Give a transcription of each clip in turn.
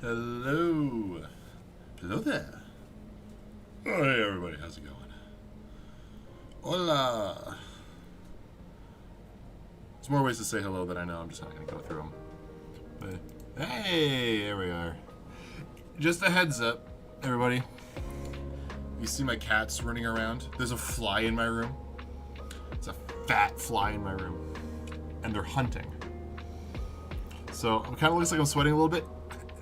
Hello. Hello there. Oh, hey, everybody. How's it going? Hola. There's more ways to say hello than I know. I'm just not going to go through them. But, hey, there we are. Just a heads up, everybody. You see my cats running around? There's a fly in my room. It's a fat fly in my room. And they're hunting. So, it kind of looks like I'm sweating a little bit.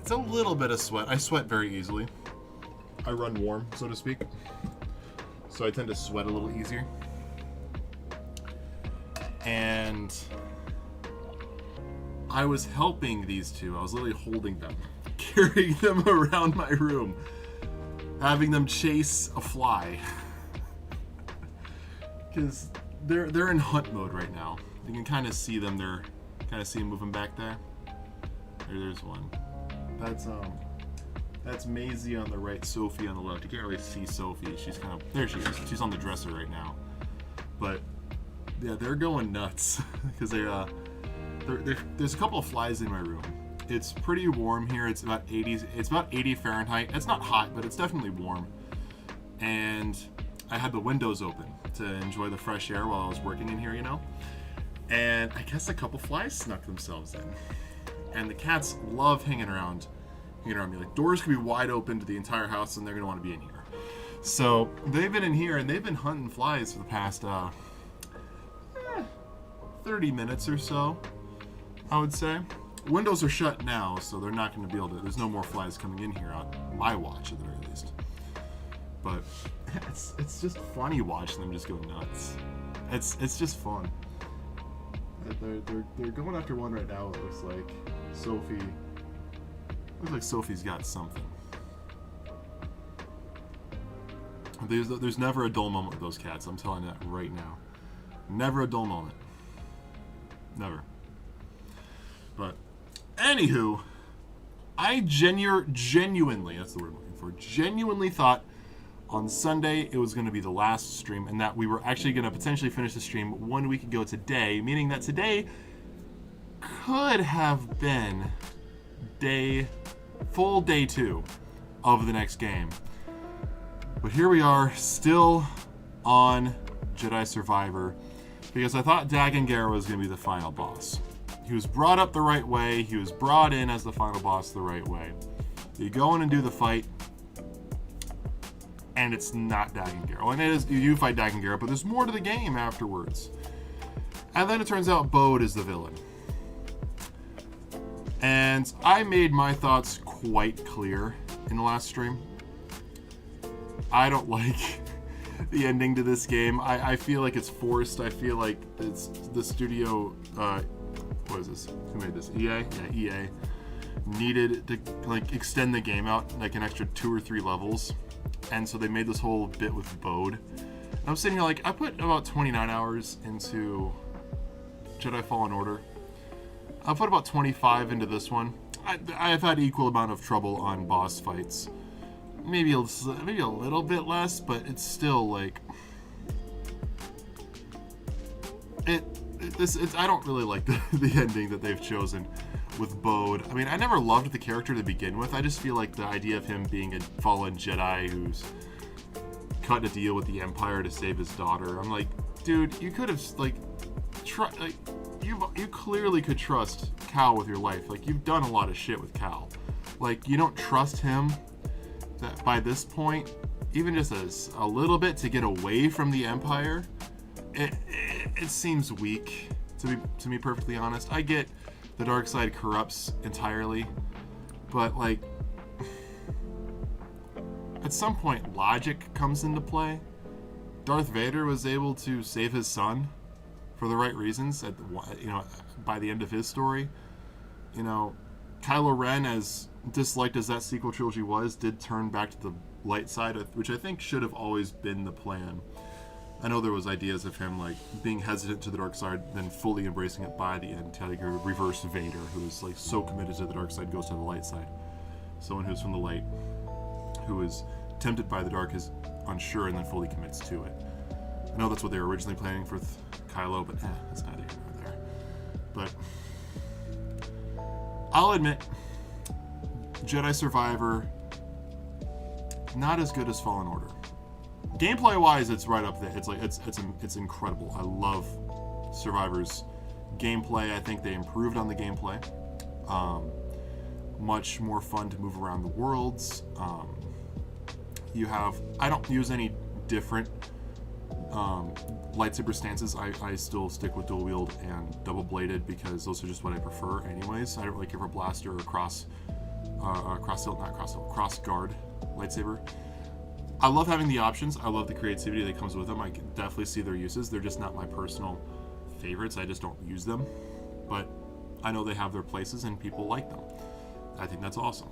It's a little bit of sweat. I sweat very easily. I run warm, so to speak. So I tend to sweat a little easier. And I was helping these two. I was literally holding them, carrying them around my room, having them chase a fly. Because they're in hunt mode right now. You can kind of see them. They're kind of see them moving back there. There's one. That's Maisie on the right, Sophie on the left. You can't really see Sophie. She's kind of there. She is. She's on the dresser right now. But yeah, they're going nuts because there's a couple of flies in my room. It's pretty warm here. It's about 80. It's about 80 Fahrenheit. It's not hot, but it's definitely warm. And I had the windows open to enjoy the fresh air while I was working in here, you know. And I guess a couple flies snuck themselves in. And the cats love hanging around me. Like, doors can be wide open to the entire house, and they're gonna want to be in here. So they've been in here, and they've been hunting flies for the past 30 minutes or so, I would say. Windows are shut now, so they're not going to be able to. There's no more flies coming in here on my watch, at the very least. But it's just funny watching them just go nuts. It's just fun. They're going after one right now. It looks like Sophie. Looks like Sophie's got something. There's never a dull moment with those cats. I'm telling you that right now. Never a dull moment. Never. But anywho, I genuinely, that's the word I'm looking for, genuinely thought on Sunday it was going to be the last stream, and that we were actually going to potentially finish the stream 1 week ago today, meaning that today could have been full day 2 of the next game. But here we are, still on Jedi Survivor, because I thought Dagan Gera was going to be the final boss. He was brought up the right way, he was brought in as the final boss the right way. You go in and do the fight, and it's not Dagan Gera. Well, and it is, you fight Dagan Gera, but there's more to the game afterwards. And then it turns out Bode is the villain. And I made my thoughts quite clear in the last stream. I don't like the ending to this game. I feel like it's forced. I feel like it's the studio, what is this? Who made this? EA? Yeah, EA needed to like extend the game out like an extra 2 or 3 levels. And so they made this whole bit with Bode. And I'm sitting here like, I put about 29 hours into Jedi Fallen Order. I put about 25 into this one. I've had equal amount of trouble on boss fights. Maybe a little bit less, but it's still like I don't really like the ending that they've chosen with Bode. I mean, I never loved the character to begin with. I just feel like the idea of him being a fallen Jedi who's cutting a deal with the Empire to save his daughter. I'm like, dude, you could have you clearly could trust Cal with your life. Like, you've done a lot of shit with Cal. Like, you don't trust him that by this point, even just a little bit to get away from the Empire. It seems weak, to be perfectly honest. I get the dark side corrupts entirely, but like at some point logic comes into play. Darth Vader was able to save his son for the right reasons by the end of his story. You know, Kylo Ren, as disliked as that sequel trilogy was, did turn back to the light side, which I think should have always been the plan. I know there was ideas of him like being hesitant to the dark side, then fully embracing it by the end, like a reverse Vader, who is like so committed to the dark side goes to the light side. Someone who's from the light, who is tempted by the dark, is unsure and then fully commits to it. I know that's what they were originally planning for Kylo, but that's neither here nor there. But I'll admit, Jedi Survivor, not as good as Fallen Order. Gameplay wise, it's right up there. It's incredible. I love Survivor's gameplay. I think they improved on the gameplay. Much more fun to move around the worlds. I don't use any different lightsaber stances. I still stick with dual wield and double bladed because those are just what I prefer anyways. I don't really care for blaster or cross guard lightsaber. I love having the options. I love the creativity that comes with them. I can definitely see their uses. They're just not my personal favorites. I just don't use them. But I know they have their places and people like them. I think that's awesome.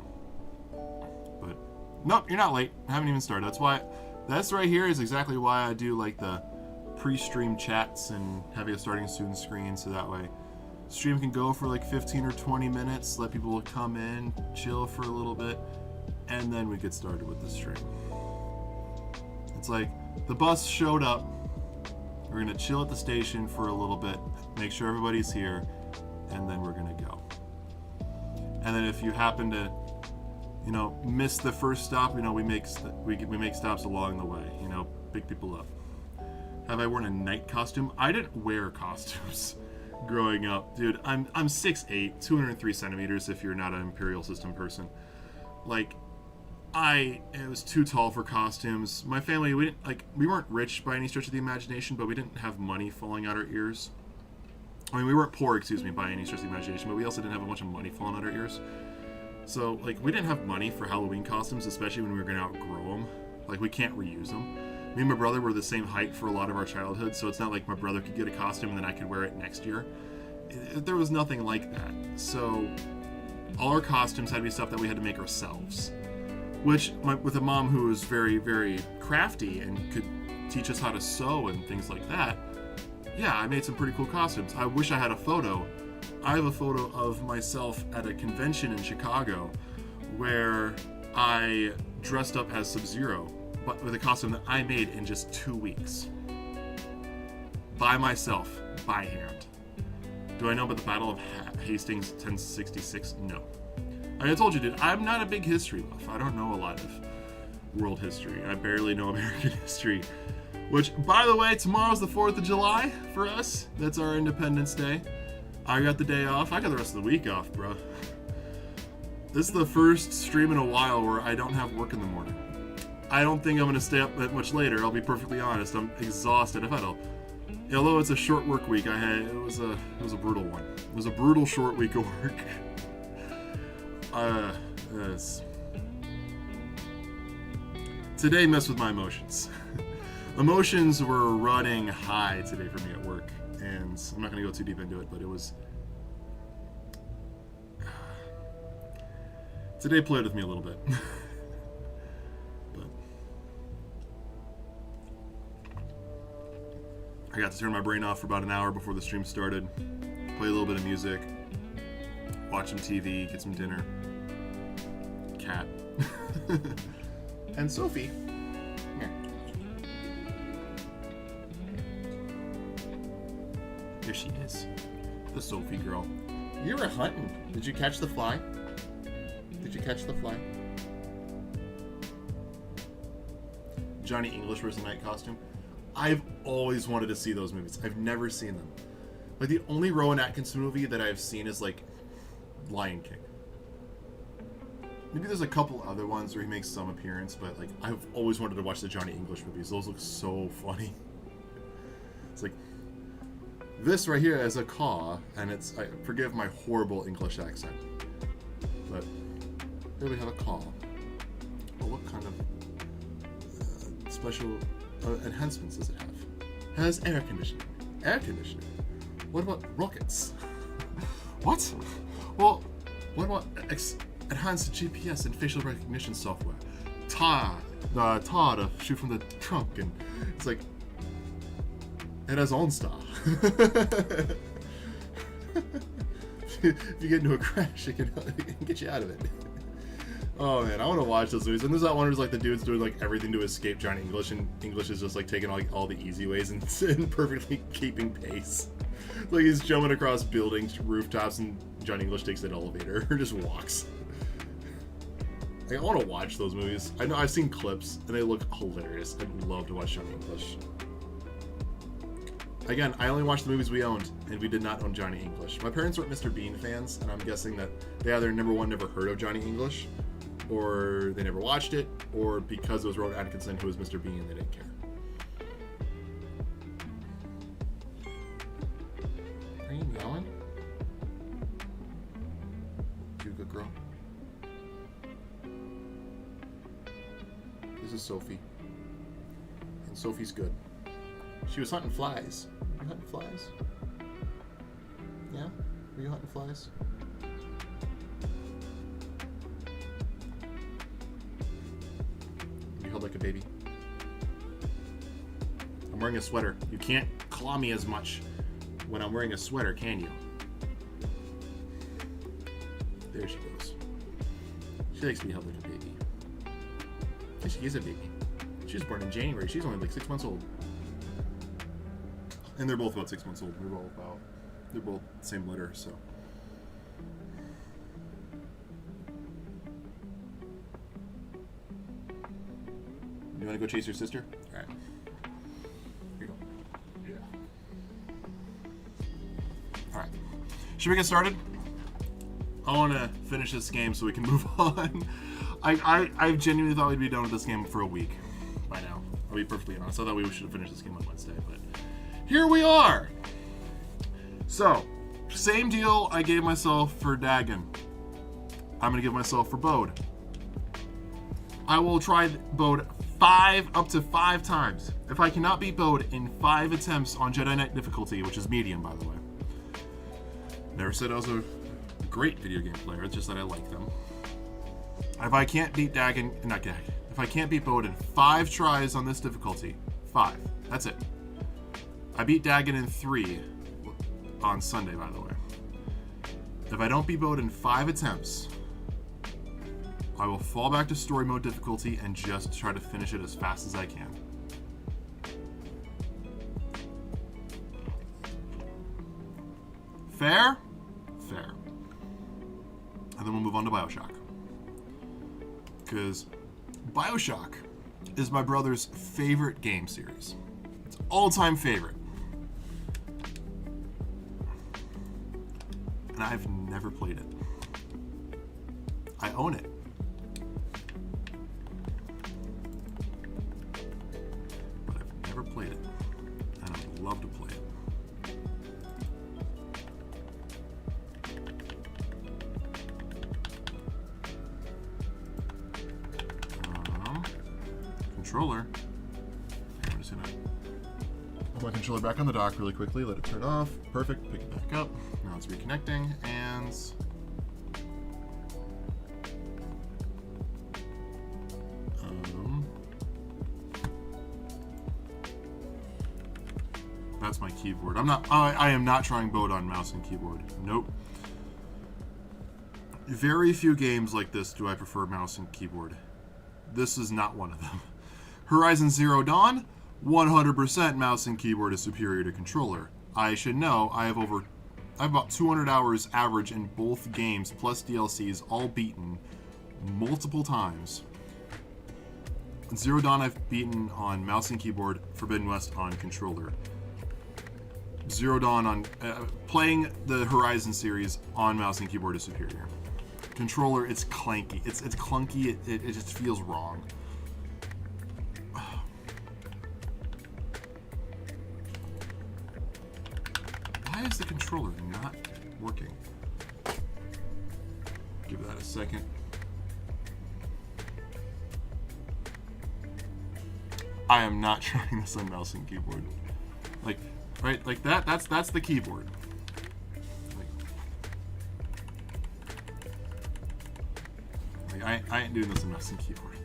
But nope, you're not late. I haven't even started. That's right here is exactly why I do like the pre-stream chats and having a starting student screen, so that way stream can go for like 15 or 20 minutes, let people come in, chill for a little bit, and then we get started with the stream. It's like the bus showed up, we're gonna chill at the station for a little bit, make sure everybody's here, and then we're gonna go. And then if you happen to miss the first stop, we make stops along the way, pick people up. Have I worn a knight costume? I didn't wear costumes growing up, dude. I'm 6'8", 203 centimeters if you're not an Imperial System person. It was too tall for costumes. My family, we weren't rich by any stretch of the imagination, but we didn't have money falling out our ears. I mean, we weren't poor, by any stretch of the imagination, but we also didn't have a bunch of money falling out our ears. So, we didn't have money for Halloween costumes, especially when we were going to outgrow them. We can't reuse them. Me and my brother were the same height for a lot of our childhood, so it's not like my brother could get a costume and then I could wear it next year. There was nothing like that. So, all our costumes had to be stuff that we had to make ourselves. Which, with a mom who was very, very crafty and could teach us how to sew and things like that, yeah, I made some pretty cool costumes. I wish I had a photo. I have a photo of myself at a convention in Chicago where I dressed up as Sub-Zero, but with a costume that I made in just 2 weeks. By myself, by hand. Do I know about the Battle of Hastings 1066? No. I told you, dude, I'm not a big history buff. I don't know a lot of world history. I barely know American history. Which, by the way, tomorrow's the 4th of July for us. That's our Independence Day. I got the day off. I got the rest of the week off, bro. This is the first stream in a while where I don't have work in the morning. I don't think I'm going to stay up that much later. I'll be perfectly honest. I'm exhausted. Although it's a short work week, it was a brutal one. It was a brutal short week of work. Today messed with my emotions. Emotions were running high today for me at work, and I'm not going to go too deep into it, but it was... Today played with me a little bit. But I got to turn my brain off for about an hour before the stream started, play a little bit of music, watch some TV, get some dinner. Cat. And Sophie. Here. Here she is. The Sophie girl. You were hunting. Did you catch the fly? Did you catch the fly? Johnny English wears a knight costume. I've always wanted to see those movies. I've never seen them. The only Rowan Atkinson movie that I've seen is Lion King. Maybe there's a couple other ones where he makes some appearance, but I've always wanted to watch the Johnny English movies. Those look so funny. It's this right here is a caw, and I forgive my horrible English accent, but here we have a caw. Well, what kind of special enhancements does it have? It has air conditioning. Air conditioning? What about rockets? What? Well, what about enhanced GPS and facial recognition software? Tar to shoot from the trunk, and it's it has OnStar. If you get into a crash, it can get you out of it. Oh man, I want to watch those movies. And there's that one where the dude's doing everything to escape Johnny English, and English is just taking all the easy ways and perfectly keeping pace. He's jumping across buildings, rooftops, and Johnny English takes an elevator or just walks. I want to watch those movies. I know I've seen clips and they look hilarious. I'd love to watch Johnny English. Again, I only watched the movies we owned, and we did not own Johnny English. My parents weren't Mr. Bean fans, and I'm guessing that they either never heard of Johnny English, or they never watched it, or because it was Rowan Atkinson who was Mr. Bean, they didn't care. Are you meowing? You good girl? This is Sophie. And Sophie's good. She was hunting flies. Were you hunting flies? Yeah? Were you hunting flies? You held like a baby. I'm wearing a sweater. You can't claw me as much when I'm wearing a sweater, can you? There she goes. She likes to be held like a baby. She is a baby. She was born in January. She's only like 6 months old. And they're both about 6 months old. They're both the same litter, so. You want to go chase your sister? All right. Here you go. Yeah. All right. Should we get started? I want to finish this game so we can move on. I genuinely thought we'd be done with this game for a week by now. I'll be perfectly honest. I thought we should have finished this game on Wednesday, but here we are. So, same deal I gave myself for Dagon. I'm going to give myself for Bode. I will try Bode up to 5 times. If I cannot beat Bode in 5 attempts on Jedi Knight difficulty, which is medium, by the way. Never said I was a great video game player, it's just that I like them. If I can't beat if I can't beat Bode in 5 tries on this difficulty, 5, that's it. I beat Dagon in 3 on Sunday, by the way. If I don't beat Bode in 5 attempts, I will fall back to story mode difficulty and just try to finish it as fast as I can. Fair? Fair. And then we'll move on to Bioshock. Because Bioshock is my brother's favorite game series. It's all-time favorite. And I've never played it. I own it. But I've never played it. And I'd love to play it. Controller. I'm just gonna put my controller back on the dock really quickly, let it turn off. Perfect, pick it back up. Now it's reconnecting, and that's my keyboard. I am not trying Bode on mouse and keyboard. Nope. Very few games like this do I prefer mouse and keyboard. This is not one of them. Horizon Zero Dawn, 100% mouse and keyboard is superior to controller. I should know, I have about 200 hours average in both games, plus DLCs, all beaten multiple times. Zero Dawn I've beaten on mouse and keyboard, Forbidden West on controller. Zero Dawn on playing the Horizon series on mouse and keyboard is superior. Controller, it's clanky. It's clunky. It just feels wrong. Why is the controller not working? Give that a second. I am not trying this on mouse and keyboard. Like, right, like that. That's the keyboard. I ain't doing this on mouse and keyboard.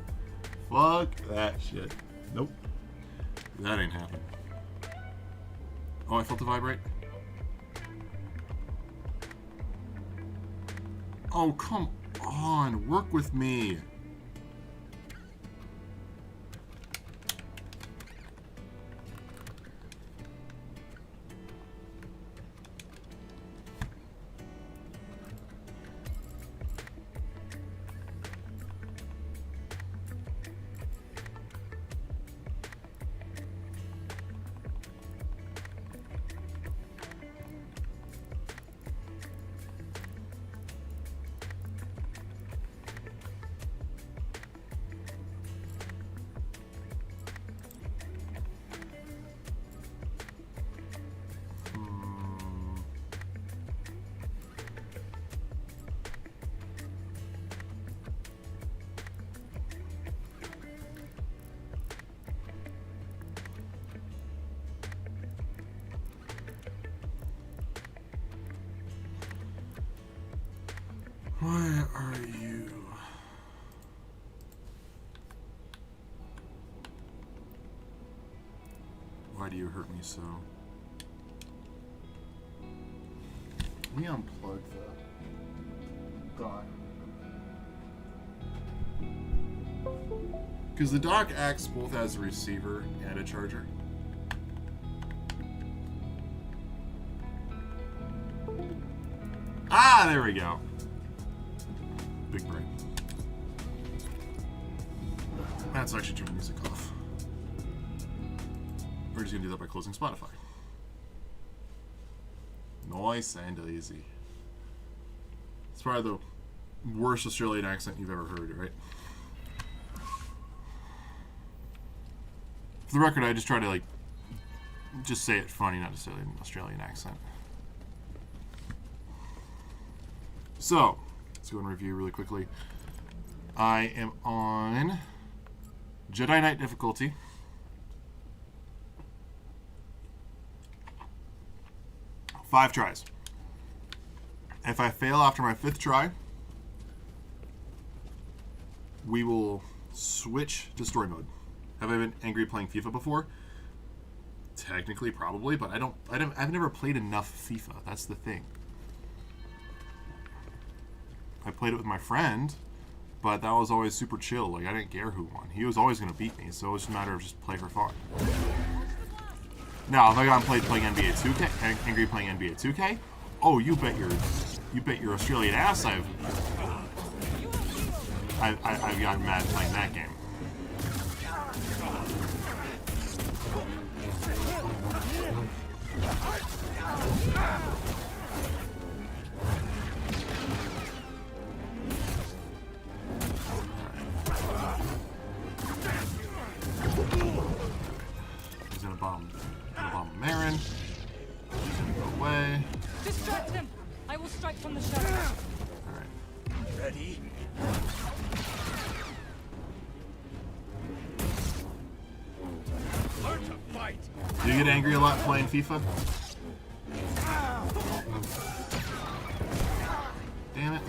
Fuck that shit. Nope. That ain't happening. Oh, I felt the vibrate. Oh, come on. Work with me. Why do you hurt me so? Let me unplug the dock. Because the dock acts both as a receiver and a charger. Ah, there we go. Big brain. That's actually turning music off. We're just going to do that by closing Spotify. Nice and easy. It's probably the worst Australian accent you've ever heard, right? For the record, I just try to, like, just say it funny, not necessarily an Australian accent. So, let's go and review really quickly. I am on Jedi Knight difficulty. Five tries. If I fail after my fifth try, we will switch to story mode. Have I been angry playing FIFA before? Technically, probably, but I've never played enough FIFA. That's the thing. I played it with my friend, but that was always super chill. Like, I didn't care who won. He was always going to beat me, so it was just a matter of just play for fun. Now, if I got playing NBA 2K, angry playing NBA 2K, oh, you bet your Australian ass I've gotten mad playing that game. He's gonna bomb Marin. He's gonna go away. Distract him! I will strike from the shadows. Alright. Ready? Learn to fight. Do you get angry a lot playing FIFA? Damn it.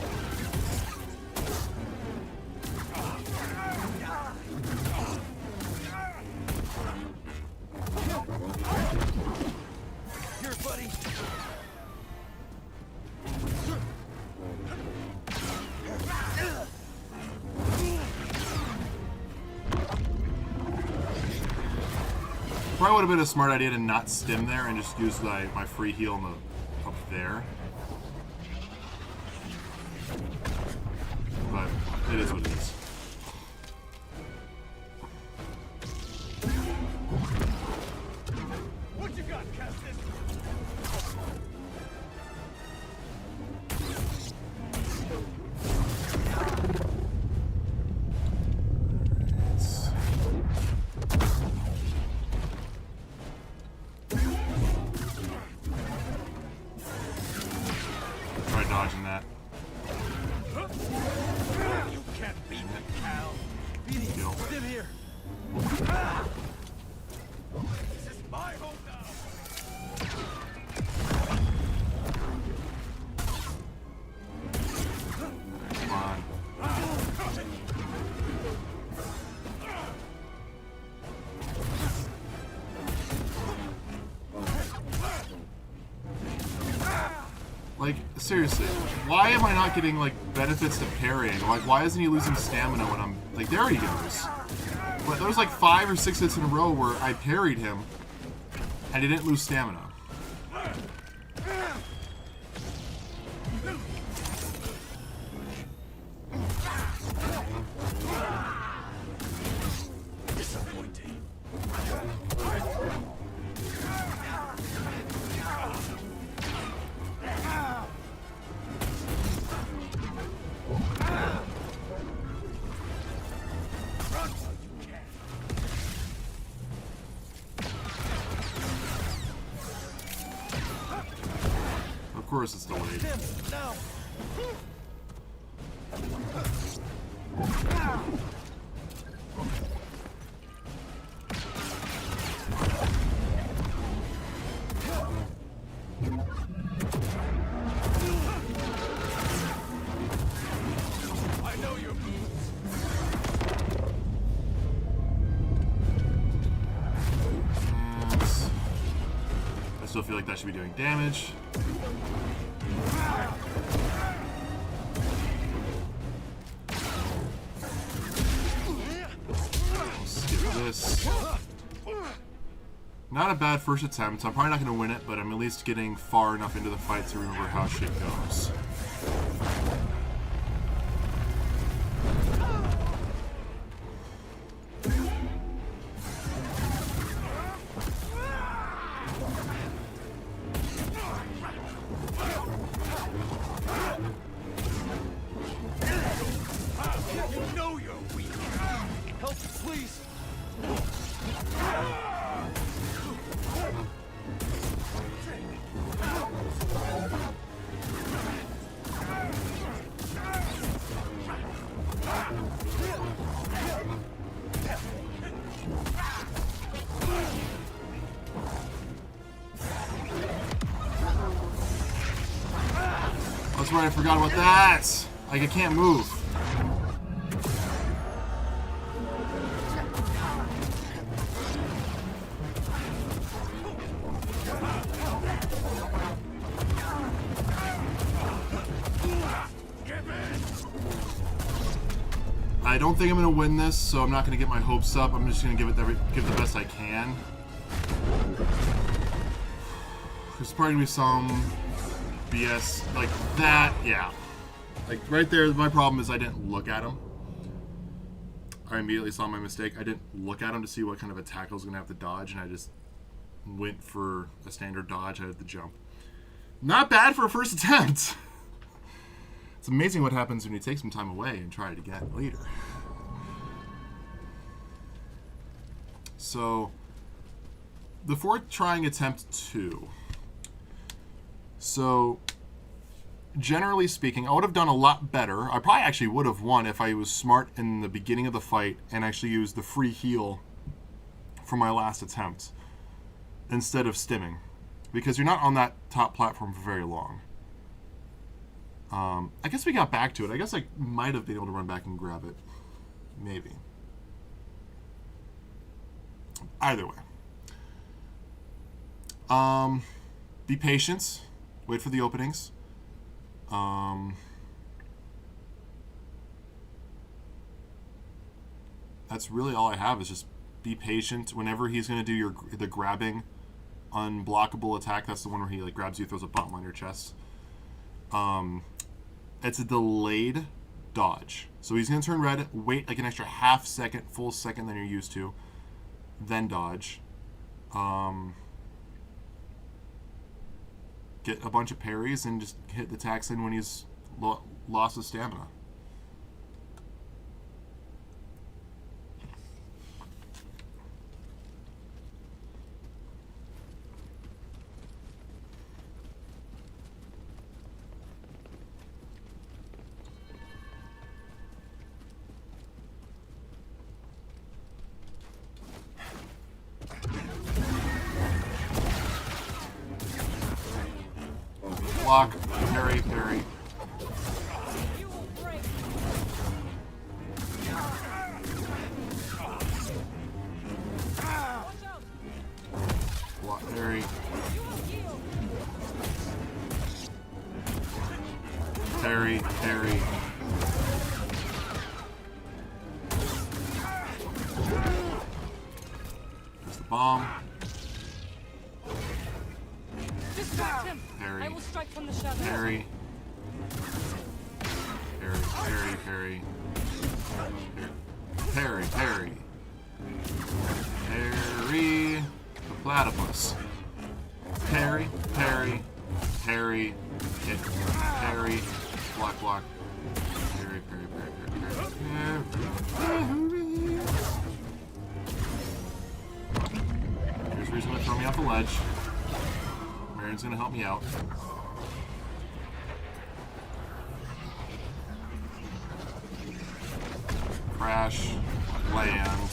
Here, buddy. Probably would have been a smart idea to not stim there and just use my free heal up there. But it is what it is. What you got, Castus? Try dodging that. You can't beat me, Cal. Kill. Dim here. This is my home now. Come on. Like, seriously, why am I not getting, like, benefits to parrying? Like, why isn't he losing stamina when I'm... Like, there he goes. But there was, like, 5 or 6 hits in a row where I parried him, and he didn't lose stamina. Disappointing. Run while you can. Of course it's delayed. Dim, now. I know your moves. And still feel like that should be doing damage. I'll skip this. Not a bad first attempt. I'm probably not going to win it, but I'm at least getting far enough into the fight to remember how shit goes. You know you're weak. Help, please. That's right, I forgot about that. Like, I can't move. I don't think I'm going to win this, so I'm not going to get my hopes up. I'm just going to give the best I can. There's probably going to be some BS like that. Yeah. Like right there, my problem is I didn't look at him. I immediately saw my mistake. I didn't look at him to see what kind of attack I was going to have to dodge, and I just went for a standard dodge. I had the jump. Not bad for a first attempt. It's amazing what happens when you take some time away and try it again later. So, before trying attempt 2, so generally speaking, I would have done a lot better. I probably actually would have won if I was smart in the beginning of the fight and actually used the free heal for my last attempt instead of stimming, because you're not on that top platform for very long. I guess we got back to it. I guess I might have been able to run back and grab it. Maybe. Either way. Be patient. Wait for the openings. That's really all I have, is just be patient. Whenever he's going to do the grabbing, unblockable attack, that's the one where he like grabs you, throws a bomb on your chest. It's a delayed dodge. So he's going to turn red, wait like an extra half second, full second than you're used to, then dodge. Get a bunch of parries and just hit the attacks in when he's lost his stamina. Block, parry, parry. You will break. Watch out. Block, parry. You will heal. Parry, parry. There's the bomb. Distract him. Parry. I will strike from the shadows. Parry. Parry, parry, parry. Parry, parry. Parry. The platypus. Parry, parry, parry. Hit. Parry. Block, block. Parry, parry, parry, parry, parry. Here's where he's going to throw me off the ledge. Marion's going to help me out. Crash. Land.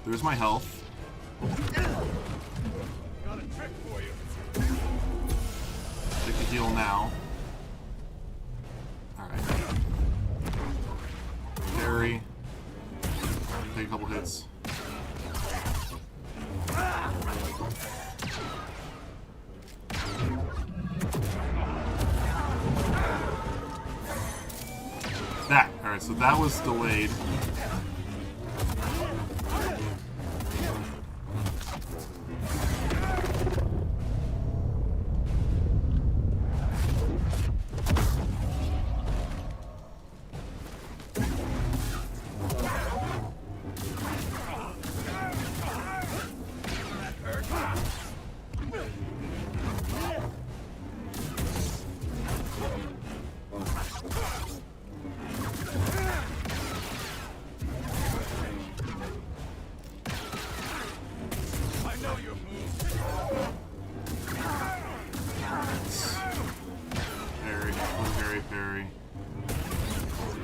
There's my health. Got a trick for you. Take the heal now. Alright. Parry. Take a couple hits. That. Alright, so that was delayed.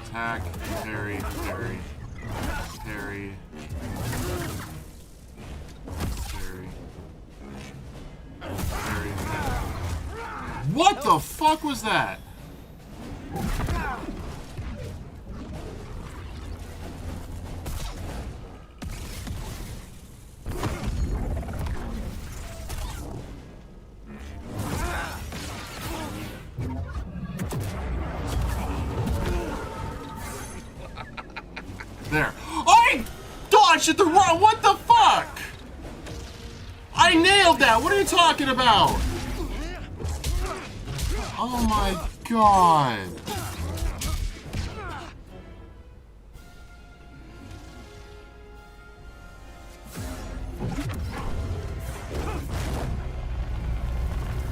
Attack, parry, parry, parry, parry, parry. What the fuck was that? There. I dodged at the wrong. What the fuck? I nailed that. What are you talking about? Oh my god.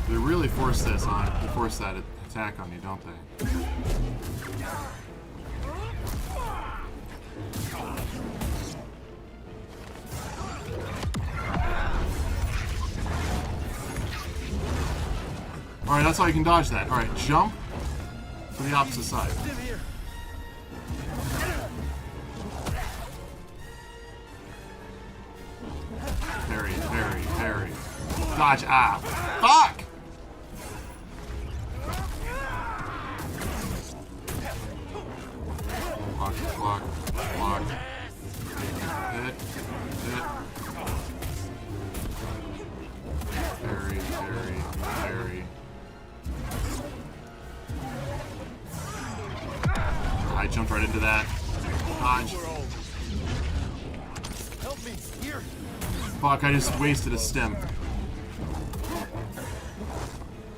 They really force this on. They force that attack on you, don't they? Alright, that's how you can dodge that. Alright, jump to the opposite side. Parry, parry, parry. Dodge, ah. Fuck! Block, block, block. Hit, hit. Parry, parry, parry. I jumped right into that. Dodge. Help me here. Fuck, I just wasted a stem.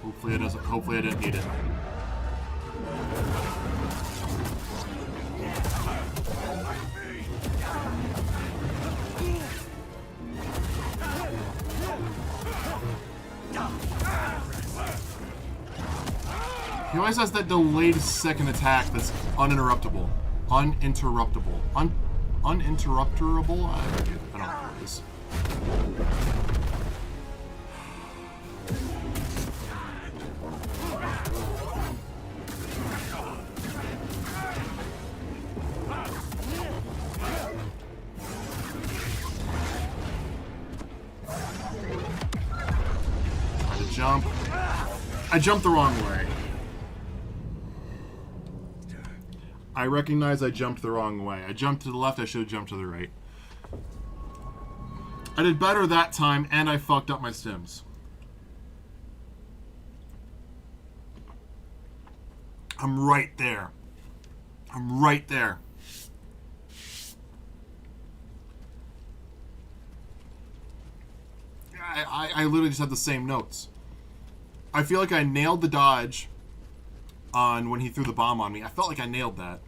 Hopefully it doesn't. Hopefully I didn't need it. He always has that delayed second attack that's uninterruptible. Uninterruptible. Uninterruptible? I don't know what it is. Try to jump. I jumped the wrong way. I recognize I jumped the wrong way. I jumped to the left, I should have jumped to the right. I did better that time, and I fucked up my stims. I'm right there. I'm right there. I literally just had the same notes. I feel like I nailed the dodge on when he threw the bomb on me. I felt like I nailed that.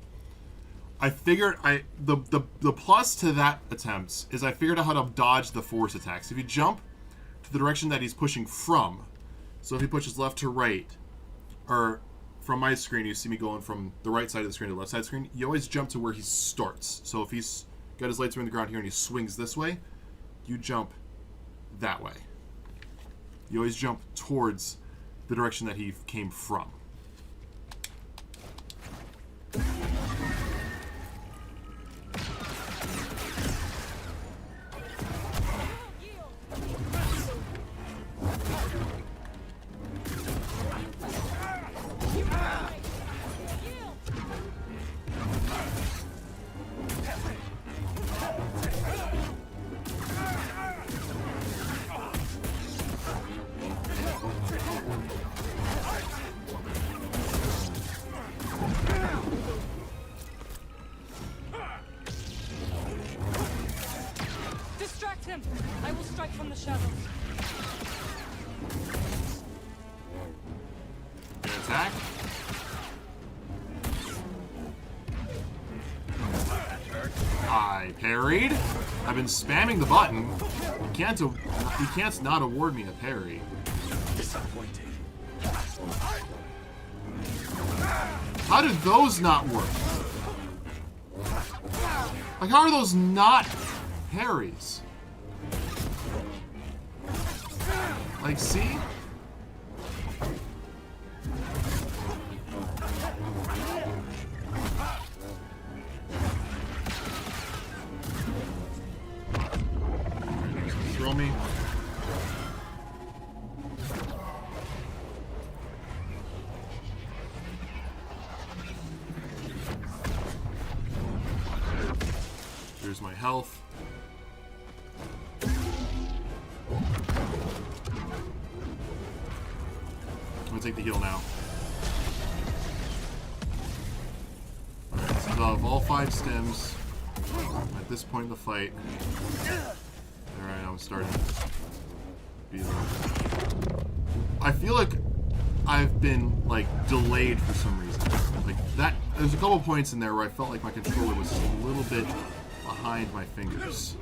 I figured the plus to that attempt is I figured out how to dodge the force attacks. If you jump to the direction that he's pushing from, so if he pushes left to right, or from my screen, you see me going from the right side of the screen to the left side of the screen, you always jump to where he starts. So if he's got his lights on the ground here and he swings this way, you jump that way. You always jump towards the direction that he came from. Distract him. I will strike from the shadows. Good attack. I parried. I've been spamming the button. You can't not award me a parry. Disappointing. How did those not work? Like, how are those not parries? Like, see? Throw me. Here's my health. I'm gonna take the heal now. Alright, so I'll have all 5 stems at this point in the fight. Alright, I'm starting to be there. I feel like I've been, like, delayed for some reason. Like, that, there's a couple points in there where I felt like my controller was a little bit behind my fingers.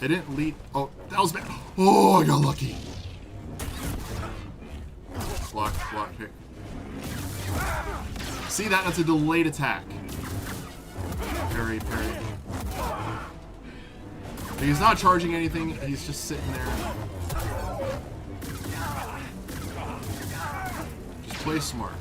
It didn't lead. Oh, that was bad. Oh, I got lucky. Block, block, here. See that? That's a delayed attack. Parry, parry. He's not charging anything. He's just sitting there. Just play smart.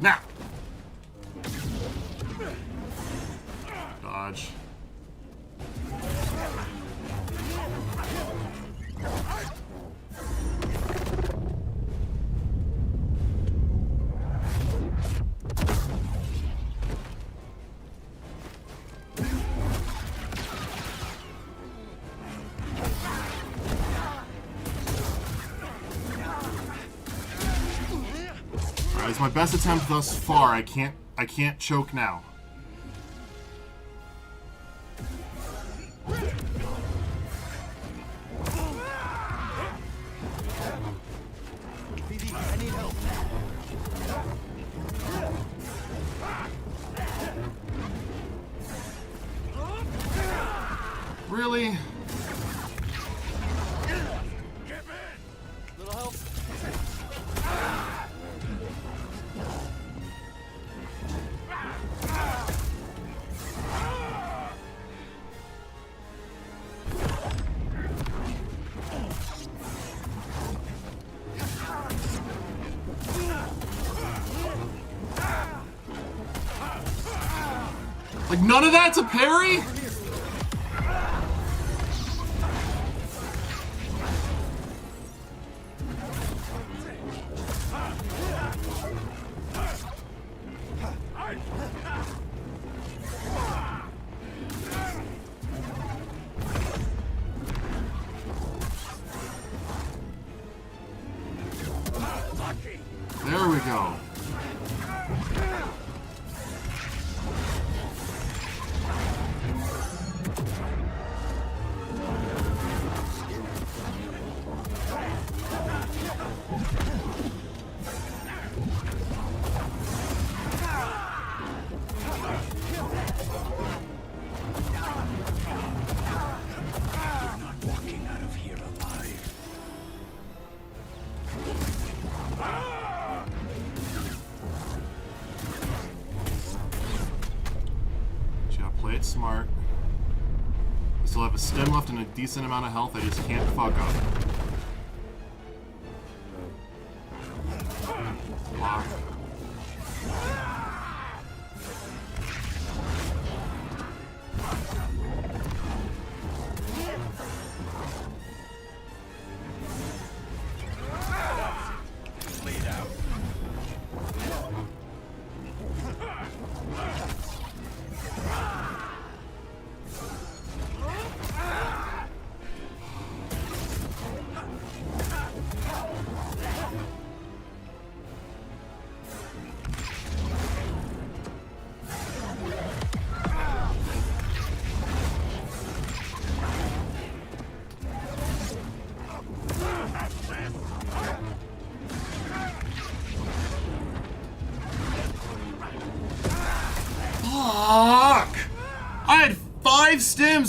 Now! Dodge. It's my best attempt thus far. I can't choke now. BD, I need help. Really? Little help. Like, none of that's a parry? There we go. Play it smart. I still have a stem left and a decent amount of health. I just can't fuck up. Block.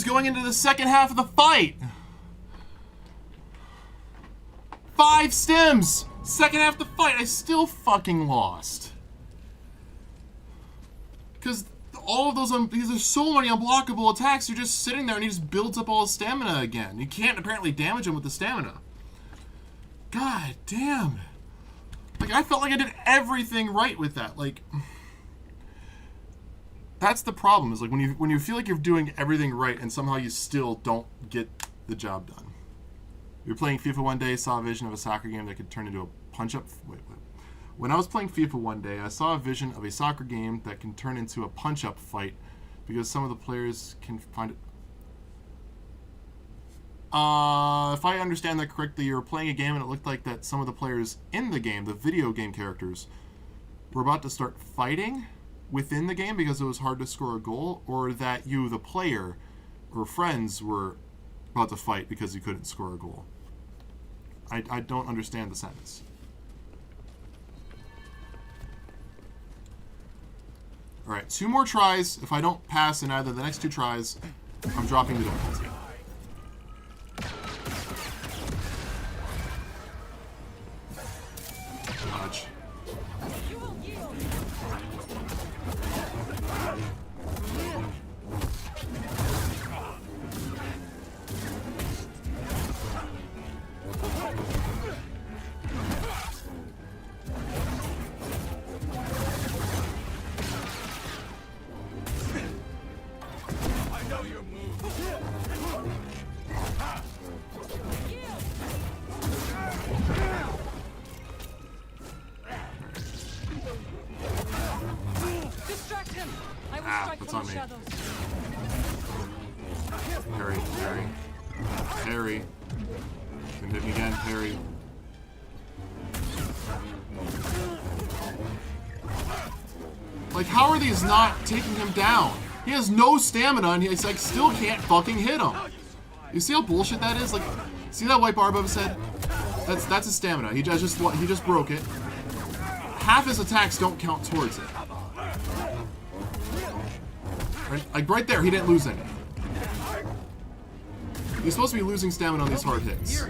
going into the second half of the fight. 5 stims. Second half of the fight, I still fucking lost. Because all of those, because there's so many unblockable attacks, you're just sitting there and he just builds up all his stamina again. You can't apparently damage him with the stamina. God damn. Like, I felt like I did everything right with that. Like, that's the problem, is like when you feel like you're doing everything right and somehow you still don't get the job done. We were playing FIFA one day, saw a vision of a soccer game that could turn into a punch-up... Wait. When I was playing FIFA one day, I saw a vision of a soccer game that can turn into a punch-up fight because some of the players can find it... if I understand that correctly, you were playing a game and it looked like that some of the players in the game, the video game characters, were about to start fighting within the game because it was hard to score a goal, or that you, the player, or friends were about to fight because you couldn't score a goal. I don't understand the sentence. Alright, 2 more tries. If I don't pass in either of the next 2 tries, I'm dropping the difficulty. Dodge. Distract him. I will strike That's from on the me. shadows. Parry. Can hit me again, parry. Like, how are these not taking him down? He has no stamina and he's like still can't fucking hit him. You see how bullshit that is? Like, see that white bar above his head? That's his stamina. He just broke it. Half his attacks don't count towards it. Like right there, he didn't lose any. He's supposed to be losing stamina on these hard hits.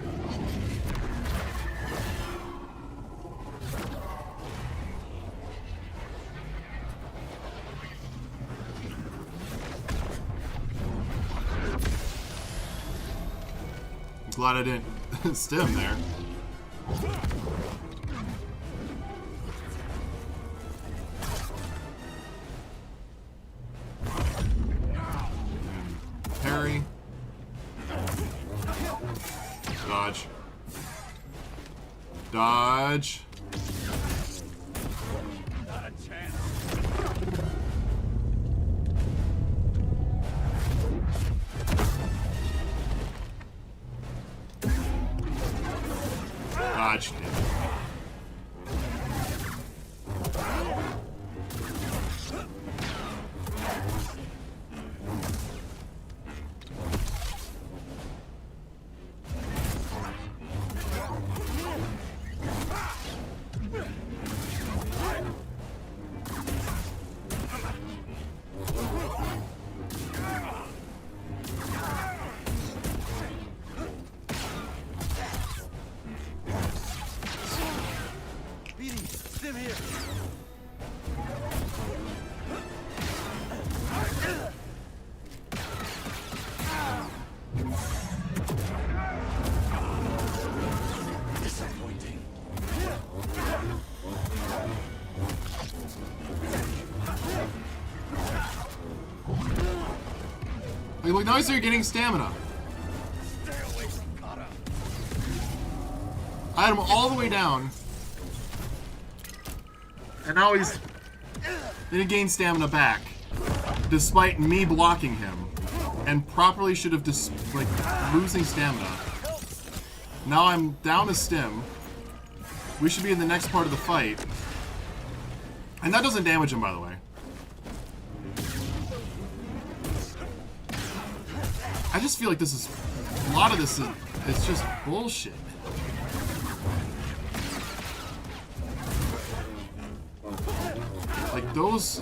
I'm glad I didn't stem there. Parry. Dodge. Dodge. Not a chance. Dodge. Stim here. Disappointing. Like, now you're getting stamina. Stay away from Kata. I had him all the way down. And now he's gonna gain stamina back. Despite me blocking him. And properly should have just, like, losing stamina. Now I'm down a stim. We should be in the next part of the fight. And that doesn't damage him, by the way. I just feel like this is... A lot of this is... It's just bullshit. Like, those...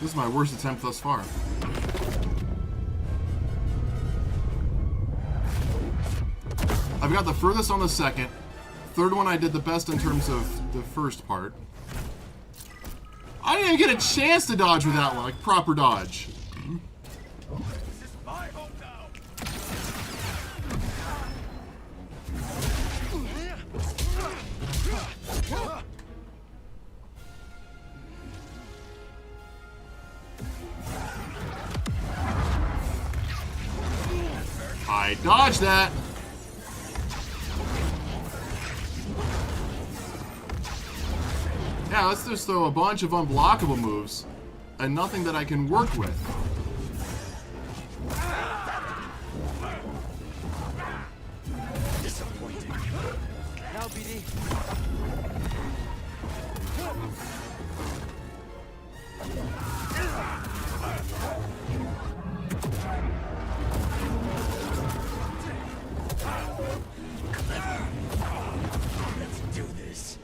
This is my worst attempt thus far. I've got the furthest on the second. Third one I did the best in terms of the first part. I didn't even get a chance to dodge with that one, like proper dodge. This is my home now. I dodged that. Yeah, let's just throw a bunch of unblockable moves and nothing that I can work with. Disappointing. Now, BD. Let's do this.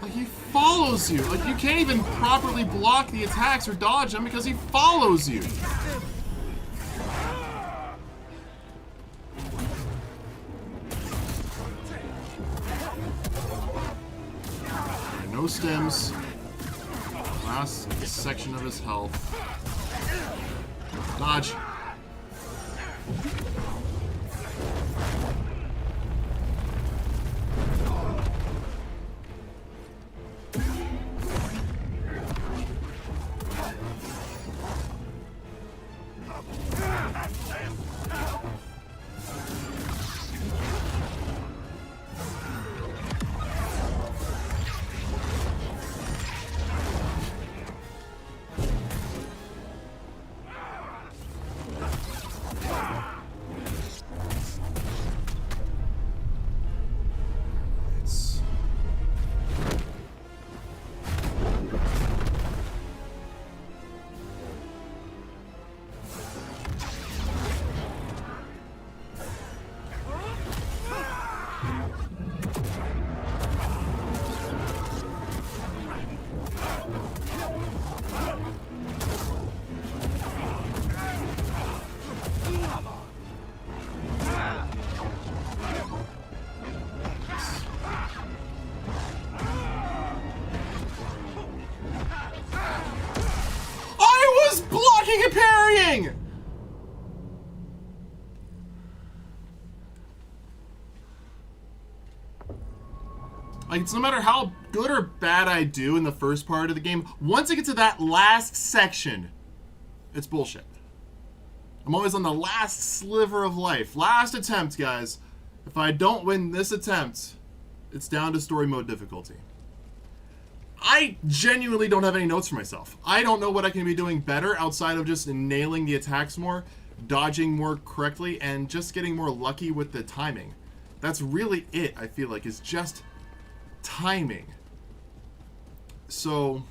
Like, he follows you. Like, you can't even properly block the attacks or dodge them because he follows you. No stems. Last section of his health. Dodge. Blocking and parrying! Like, it's no matter how good or bad I do in the first part of the game, once I get to that last section, it's bullshit. I'm always on the last sliver of life. Last attempt, guys. If I don't win this attempt, it's down to story mode difficulty. I genuinely don't have any notes for myself. I don't know what I can be doing better outside of just nailing the attacks more, dodging more correctly, and just getting more lucky with the timing. That's really it, I feel like, is just timing. So,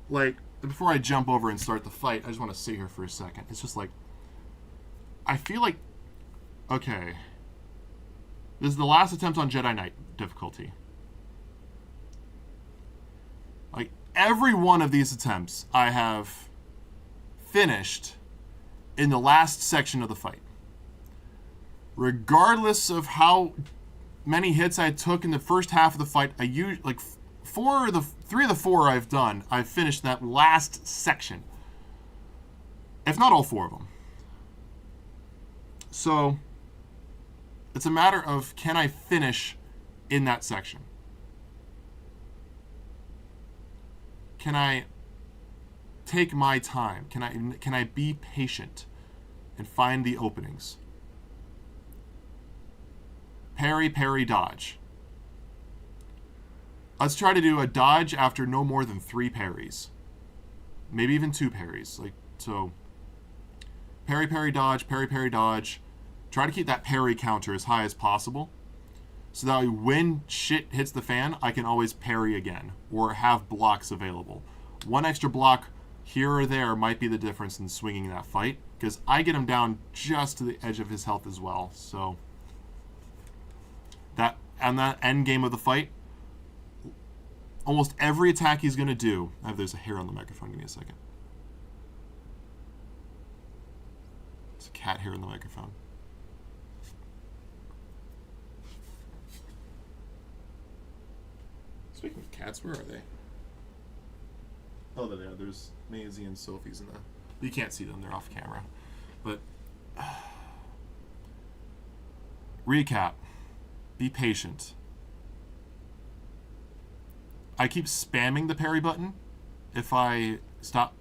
like, before I jump over and start the fight, I just want to sit here for a second. It's just like, I feel like, okay, this is the last attempt on Jedi Knight difficulty. Like, every one of these attempts I have finished in the last section of the fight. Regardless of how many hits I took in the first half of the fight, I use, like, three of the four I've done, I've finished that last section. If not all four of them. So, it's a matter of, can I finish in that section? Can I take my time? Can I be patient and find the openings? parry, parry, dodge. Let's try to do a dodge after no more than 3 parries. Maybe even 2 parries. Like, so, parry, parry, dodge, parry, parry, dodge. Try to keep that parry counter as high as possible. So that when shit hits the fan, I can always parry again. Or have blocks available. 1 extra block here or there might be the difference in swinging that fight. Because I get him down just to the edge of his health as well. So, that end game of the fight, almost every attack he's going to do... there's a hair on the microphone. Give me a second. There's a cat hair on the microphone. Speaking of cats, where are they? Oh, there. There's Maisie and Sophie's in the... You can't see them. They're off camera. But... recap. Be patient. I keep spamming the parry button. If I stop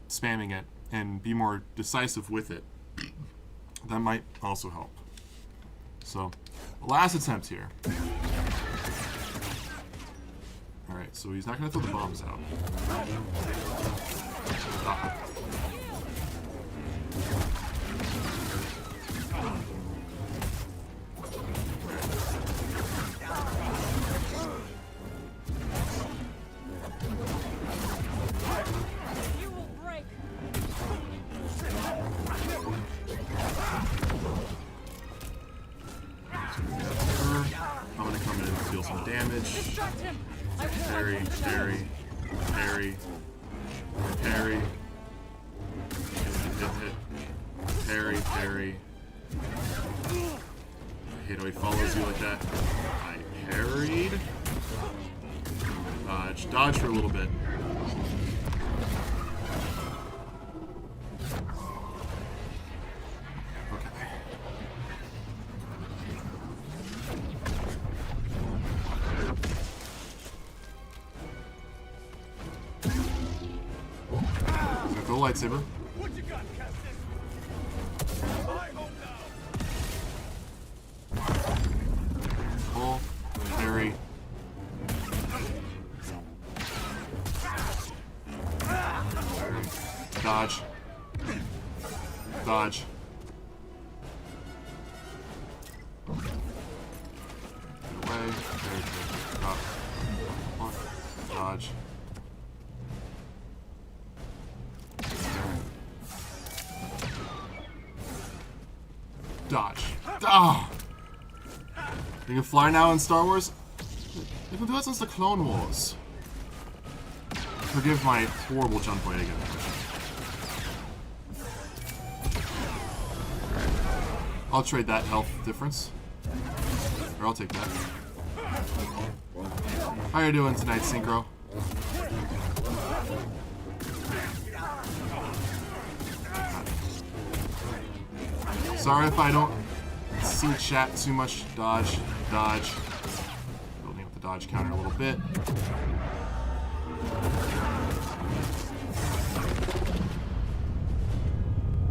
spamming it and be more decisive with it, that might also help. So, last attempt here. Alright, so he's not going to throw the bombs out. Ah. You will break. I'm going to come in and deal some damage. Distract him. I will Parry, parry, parry, parry. Hit. Parry, parry. I hate how he follows you like that. I parried. Dodge. Dodge for a little bit. Go lightsaber. What you got, Castus? My home now. Pull. Parry. Dodge. Dodge. Get away. Parry. Stop. Dodge. Dodge. Ah! You can fly now in Star Wars? You can do that since the Clone Wars. Forgive my horrible jump weight again. I'll trade that health difference. Or I'll take that. How you doing tonight, Synchro? Sorry if I don't see chat too much. Dodge, dodge. Building up the dodge counter a little bit.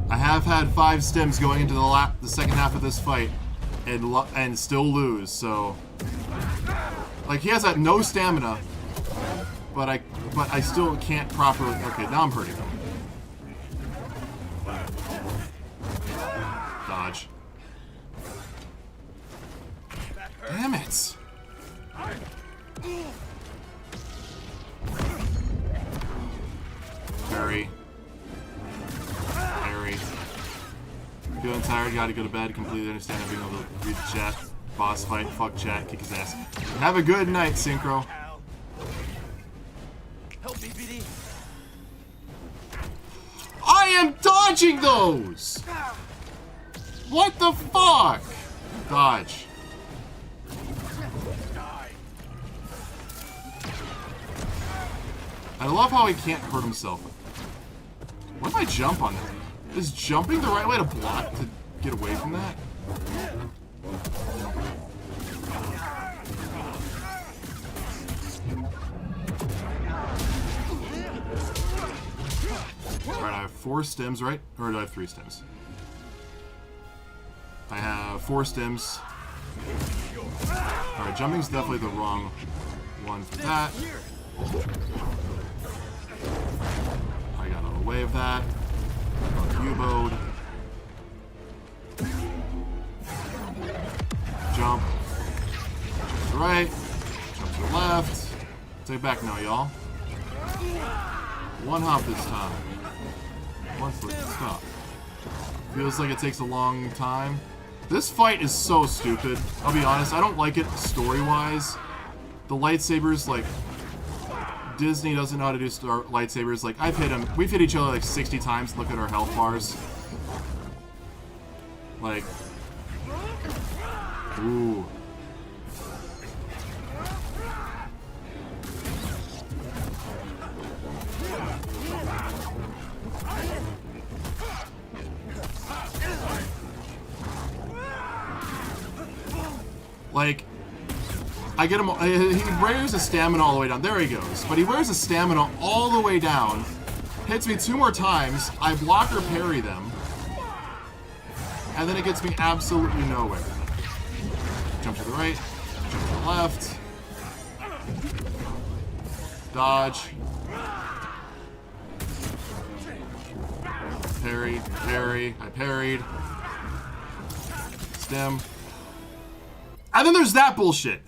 I have had 5 stims going into the second half of this fight, and still lose. So, like, he has no stamina, but I still can't properly. Okay, now I'm hurting him. Dodge. Damn it! Parry. Parry. Feeling tired, gotta go to bed. Completely understand not being able to read the chat. Boss fight, fuck chat, kick his ass. Have a good night, Synchro. Help me, BD. I am dodging those! What the fuck? Dodge. I love how he can't hurt himself. What if I jump on him? Is jumping the right way to block to get away from that? Alright, I have 4 stims, right? Or do I have 3 stims? I have 4 stims. Alright, jumping's definitely the wrong one for that. I got out of the way of that. U-boat. Jump. Jump to the right. Jump to the left. Take it back now, y'all. One hop this time. One flip to stop. Feels like it takes a long time. This fight is so stupid. I'll be honest, I don't like it story-wise. The lightsabers, like, Disney doesn't know how to do lightsabers. Like, I've hit him. We've hit each other like 60 times. Look at our health bars. Like, ooh. Like, I get him. He wears a stamina all the way down. There he goes. But he wears a stamina all the way down. Hits me 2 more times. I block or parry them. And then it gets me absolutely nowhere. Jump to the right. Jump to the left. Dodge. Parry. Parry. I parried. Stem. And then there's that bullshit.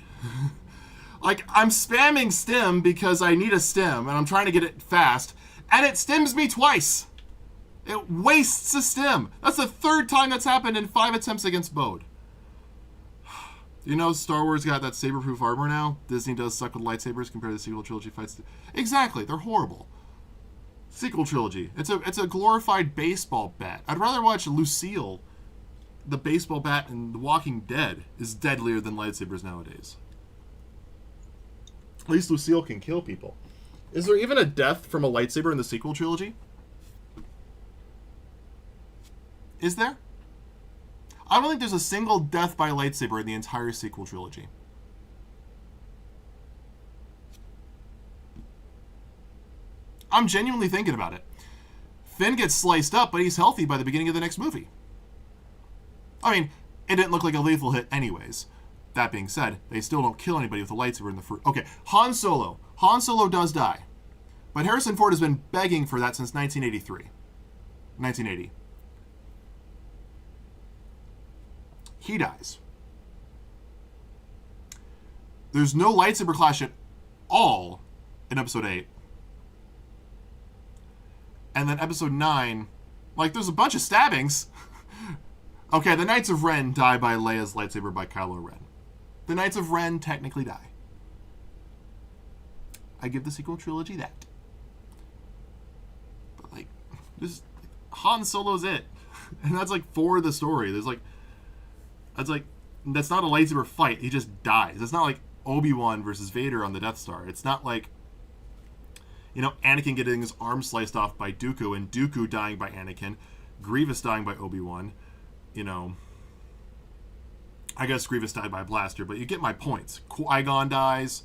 Like, I'm spamming stem because I need a stem, and I'm trying to get it fast, and it stems me twice. It wastes a stem. That's the 3rd time that's happened in 5 attempts against Bode. You know, Star Wars got that saber-proof armor now? Disney does suck with lightsabers compared to the sequel trilogy fights. Exactly, they're horrible. Sequel trilogy. It's a glorified baseball bat. I'd rather watch Lucille. The baseball bat in The Walking Dead is deadlier than lightsabers nowadays. At least Lucille can kill people. Is there even a death from a lightsaber in the sequel trilogy? Is there? I don't think there's a single death by lightsaber in the entire sequel trilogy. I'm genuinely thinking about it. Finn gets sliced up, but he's healthy by the beginning of the next movie. I mean, it didn't look like a lethal hit anyways. That being said, they still don't kill anybody with a lightsaber in the first... Okay, Han Solo. Han Solo does die. But Harrison Ford has been begging for that since 1983. 1980. He dies. There's no lightsaber clash at all in Episode 8. And then Episode 9... Like, there's a bunch of stabbings. Okay, the Knights of Ren die by Leia's lightsaber by Kylo Ren. The Knights of Ren technically die. I give the sequel trilogy that. But, like, just Han Solo's it. And that's, like, for the story. There's, like... That's not a lightsaber fight. He just dies. It's not like Obi-Wan versus Vader on the Death Star. It's not like, you know, Anakin getting his arm sliced off by Dooku and Dooku dying by Anakin, Grievous dying by Obi-Wan. You know, I guess Grievous died by a blaster, but you get my points. Qui-Gon dies.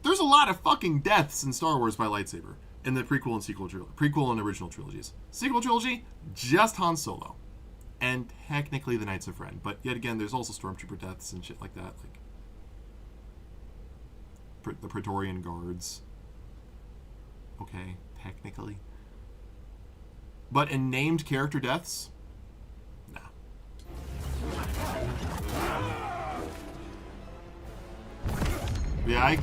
There's a lot of fucking deaths in Star Wars by lightsaber in the prequel and sequel trilogy, prequel and original trilogies. Sequel trilogy, just Han Solo, and technically the Knights of Ren. But yet again, there's also Stormtrooper deaths and shit like that, like the Praetorian Guards. Okay, technically, but in named character deaths. Yeah, I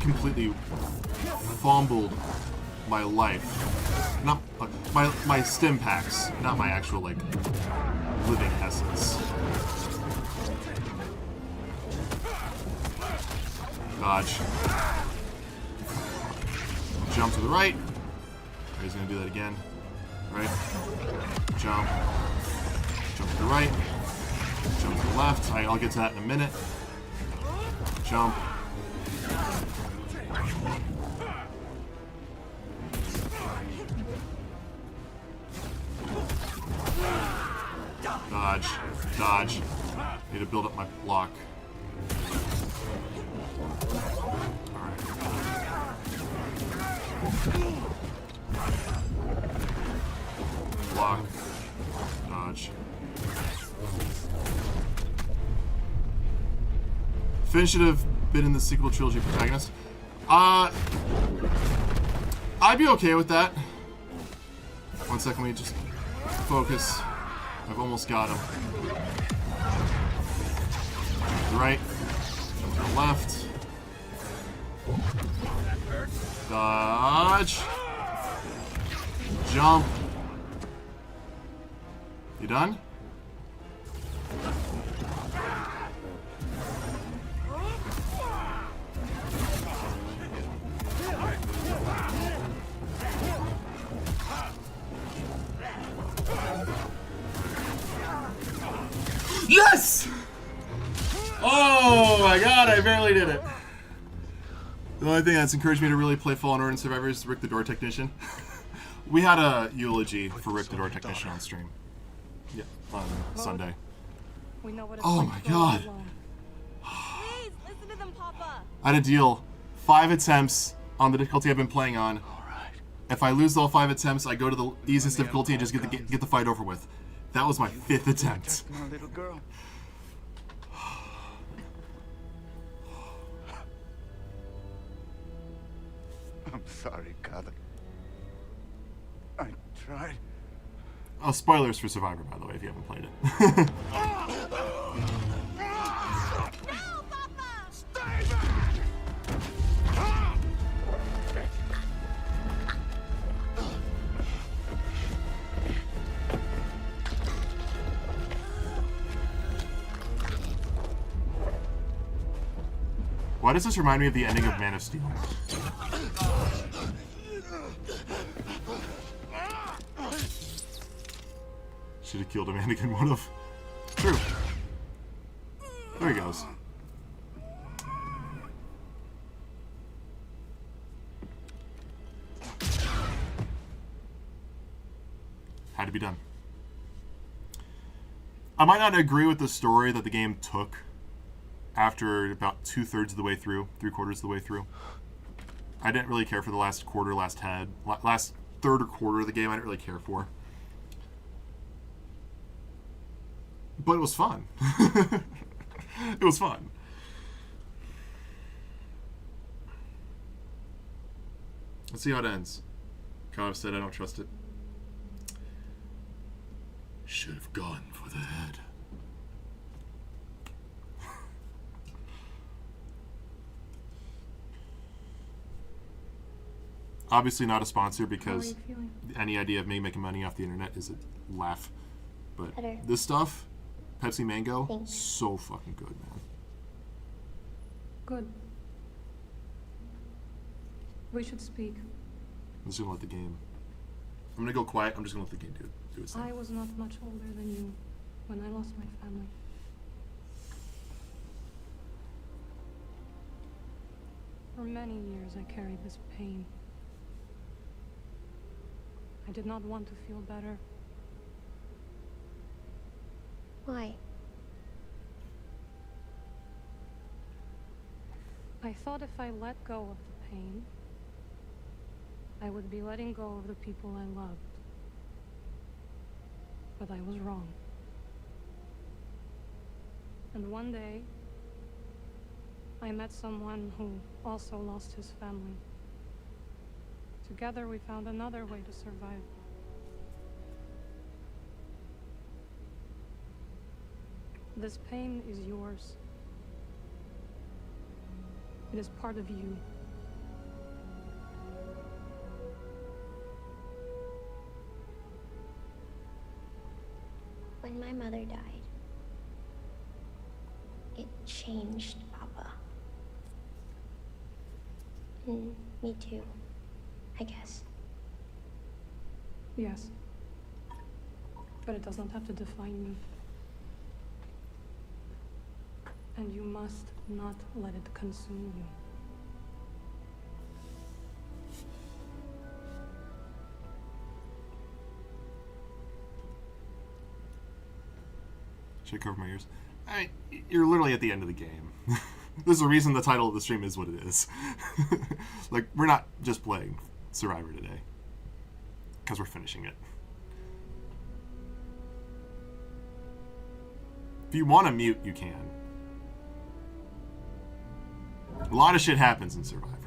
fumbled my life. Not my stim packs, not my actual, like, living essence. Dodge. Jump to the right. He's gonna do that again. Right. Jump. Jump to the right. Jump to the left. I'll get to that in a minute. Jump. Dodge. Dodge. Need to build up my block. Alright. Block. Dodge. Finn should have been in the sequel trilogy protagonist. I'd be okay with that. One second, let me just focus. I've almost got him. Right. Jump to the left. Dodge. Jump. You done? Yes! Oh my god, I barely did it. The only thing that's encouraged me to really play Fallen Order and Survivor is Rick the Door Technician. We had a eulogy for Rick the Door Technician on stream. Yeah, on Sunday. We know what it's Oh like my to go god. alone. Please, listen to them, Papa. I had a deal. 5 attempts on the difficulty I've been playing on. If I lose all 5 attempts, I go to the easiest difficulty and just get the fight over with. That was my 5th attempt. My little girl. I'm sorry, Carla. I tried. Oh, spoilers for Survivor, by the way, if you haven't played it. No, Papa! Stay back! Why does this remind me of the ending of Man of Steel? Should have killed him, Anakin would have. True. There he goes. Had to be done. I might not agree with the story that the game took after about 2/3 of the way through, 3/4 of the way through. I didn't really care for the last quarter, last third or quarter of the game. I didn't really care for. But it was fun. It was fun. Let's see how it ends. Kav said I don't trust it. Should have gone for the head. Obviously not a sponsor because any idea of me making money off the internet is a laugh. But Better. this stuff, Pepsi Mango, Thanks. so fucking good, man. Good. We should speak. I'm just gonna let the game. I'm gonna go quiet. I'm just gonna let the game do its thing. I was not much older than you when I lost my family. For many years I carried this pain. I did not want to feel better. Why? I thought if I let go of the pain, I would be letting go of the people I loved. But I was wrong. And one day, I met someone who also lost his family. Together we found another way to survive. This pain is yours. It is part of you. When my mother died, it changed Papa. And me too, I guess. Yes. But it does not have to define me. And you must not let it consume you. Should I cover my ears? You're literally at the end of the game. There's a reason the title of the stream is what it is. Like, we're not just playing Survivor today. Because we're finishing it. If you want to mute, you can. A lot of shit happens in Survivor.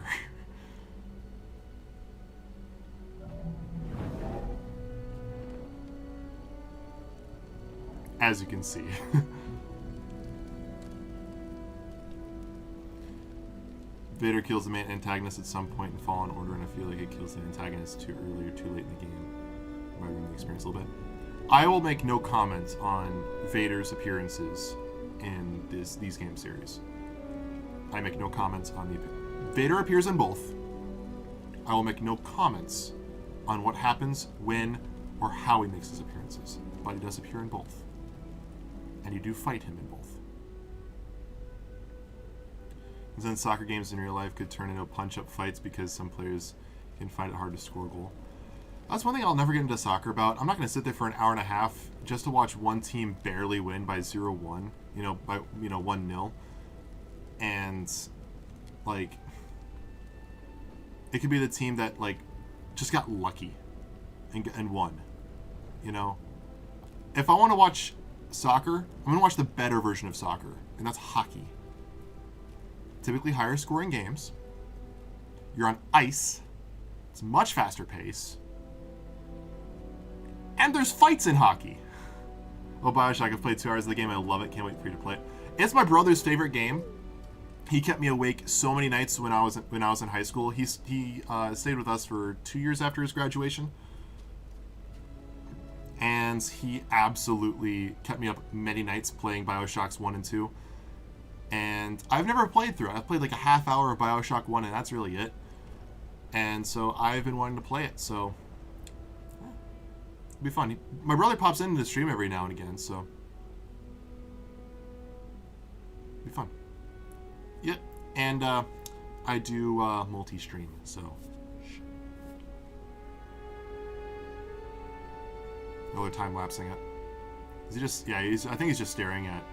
As you can see. Vader kills the main antagonist at some point in Fallen Order, and I feel like it kills the antagonist too early or too late in the game. Might ruin the experience a little bit. I will make no comment on Vader's appearances in these game series. I make no comments on the... Vader appears in both. I will make no comments on what happens, when, or how he makes his appearances. But he does appear in both. And you do fight him in both. And then soccer games in real life could turn into punch-up fights because some players can find it hard to score a goal. That's one thing I'll never get into soccer about. I'm not going to sit there for an hour and a half just to watch one team barely win by 0-1, by 1-0. And like it could be the team that like just got lucky and won. If I want to watch soccer, I'm going to watch the better version of soccer, and that's hockey. Typically higher scoring games. You're on ice. It's much faster pace. And there's fights in hockey. Oh, Bioshock, I've played 2 hours of the game. I love it. Can't wait for you to play it. It's my brother's favorite game. He kept me awake so many nights when I was in high school. He stayed with us for 2 years after his graduation. And he absolutely kept me up many nights playing Bioshocks 1 and 2. And I've never played through it. I've played like a half hour of Bioshock 1, and that's really it. And so I've been wanting to play it, so it'll be fun. My brother pops into the stream every now and again, so it'll be fun. Yep, and I do multi-stream, so no time-lapsing it. Is he just? Yeah, I think he's just staring at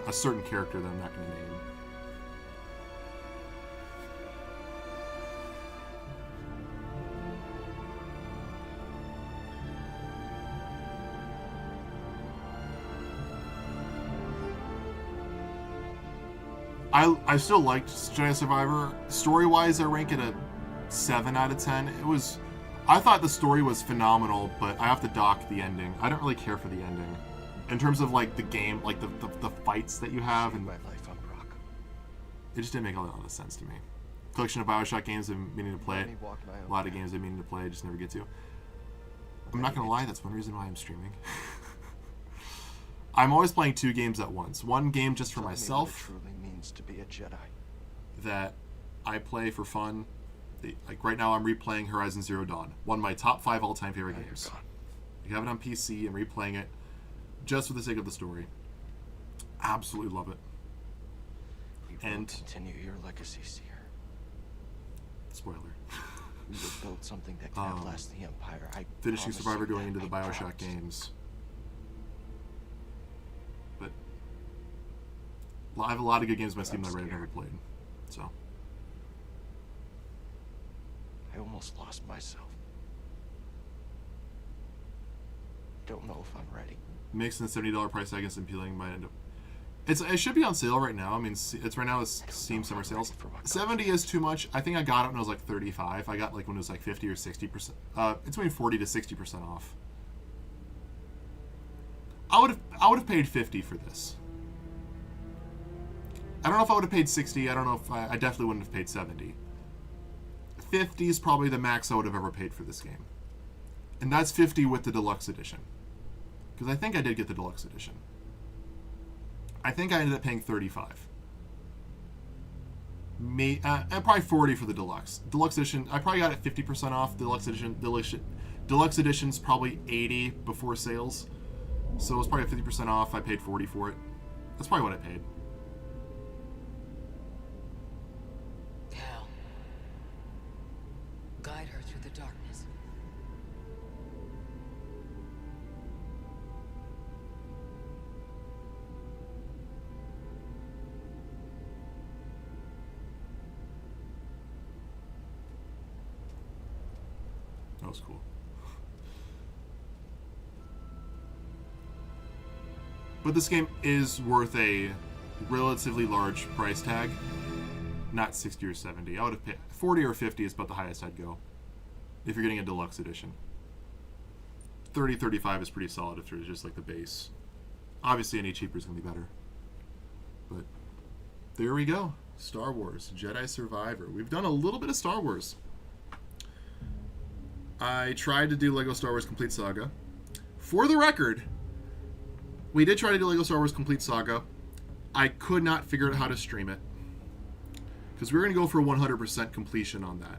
a certain character that I'm not going to name. I still liked Jedi Survivor. Story-wise, I rank it a 7 out of 10. I thought the story was phenomenal, but I have to dock the ending. I don't really care for the ending. In terms of like the game, like the fights that you have, and my life on Brock. It just didn't make a lot of sense to me. Collection of Bioshock games I've been meaning to play it. A lot of games I've been meaning to play, I just never get to. I'm not gonna lie, that's one reason why I'm streaming. I'm always playing 2 games at once. One game just for myself. What it truly means to be a Jedi. That I play for fun. Like right now, I'm replaying Horizon Zero Dawn, one of my top 5 all-time favorite games. You have it on PC and replaying it just for the sake of the story. Absolutely love it. We will continue your legacy, Seer. Spoiler. We will build something that can outlast the Empire. Finishing Survivor, going into the Bioshock games. But I have a lot of good games on my Steam library I've never played. So I almost lost myself. Don't know if I'm ready. Mixing the $70 price tag against appealing might end up. It should be on sale right now. I mean, it's right now. It's Steam summer sales. 70 is too much. I think I got it when it was like 35. I got like when it was like 50 or 60%. It's between 40 to 60% off. I would have paid 50 for this. I don't know if I would have paid 60. I don't know if I definitely wouldn't have paid 70. 50 is probably the max I would have ever paid for this game, and that's 50 with the deluxe edition. Because I think I did get the deluxe edition. I think I ended up paying 35. Probably 40 for the deluxe. Deluxe edition, I probably got it 50% off. Deluxe edition's probably 80 before sales. So it was probably 50% off. I paid 40 for it. That's probably what I paid. Hell. Guide her through the darkness. That was cool. But this game is worth a relatively large price tag. not 60 or 70. I would have paid 40 or 50 is about the highest I'd go if you're getting a deluxe edition. 30, 35 is pretty solid if there's just like the base. Obviously, any cheaper is going to be better. But there we go. Star Wars Jedi Survivor. We've done a little bit of Star Wars. I tried to do Lego Star Wars Complete Saga. For the record, we did try to do Lego Star Wars Complete Saga. I could not figure out how to stream it, because we're going to go for 100% completion on that.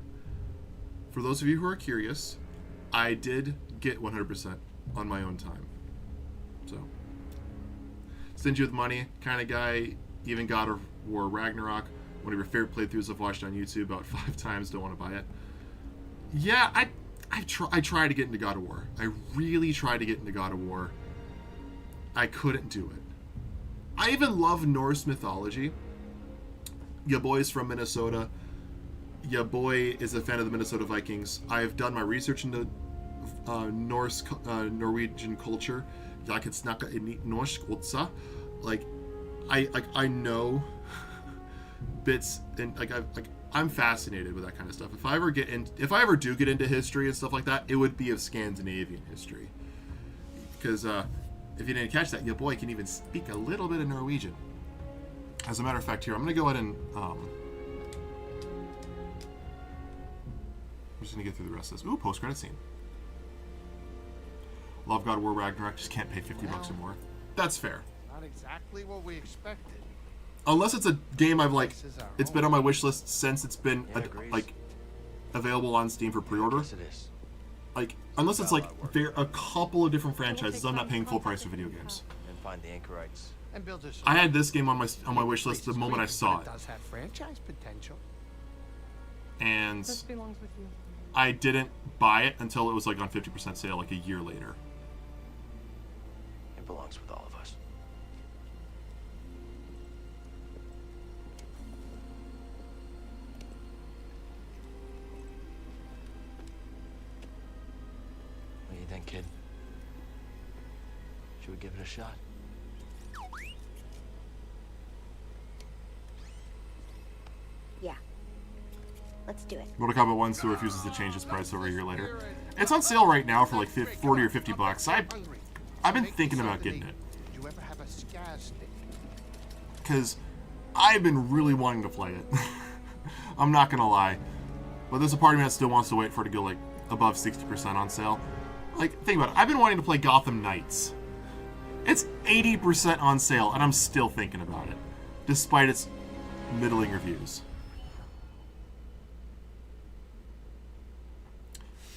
For those of you who are curious, I did get 100% on my own time. So, stingy with money kind of guy. Even God of War Ragnarok, one of your favorite playthroughs I've watched on YouTube about 5 times. Don't want to buy it. Yeah, I tried to get into God of War. I really tried to get into God of War. I couldn't do it. I even love Norse mythology. Ya boy's from Minnesota. Ya boy is a fan of the Minnesota Vikings. I've done my research into Norwegian culture. Jag kan snacka i norsk också. Like, I know bits, and I'm fascinated with that kind of stuff. If I ever do get into history and stuff like that, it would be of Scandinavian history. Because if you didn't catch that, your boy can even speak a little bit of Norwegian. As a matter of fact, here I'm gonna go ahead and I'm just gonna get through the rest of this. Ooh, post-credit scene. Love God of War Ragnarok, just can't pay $50 or more. That's fair. Not exactly what we expected. Unless it's a game I've it's been on my wish list since it's been available on Steam for pre-order. Yes, it is. Like, unless it's like a couple of different franchises, I'm not paying full price for video games. And find the anchorites. And build us. I had this game on my wish list the moment I saw it, It does have franchise potential. and This belongs with you. I didn't buy it until it was like on 50% sale like a year later. It belongs with all of us. What do you think, kid? Should we give it a shot? Yeah. Let's do it. Mortal Kombat 1 still refuses to change its price over a year later. It's on sale right now for like 40 or $50. I've been thinking about getting it, Did you ever have a scaz stick? because I've been really wanting to play it. I'm not gonna lie, but there's a part of me that still wants to wait for it to go like above 60% on sale. Like, think about it. I've been wanting to play Gotham Knights. It's 80% on sale, and I'm still thinking about it, despite its middling reviews.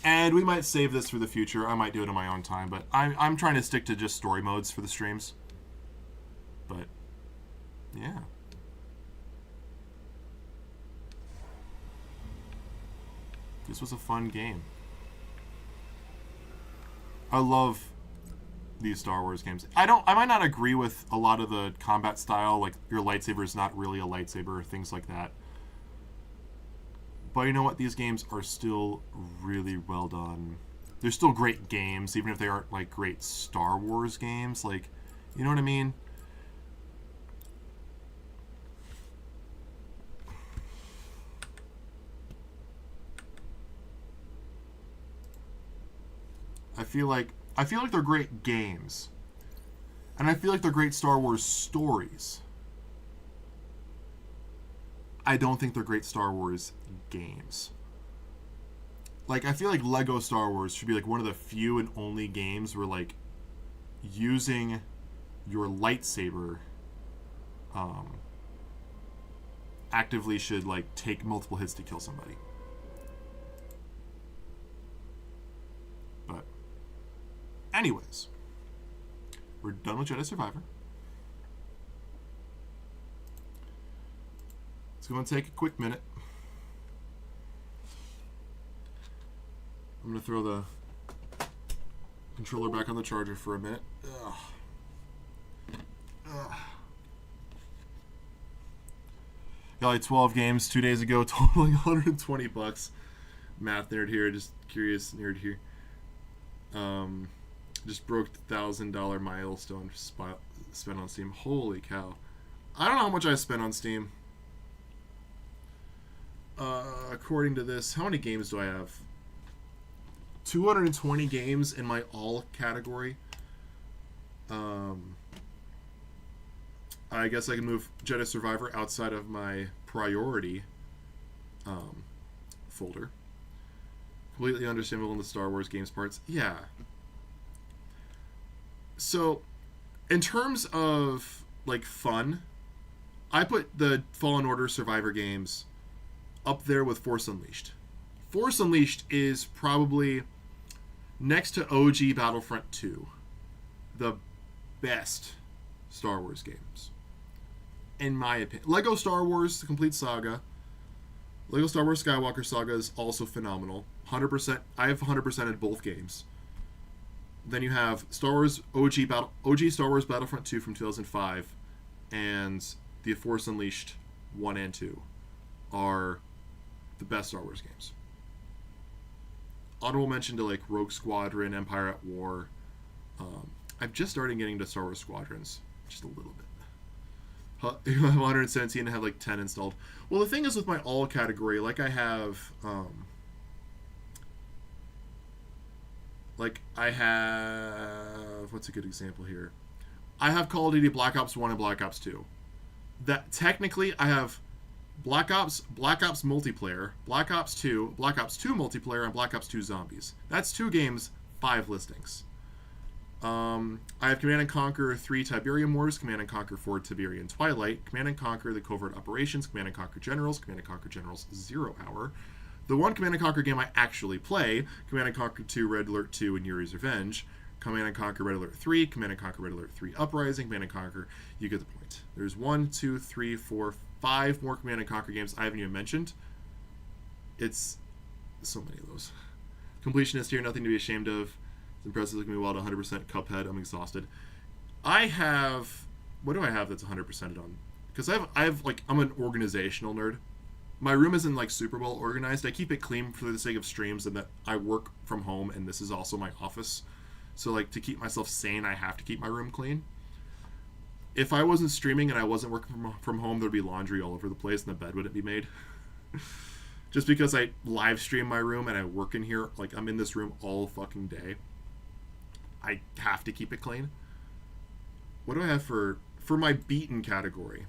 And we might save this for the future. I might do it on my own time, but I'm trying to stick to just story modes for the streams. But, yeah. This was a fun game. I love these Star Wars games. I might not agree with a lot of the combat style, like your lightsaber is not really a lightsaber, things like that. But you know what? These games are still really well done. They're still great games, even if they aren't like great Star Wars games. Like, you know what I mean? I feel like they're great games. And I feel like they're great Star Wars stories. I don't think they're great Star Wars games. Like, I feel like Lego Star Wars should be like one of the few and only games where like using your lightsaber actively should like take multiple hits to kill somebody. But anyways, we're done with Jedi Survivor. It's going to take a quick minute. I'm going to throw the controller back on the charger for a minute. Ugh. Got like 12 games 2 days ago, totaling $120. Math nerd here, just curious nerd here. Just broke the $1,000 milestone spent on Steam. Holy cow. I don't know how much I spent on Steam. according to this, how many games do I have? 220 games in my all category. I guess I can move Jedi Survivor outside of my priority folder. Completely understandable in the Star Wars games parts. Yeah. So, in terms of, like, fun, I put the Fallen Order Survivor games up there with Force Unleashed. Force Unleashed is probably, next to OG Battlefront 2, the best Star Wars games. In my opinion. Lego Star Wars, the complete saga. Lego Star Wars Skywalker Saga is also phenomenal. 100%. I have 100%ed both games. Then you have Star Wars OG Star Wars Battlefront 2 from 2005, and The Force Unleashed 1 and 2 are the best Star Wars games. Honorable mention to like Rogue Squadron, Empire at War. I'm just starting getting to Star Wars Squadrons, just a little bit. I have 117 and have like 10 installed. Well, the thing is with my all category, like I have, what's a good example here? I have Call of Duty Black Ops 1 and Black Ops 2. That technically I have Black Ops multiplayer, Black Ops 2 multiplayer, and Black Ops 2 Zombies. That's 2 games, 5 listings. I have Command & Conquer 3 Tiberium Wars, Command & Conquer 4 Tiberian Twilight, Command & Conquer The Covert Operations, Command & Conquer Generals, Command & Conquer Generals 0 Hour. The one Command & Conquer game I actually play, Command & Conquer 2 Red Alert 2 and Yuri's Revenge, Command & Conquer Red Alert 3, Command & Conquer Red Alert 3 Uprising, Command & Conquer, you get the point. There's 1, 2, 3, 4, 5 more Command & Conquer games I haven't even mentioned. It's so many of those. Completionist here, nothing to be ashamed of. It's impressive, looking me well at 100% Cuphead. I'm exhausted. I have, what do I have that's 100%ed on? Because I have like, I'm an organizational nerd. My room isn't like super well organized. I keep it clean for the sake of streams and that I work from home and this is also my office. So like to keep myself sane, I have to keep my room clean. If I wasn't streaming and I wasn't working from home, there'd be laundry all over the place and the bed wouldn't be made. Just because I live stream my room and I work in here, like I'm in this room all fucking day. I have to keep it clean. What do I have for my beaten category?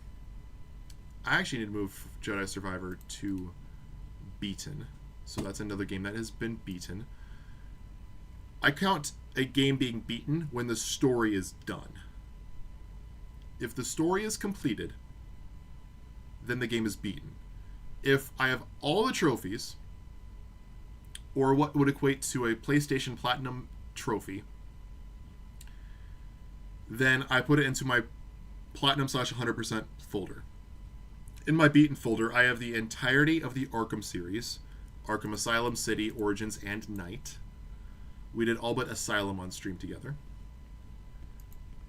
I actually need to move Jedi Survivor to beaten. So that's another game that has been beaten. I count a game being beaten when the story is done. If the story is completed, then the game is beaten. If I have all the trophies, or what would equate to a PlayStation Platinum trophy, then I put it into my Platinum / 100% folder. In my beaten folder, I have the entirety of the Arkham series, Arkham Asylum, City, Origins, and Night. We did all but Asylum on stream together.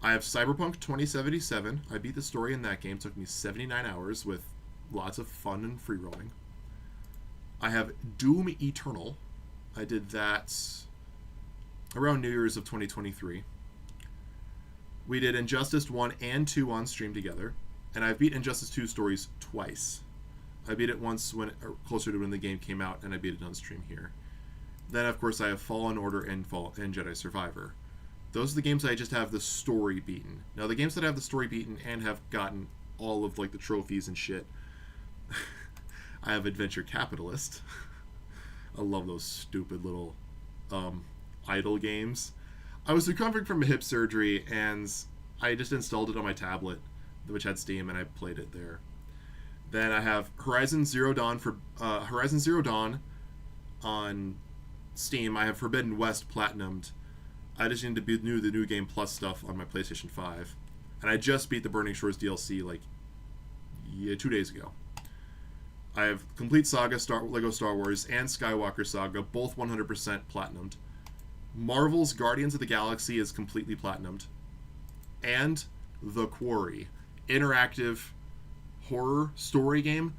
I have Cyberpunk 2077. I beat the story in that game. It took me 79 hours with lots of fun and free roaming. I have Doom Eternal. I did that around New Year's of 2023. We did Injustice 1 and 2 on stream together, and I've beat Injustice 2 stories twice. I beat it once when closer to when the game came out, and I beat it on stream here. Then, of course, I have Fallen Order and Jedi Survivor. Those are the games I just have the story beaten. Now, the games that have the story beaten and have gotten all of like the trophies and shit, I have Adventure Capitalist. I love those stupid little idle games. I was recovering from a hip surgery, and I just installed it on my tablet, which had Steam, and I played it there. Then I have Horizon Zero Dawn on Steam. I have Forbidden West Platinumed. I just need to do the New Game Plus stuff on my PlayStation 5. And I just beat the Burning Shores DLC like 2 days ago. I have Complete Saga, Lego Star Wars, and Skywalker Saga, both 100% platinumed. Marvel's Guardians of the Galaxy is completely platinumed. And The Quarry, interactive horror story game.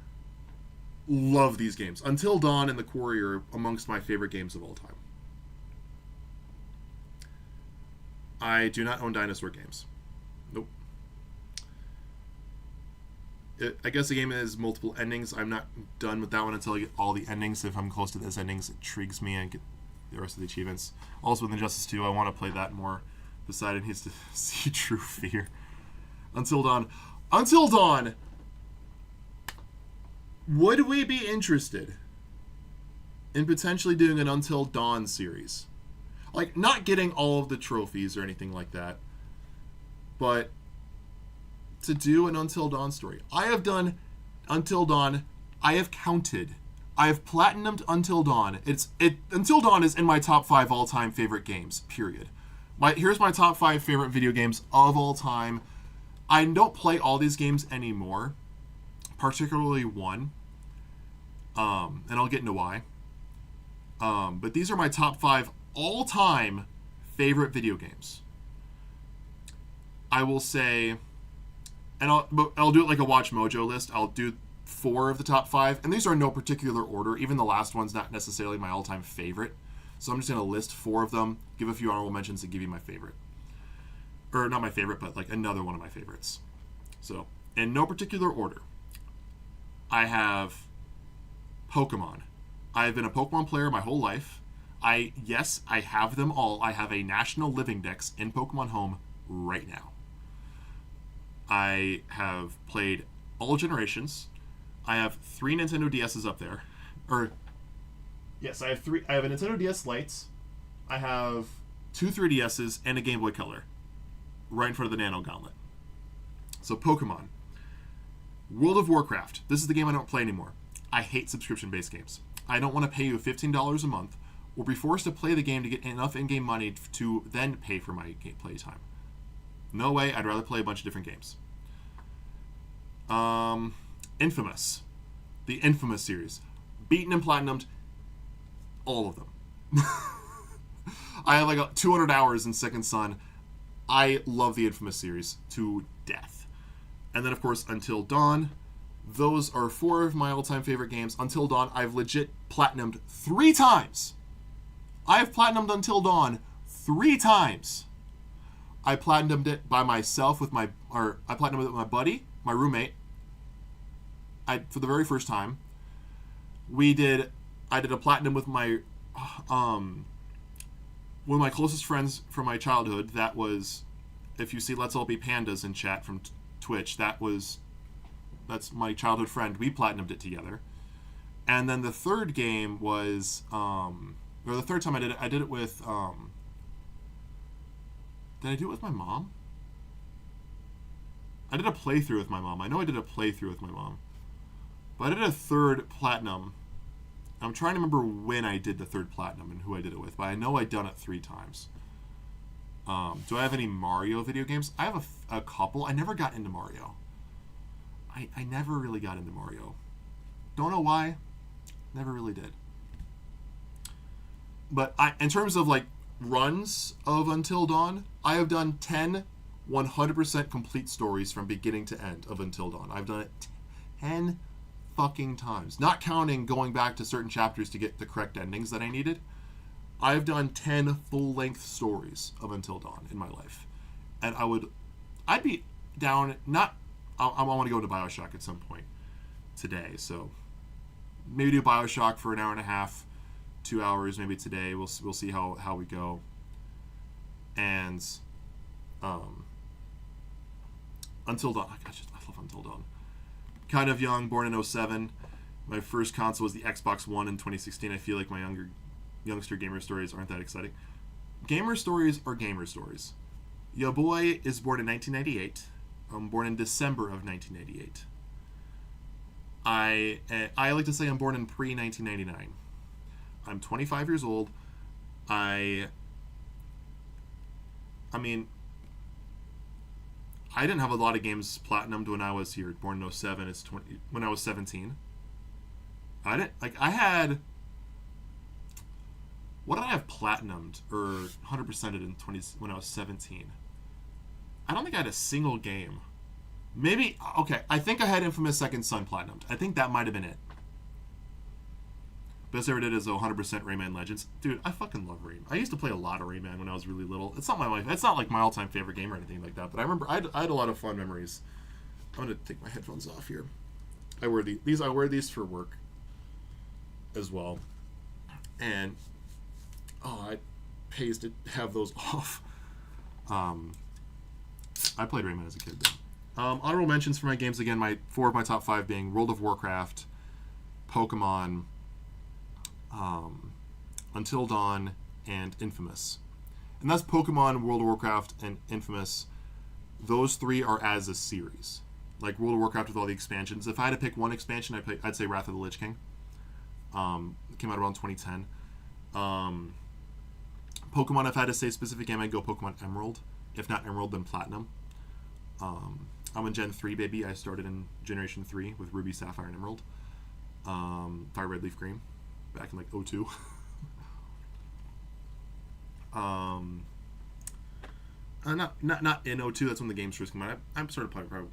Love these games. Until Dawn and The Quarry are amongst my favorite games of all time. I do not own dinosaur games. Nope. I guess the game has multiple endings. I'm not done with that one until I get all the endings. If I'm close to those endings, it intrigues me and get the rest of the achievements. Also with Injustice 2, I want to play that more. Poseidon needs to see true fear. Until Dawn. Until Dawn! Would we be interested in potentially doing an Until Dawn series? Like, not getting all of the trophies or anything like that, but to do an Until Dawn story. I have done Until Dawn. I have counted. I have platinumed Until Dawn. Until Dawn is in my top 5 all-time favorite games, period. Here's my top 5 favorite video games of all time. I don't play all these games anymore, particularly one, and I'll get into why. But these are my top 5 all-time favorite video games. I will say, and I'll do it like a Watch Mojo list. I'll do 4 of the top 5, and these are in no particular order. Even the last one's not necessarily my all-time favorite. So I'm just going to list 4 of them, give a few honorable mentions, and give you my favorite. Or not my favorite, but like another one of my favorites. So, in no particular order, I have Pokemon. I've been a Pokemon player my whole life. Yes, I have them all. I have a National Living Dex in Pokemon Home right now. I have played all generations. I have 3 Nintendo DSs up there. Yes, I have 3. I have a Nintendo DS Lite. I have 2 3DSs and a Game Boy Color right in front of the Nano Gauntlet. So Pokemon. World of Warcraft. This is the game I don't play anymore. I hate subscription-based games. I don't want to pay you $15 a month or be forced to play the game to get enough in-game money to then pay for my play time. No way. I'd rather play a bunch of different games. Infamous. The Infamous series. Beaten and platinumed all of them. I have like 200 hours in Second Son. I love the Infamous series to death. And then, of course, Until Dawn. Those are 4 of my all-time favorite games. Until Dawn, I've legit platinumed 3 times. I have platinumed Until Dawn 3 times. I platinumed it by myself I platinumed it with my buddy, my roommate. For the very first time. I did a platinum with my one of my closest friends from my childhood. That was, if you see Let's All Be Pandas in chat from Twitch, that's my childhood friend. We platinumed it together. And then the third game was or the third time I did it with did I do it with my mom? I did a playthrough with my mom. I know I did a playthrough with my mom. But I did a third platinum. I'm trying to remember when I did the third platinum and who I did it with, but I know I've done it 3 times. Do I have any Mario video games? I have a couple. I never got into Mario. I never really got into Mario. Don't know why. Never really did. But in terms of like runs of Until Dawn, I have done 10 100% complete stories from beginning to end of Until Dawn. I've done it 10 fucking times. Not counting going back to certain chapters to get the correct endings that I needed. I've done 10 full-length stories of Until Dawn in my life. And I'd be down, I want to go to Bioshock at some point today, so maybe do Bioshock for an hour and a half, 2 hours, maybe today. We'll see how we go. And Until Dawn, I love Until Dawn. Kind of young, born in 2007. My first console was the Xbox One in 2016. I feel like my youngster gamer stories aren't that exciting. Gamer stories are gamer stories. Your boy is born in 1998. I'm born in December of 1988. I like to say I'm born in pre-1999. I'm 25 years old. I mean, I didn't have a lot of games platinumed when I was here. Born in 07, when I was 17. What did I have platinumed or 100%ed when I was 17? I don't think I had a single game. Maybe, okay, I think I had Infamous Second Son platinumed. I think that might have been it. Best I ever did is 100% Rayman Legends. Dude, I fucking love Rayman. I used to play a lot of Rayman when I was really little. It's not like my all-time favorite game or anything like that, but I remember I had a lot of fun memories I'm gonna take my headphones off here. I wear these. I wear these for work as well, and it pays to have those off. I played Rayman as a kid. Honorable mentions for my games again. My 4 of my top 5 being World of Warcraft, Pokemon, Until Dawn, and Infamous. And that's Pokemon, World of Warcraft, and Infamous. Those 3 are as a series. Like World of Warcraft with all the expansions. If I had to pick one expansion, I'd say Wrath of the Lich King. It came out around 2010. Pokemon, if I had to say a specific game, I'd go Pokemon Emerald. If not Emerald, then Platinum. I'm in Gen 3, baby. I started in Generation 3 with Ruby, Sapphire, and Emerald. Fire Red, Leaf Green. Back in like 02. Not in 02. That's when the games first came out. I'm sort of playing around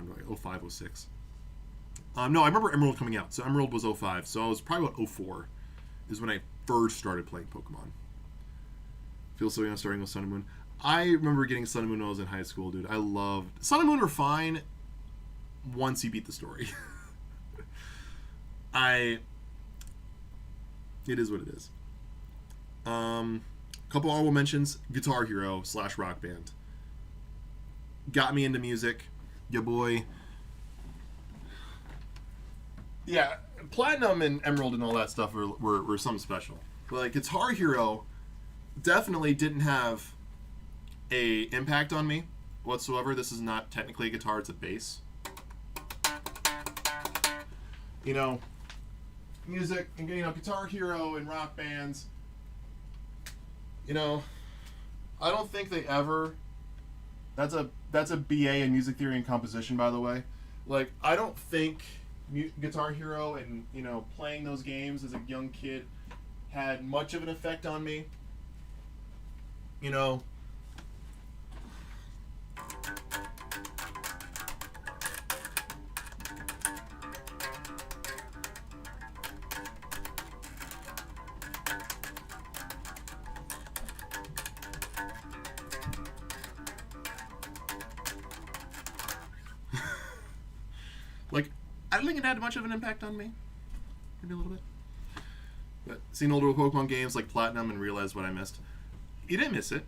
like 05, 06. No, I remember Emerald coming out. So Emerald was 05. So I was probably about 04 is when I first started playing Pokemon. Feels so young starting with Sun and Moon. I remember getting Sun and Moon when I was in high school, dude. I loved... Sun and Moon were fine once you beat the story. It is what it is. Couple honorable mentions. Guitar Hero / Rock Band. Got me into music. Ya boy. Yeah, Platinum and Emerald and all that stuff were something special. But like Guitar Hero definitely didn't have a impact on me whatsoever. This is not technically a guitar, it's a bass. You know, music and Guitar Hero and rock bands, you know, I don't think they ever... That's a BA in music theory and composition, by the way. Like, I don't think Guitar Hero and, you know, playing those games as a young kid had much of an effect on me. You know, like, I don't think it had much of an impact on me. Maybe a little bit. But seeing older Pokemon games like Platinum and realized what I missed. You didn't miss it.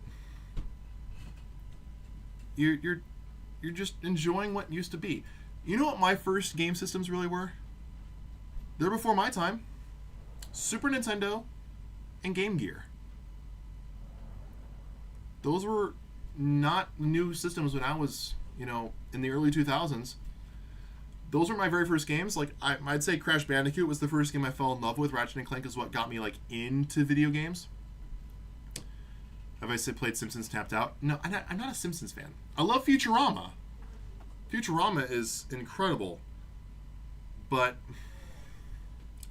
You're just enjoying what used to be. You know what my first game systems really were? They're before my time. Super Nintendo and Game Gear. Those were not new systems when I was, you know, in the early 2000s. Those were my very first games. Like, I'd say Crash Bandicoot was the first game I fell in love with. Ratchet and Clank is what got me, like, into video games. Have I played Simpsons Tapped Out? No, I'm not a Simpsons fan. I love Futurama. Futurama is incredible. But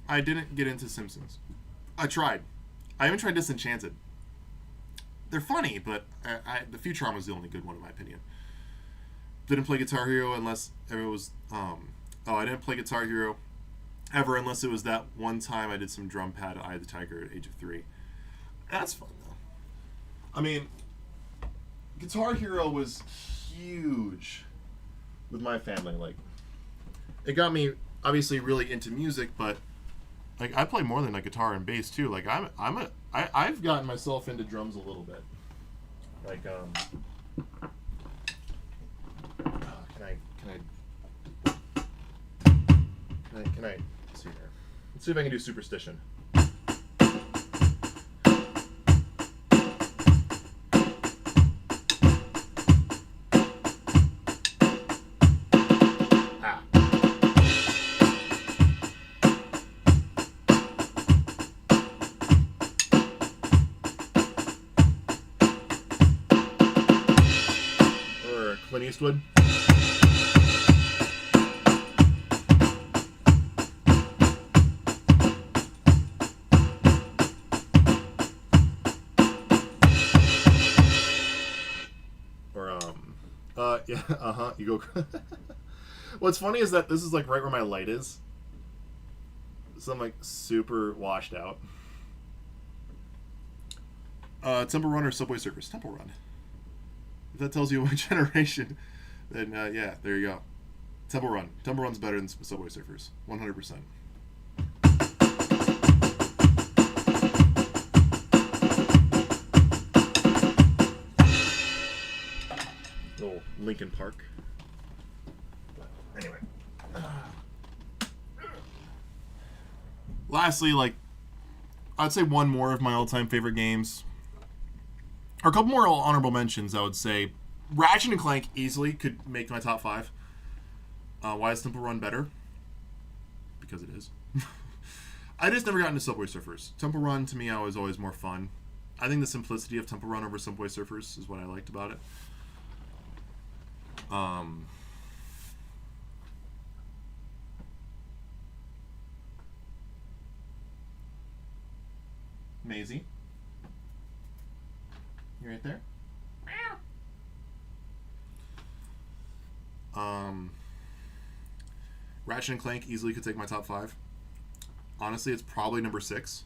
I didn't get into Simpsons. I tried. I even tried Disenchanted. They're funny, but the Futurama is the only good one in my opinion. Didn't play Guitar Hero unless it was... I didn't play Guitar Hero ever unless it was that one time I did some drum pad Eye of the Tiger at age of 3. That's fun, though. I mean, Guitar Hero was huge with my family. Like, it got me obviously really into music, but like I play more than like guitar and bass too. Like I've gotten myself into drums a little bit. Like can I let's see here. Let's see if I can do Superstition. Clint Eastwood. Or you go. What's funny is that this is like right where my light is, so I'm like super washed out. Temple Run or Subway Surfers? Temple Run. If that tells you what generation, then yeah, there you go. Temple Run. Temple Run's better than Subway Surfers. 100%. Little Lincoln Park. Anyway. Lastly, like, I'd say one more of my all-time favorite games. Or a couple more honorable mentions, I would say. Ratchet and Clank easily could make my top 5. Why is Temple Run better? Because it is. I just never got into Subway Surfers. Temple Run, to me, was always more fun. I think the simplicity of Temple Run over Subway Surfers is what I liked about it. Maisie. You right there? Ratchet and Clank easily could take my top 5. Honestly, it's probably number 6.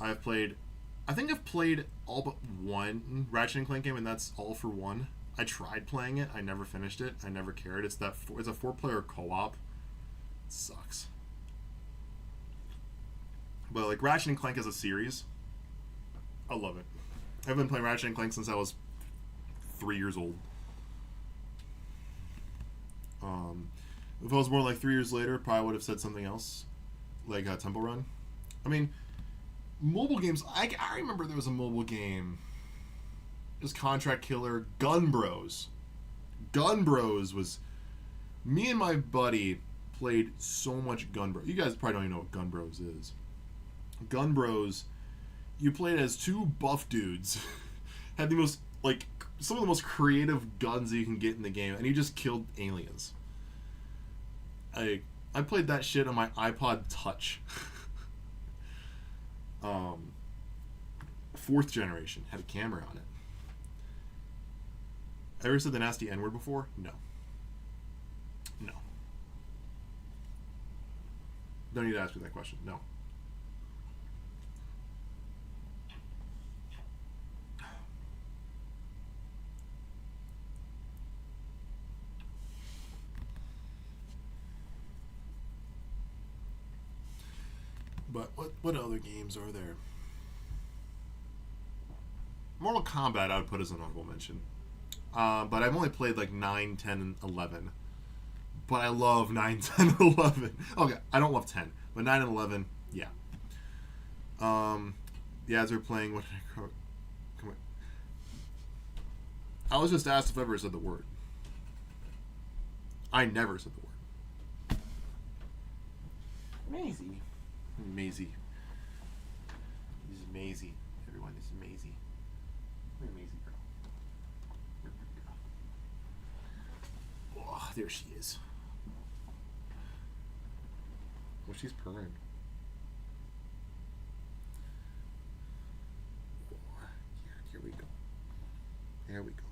I think I've played all but one Ratchet and Clank game, and that's All for One. I tried playing it. I never finished it. I never cared. It's a 4-player co-op. It sucks. But like Ratchet and Clank as a series, I love it. I've been playing Ratchet and Clank since I was 3 years old. If I was born like 3 years later, probably would have said something else, like Temple Run. I mean, mobile games. I remember there was a mobile game. It was Contract Killer, Gun Bros. Gun Bros was... Me and my buddy played so much Gun Bros. You guys probably don't even know what Gun Bros is. Gun Bros, you played as two buff dudes. Had the most, like, some of the most creative guns that you can get in the game, and you just killed aliens. I played that shit on my iPod Touch. 4th generation. Had a camera on it. Ever said the nasty N-word before? No. No. Don't need to ask me that question. No. But what other games are there? Mortal Kombat I would put as an honorable mention. But I've only played like 9, 10, and 11. But I love 9, 10, and 11. Okay, I don't love 10. But 9 and 11, yeah. Yeah, as we're playing, what did I call it? Come on. I was just asked if I ever said the word. I never said the word. Maisie. Maisie. This is Maisie. Everyone, this is Maisie. Come here, Maisie girl. Here, girl. Oh, there she is. Oh, she's purring. Oh, yeah, here we go. There we go.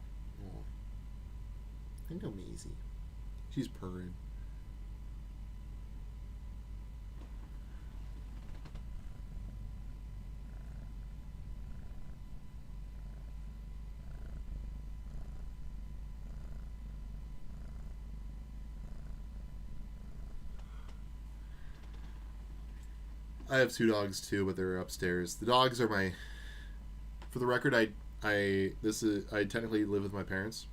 Oh. I know Maisie. She's purring. I have 2 dogs too, but they're upstairs. The dogs are my. For the record, I technically live with my parents,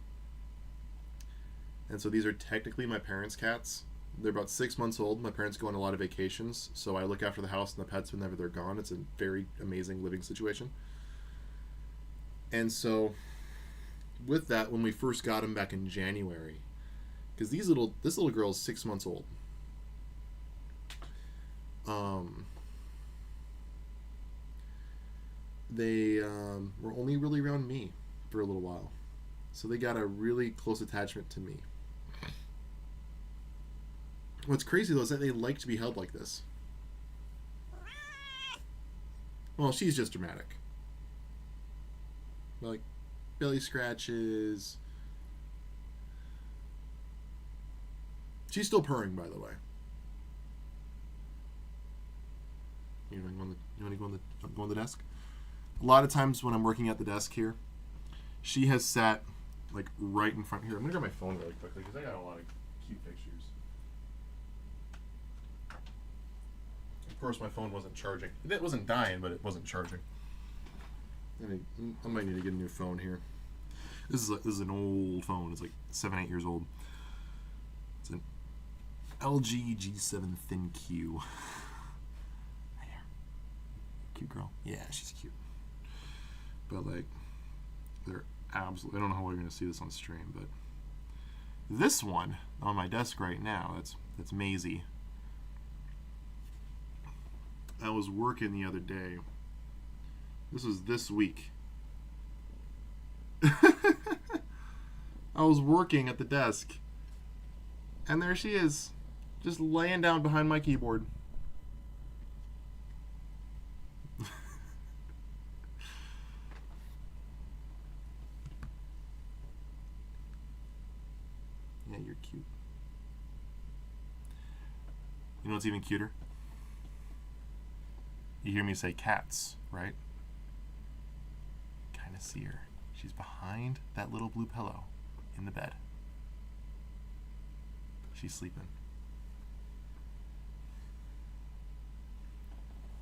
and so these are technically my parents' cats. They're about 6 months old. My parents go on a lot of vacations, so I look after the house and the pets whenever they're gone. It's a very amazing living situation. And so, with that, when we first got them back in January, because this little girl is 6 months old. They were only really around me for a little while. So they got a really close attachment to me. What's crazy though is that they like to be held like this. Well, she's just dramatic. Like, belly scratches. She's still purring, by the way. You want to go on the desk? A lot of times when I'm working at the desk here, she has sat like right in front here. I'm gonna grab my phone really quickly because I got a lot of cute pictures. course, my phone wasn't charging. It wasn't dying, but it wasn't charging. I might need to get a new phone here. This is an old phone. It's like 7-8 years old. It's an LG G7 Thin Q. There. Cute girl. Yeah, she's cute. But like, they're absolutely. I don't know how we're gonna see this on stream, but this one on my desk right now. That's Maisie. I was working the other day. This was this week. I was working at the desk, and there she is, just laying down behind my keyboard. Yeah, you're cute. You know what's even cuter? You hear me say cats, right? Kind of see her. She's behind that little blue pillow in the bed. She's sleeping.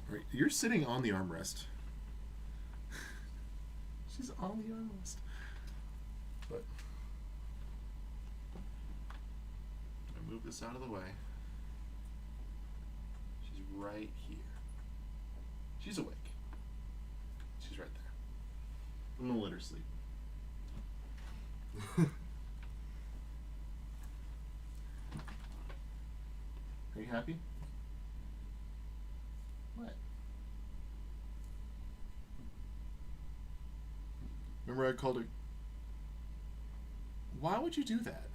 All right, you're sitting on the armrest. She's on the armrest. But I move this out of the way. She's right here. She's awake. She's right there. I'm gonna let her sleep. Are you happy? What? Remember I called her... Why would you do that?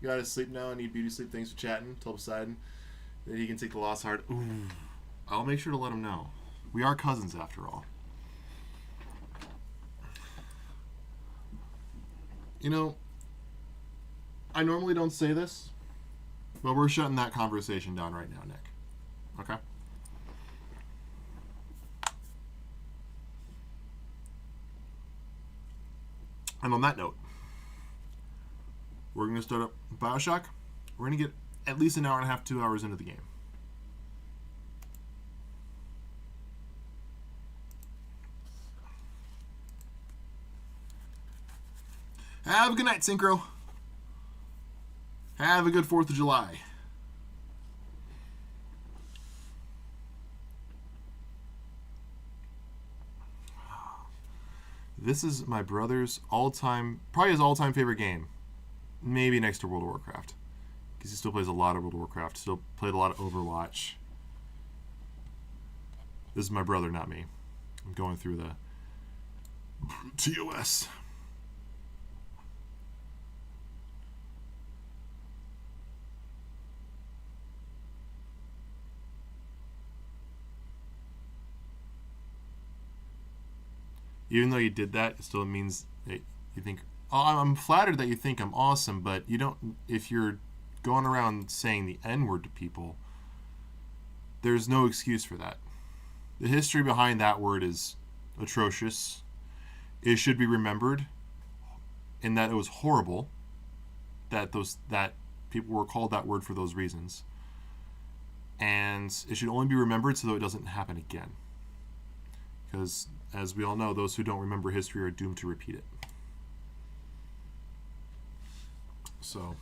You gotta sleep now. I need beauty sleep. Thanks for chatting. Tell Poseidon that he can take the lost heart. Ooh. I'll make sure to let him know. We are cousins after all. You know, I normally don't say this, but we're shutting that conversation down right now, Nick. Okay? And on that note, we're going to start up Bioshock. We're going to get at least an hour and a half, 2 hours into the game. Have a good night, Synchro. Have a good 4th of July. This is my brother's all-time, probably his all-time favorite game. Maybe next to World of Warcraft. Because he still plays a lot of World of Warcraft. Still played a lot of Overwatch. This is my brother, not me. I'm going through the TOS. Even though you did that, it still means that you think, oh, I'm flattered that you think I'm awesome, but you don't, if you're going around saying the N-word to people, there's no excuse for that. The history behind that word is atrocious. It should be remembered in that it was horrible that people were called that word for those reasons. And it should only be remembered so that it doesn't happen again. Because, as we all know, those who don't remember history are doomed to repeat it. So,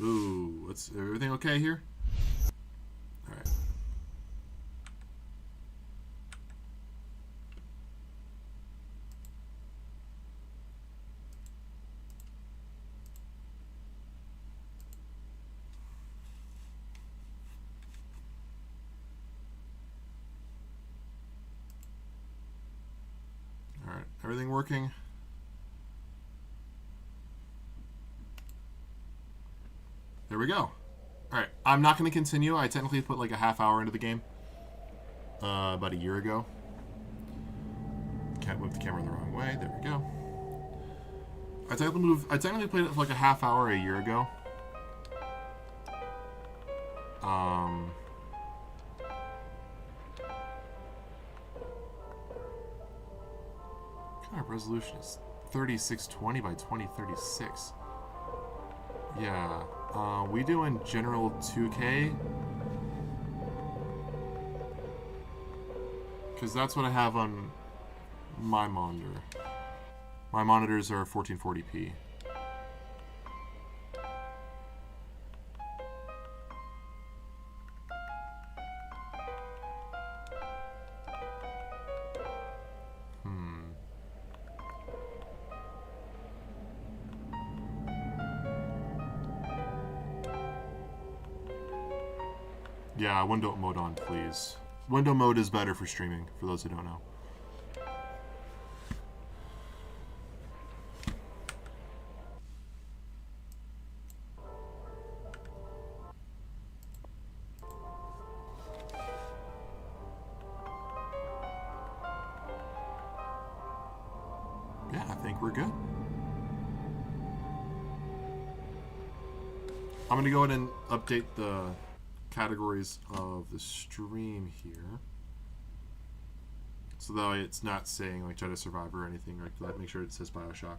ooh, everything okay here? All right. Everything working? There we go. Alright, I'm not going to continue. I technically put like a half hour into the game. About a year ago. Can't move the camera the wrong way. There we go. I technically played it for like a half hour a year ago. What kind of resolution is 3620 by 2036. Yeah. We doing general 2K? Because that's what I have on my monitor. My monitors are 1440p. Yeah, window mode on, please. Window mode is better for streaming, for those who don't know. Yeah, I think we're good. I'm going to go ahead and update the categories of the stream here, so that way it's not saying like Jedi Survivor or anything like that. Make sure it says Bioshock.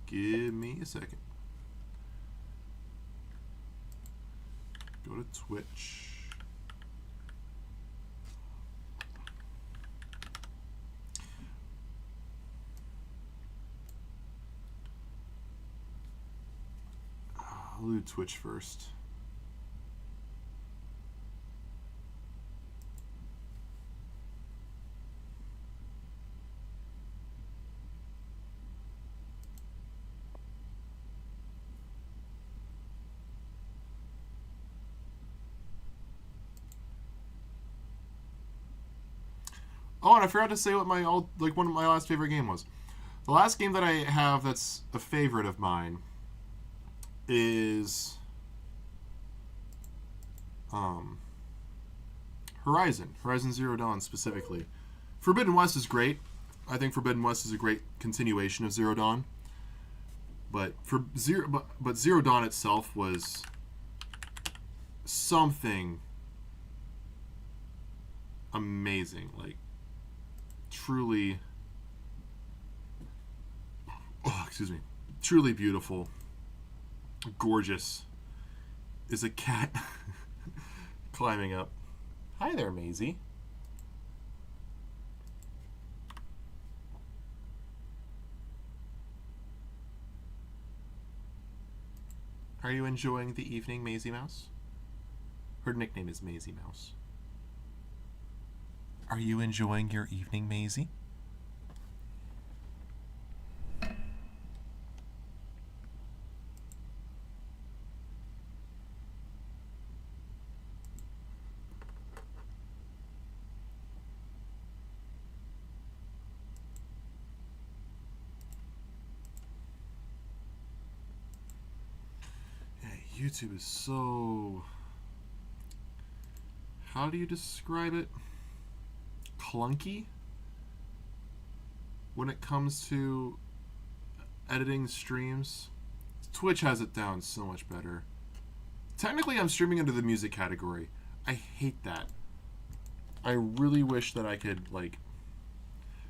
Give me a second. Go to Twitch. I'll do Twitch first. Oh, and I forgot to say what my one of my last favorite game was. The last game that I have that's a favorite of mine is Horizon Zero Dawn specifically. Forbidden West is great. I think Forbidden West is a great continuation of Zero Dawn. But Zero Dawn itself was something amazing, like truly truly beautiful. Gorgeous. Is a cat climbing up. Hi there, Maisie. Are you enjoying the evening, Maisie Mouse? Her nickname is Maisie Mouse. Are you enjoying your evening, Maisie? YouTube is so... How do you describe it? Clunky? When it comes to editing streams. Twitch has it down so much better. Technically, I'm streaming under the music category. I hate that. I really wish that I could, like...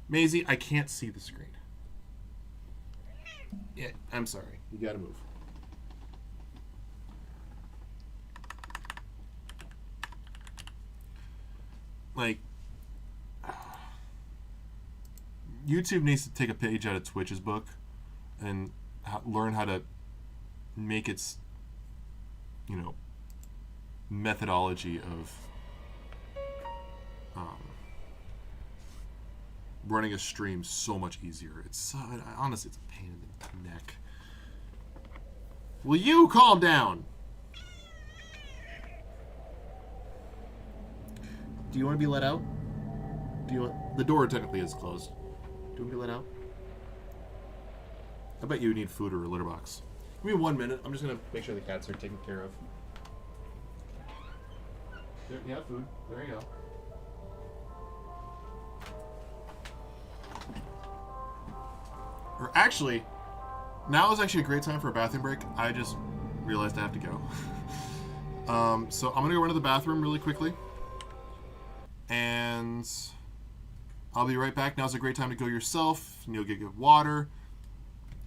Maisie, I can't see the screen. Yeah, I'm sorry. You gotta move. Like, YouTube needs to take a page out of Twitch's book and learn how to make its, methodology of running a stream so much easier. It's honestly, it's a pain in the neck. Will you calm down? Do you want to be let out? The door technically is closed. Do you want to be let out? I bet you need food or a litter box. Give me 1 minute. I'm just going to make sure the cats are taken care of. There, you have food. There you go. Or actually, now is actually a great time for a bathroom break. I just realized I have to go. So I'm going to go run to the bathroom really quickly. And I'll be right back. Now's a great time to go yourself. You'll get good water.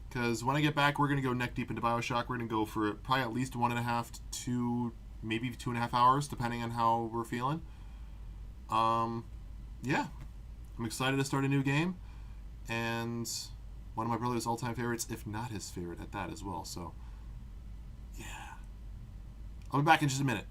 Because when I get back, we're going to go neck deep into Bioshock. We're going to go for probably at least 1.5 to 2, maybe 2.5 hours, depending on how we're feeling. Yeah. I'm excited to start a new game. And one of my brother's all-time favorites, if not his favorite at that as well. So, yeah. I'll be back in just a minute.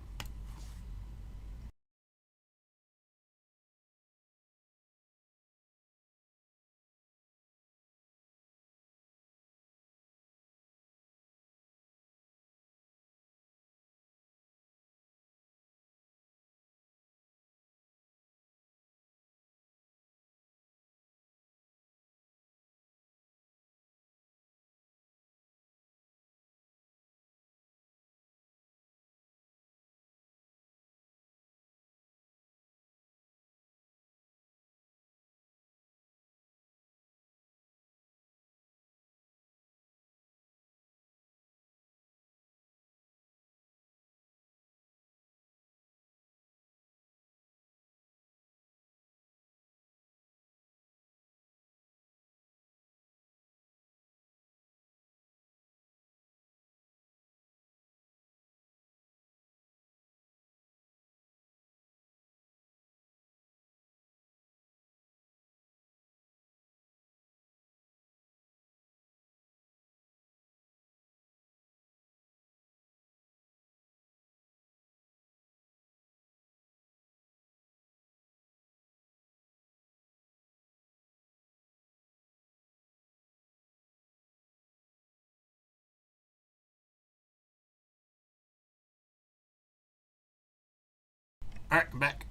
Alright, I'm back.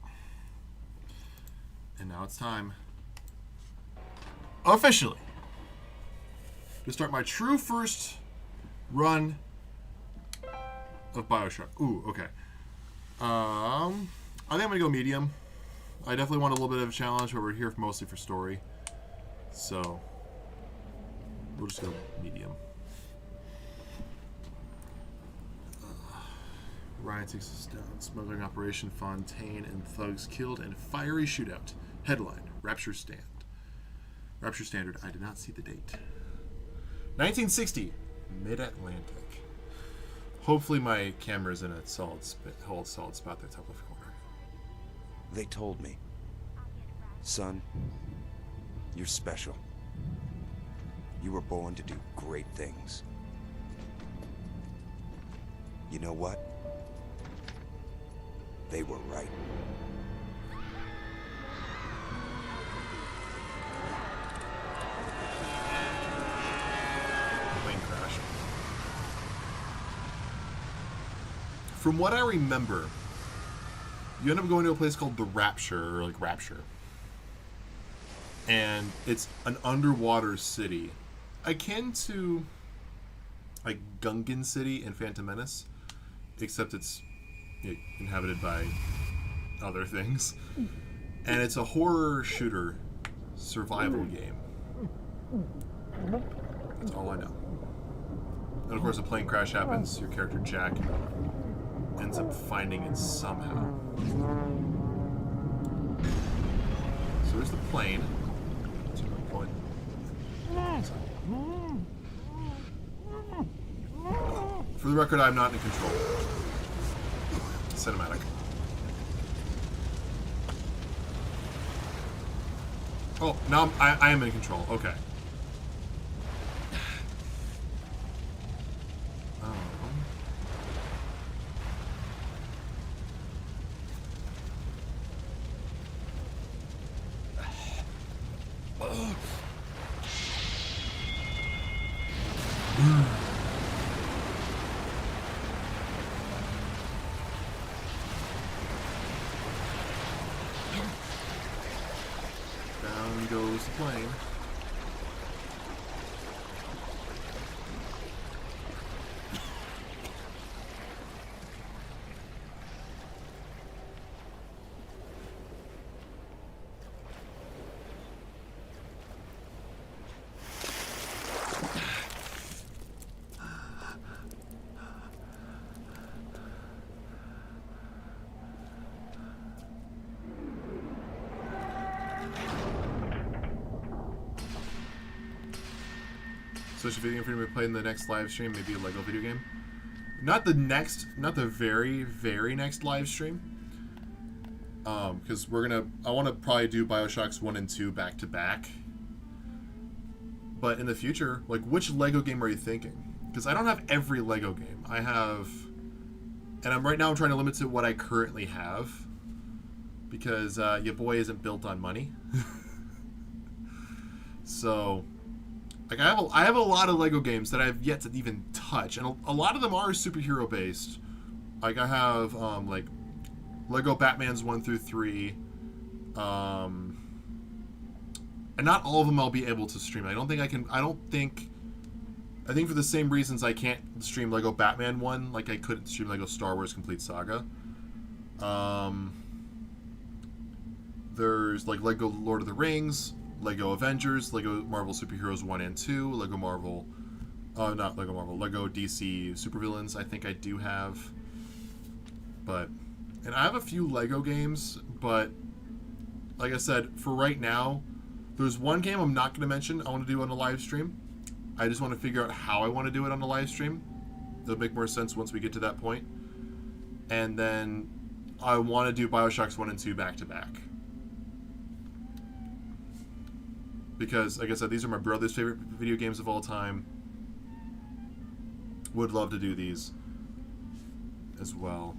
And now it's time, officially, to start my true first run of Bioshock. Ooh, okay. I think I'm going to go medium. I definitely want a little bit of a challenge, but we're here mostly for story. So, we'll just go medium. Ryan takes us down. Smuggling operation, Fontaine and thugs killed, and fiery shootout. Headline: Rapture Stand. Rapture Standard. I did not see the date. 1960, Mid-Atlantic. Hopefully my camera's in a solid spot there, top left corner. They told me. Son, you're special. You were born to do great things. You know what? They were right. Plane crash. From what I remember, you end up going to a place called the Rapture, or like Rapture. And it's an underwater city, akin to like Gungan City in Phantom Menace, except it's inhabited by other things. And it's a horror shooter survival game. That's all I know. And of course a plane crash happens. Your character Jack ends up finding it somehow. So there's the plane. For the record, I'm not in control. Cinematic. Oh, now I am in control. Okay. Down goes the plane. Switch video game for me to play in the next live stream, maybe a Lego video game. Not the very, very next live stream. Because I want to probably do Bioshocks 1 and 2 back to back. But in the future, like, which Lego game are you thinking? Because I don't have every Lego game. I have, and right now I'm trying to limit to what I currently have. Because your boy isn't built on money. So, like, I have a lot of Lego games that I've yet to even touch, and a lot of them are superhero based. Like, I have like Lego Batman's 1 through 3, and not all of them I'll be able to stream. I think for the same reasons I can't stream Lego Batman 1, like I couldn't stream Lego Star Wars Complete Saga. There's like Lego Lord of the Rings, Lego Avengers, Lego Marvel Superheroes 1 and 2, Lego DC Supervillains I think I do have. And I have a few Lego games, but like I said, for right now, there's one game I'm not going to mention I want to do on a live stream. I just want to figure out how I want to do it on a live stream. It'll make more sense once we get to that point. And then I want to do Bioshocks 1 and 2 back to back. Because, like I said, these are my brother's favorite video games of all time. Would love to do these as well.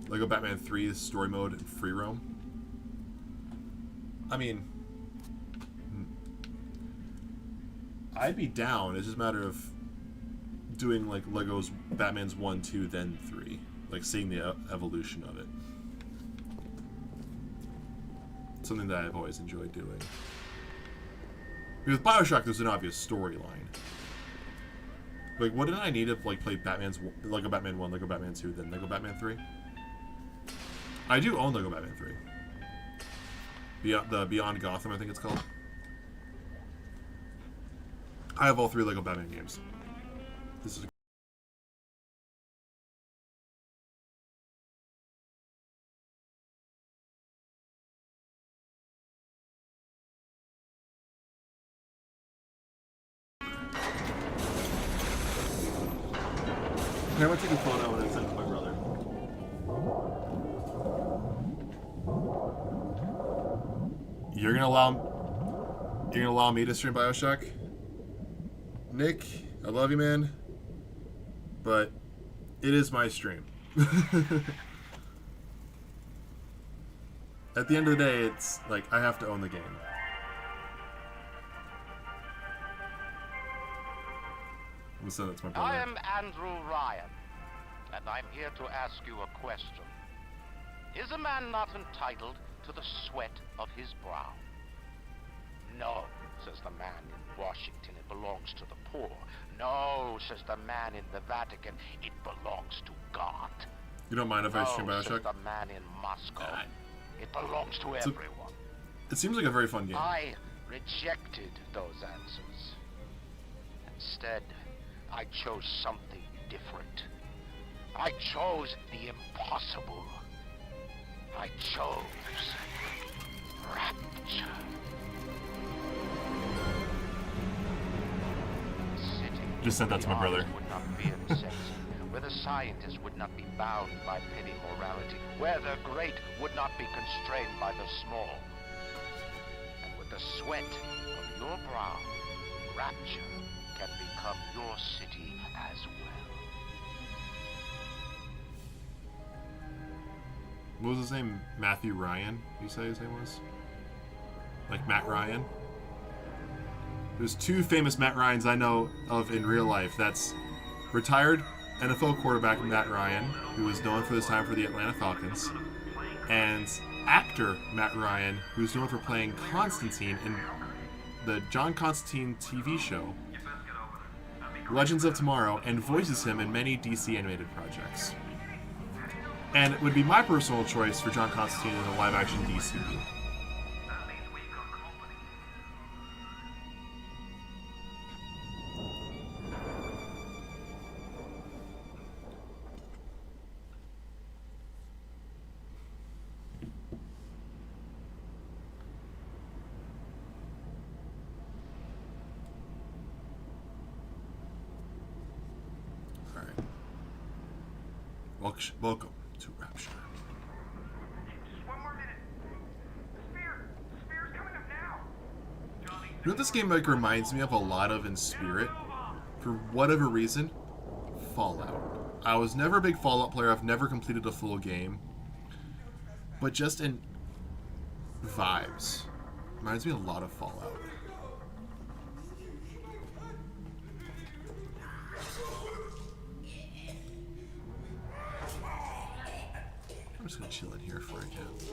Lego Batman 3 story mode and free roam. I mean, I'd be down. It's just a matter of doing like Lego's Batman's 1, 2, then 3. Like seeing the evolution of it. Something that I've always enjoyed doing. With Bioshock, there's an obvious storyline. Like, what did I need to like play Lego Batman 1, Lego Batman 2, then Lego Batman 3? I do own Lego Batman 3. Beyond Gotham, I think it's called. I have all 3 Lego Batman games. This is I'm gonna take a photo and send it to my brother. You're gonna allow me to stream Bioshock? Nick, I love you, man. But it is my stream. At the end of the day, it's like I have to own the game. I'm gonna send it to my brother. I am Andrew Ryan, and I'm here to ask you a question. Is a man not entitled to the sweat of his brow? No, says the man in Washington, it belongs to the poor. No, says the man in the Vatican, it belongs to God. You don't mind if I stream No, Bioshock? says the man in Moscow, it belongs to everyone. It seems like a very fun game. I rejected those answers. Instead, I chose something different. I chose the impossible. I chose rapture. Just sent that to my brother. Would not fear necessity, where the scientist would not be bound by petty morality, where the great would not be constrained by the small. And with the sweat of your brow, rapture can become your city as well. What was his name? Matthew Ryan, you say his name was? Like Matt Ryan? There's 2 famous Matt Ryans I know of in real life. That's retired NFL quarterback Matt Ryan, who is known for his time for the Atlanta Falcons, and actor Matt Ryan, who's known for playing Constantine in the John Constantine TV show Legends of Tomorrow, and voices him in many DC animated projects. And it would be my personal choice for John Constantine in a live-action DC. Welcome to Rapture. Just one more minute. The spear's coming up now. Johnny, You know what this game like reminds me of a lot of in spirit? For whatever reason, Fallout. I was never a big Fallout player. I've never completed a full game. But just in vibes. Reminds me a lot of Fallout. I'm just gonna chill in here for a bit.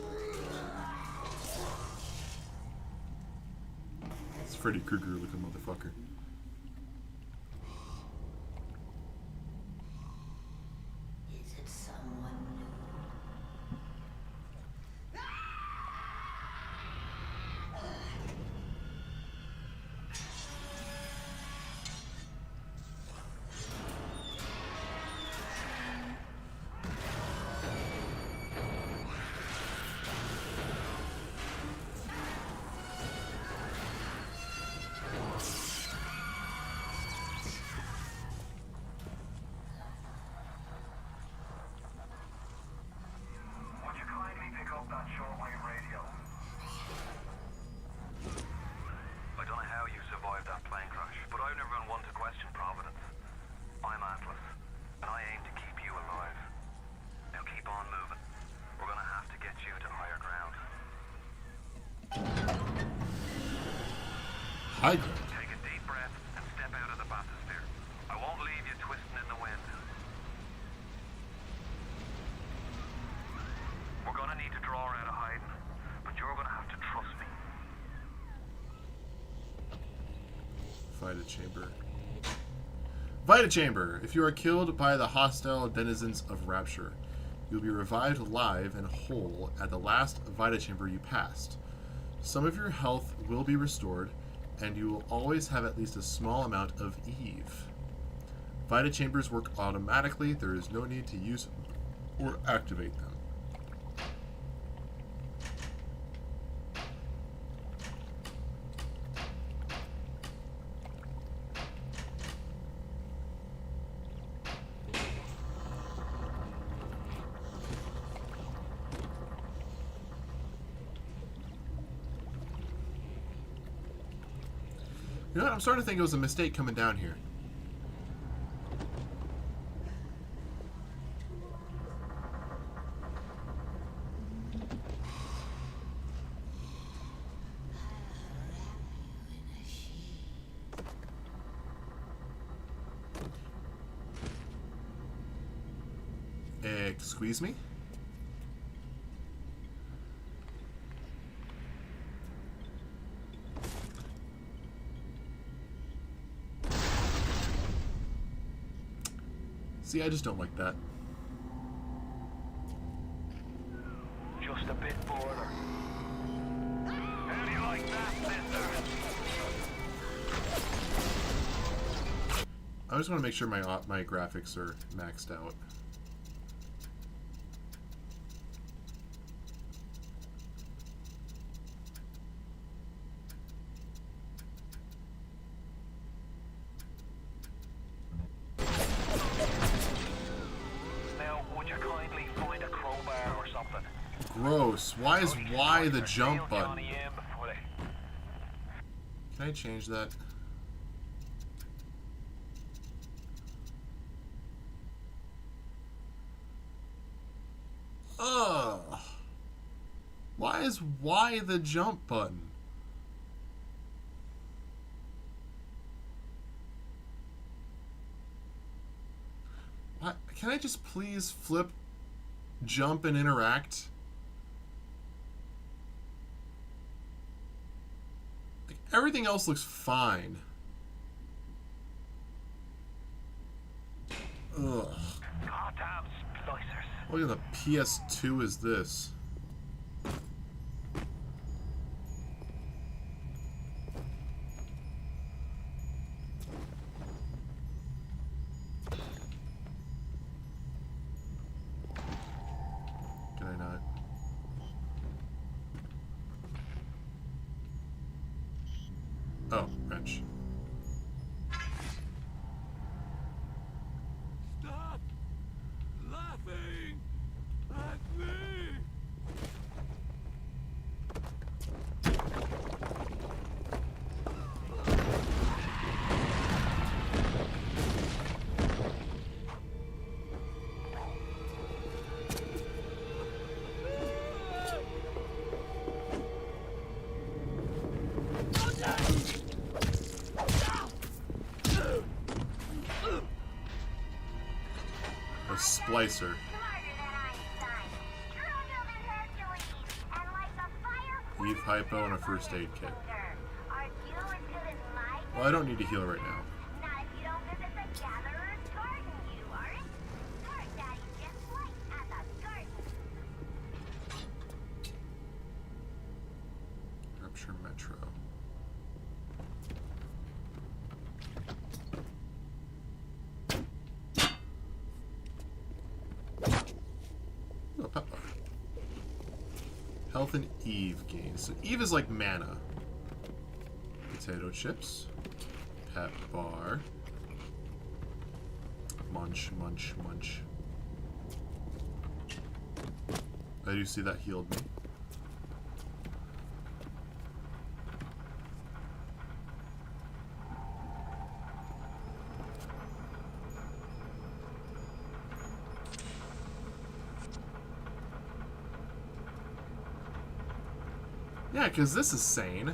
It's Freddy Krueger looking motherfucker. Is it someone new? would you kindly pick up that shortwave radio? I don't know how you survived that plane crash, but I've never been one to question Providence. I'm Atlas, and I aim to keep you alive. Now keep on moving. We're gonna have to get you to higher ground. Hi. Take a deep breath and step out of the bathysphere. I won't leave you twisting in the wind. We're gonna need to draw her out of hiding, but you're gonna have to trust me. Vita Chamber. Vita Chamber. If you are killed by the hostile denizens of Rapture, you'll be revived alive and whole at the last Vita Chamber you passed. Some of your health will be restored, and you will always have at least a small amount of Eve. Vita Chambers work automatically. There is no need to use or activate them. You know what? I'm starting to think it was a mistake coming down here. Excuse me? See, I just don't like that. Just a bit further. How do you like that, mister? I just want to make sure my graphics are maxed out. Now, would you kindly find a crowbar or something? Gross. Why is Y the jump Nail button? Johnny in before they- Can I change that? Ugh. Why is Y the jump button? Why, can I just please flip, jump, and interact? Like, everything else looks fine. Ugh. Goddamn splicers. Look at the PS2 is this. Can I not? Oh, wrench. Stop laughing! splicer. Eve hypo and a first aid kit. Well, I don't need to heal right now. Rapture Metro. Oh, pep bar. Health and Eve gains. So Eve is like mana. Potato chips. Pep bar. Munch, munch, munch. I do see that healed me. Yeah, because this is sane.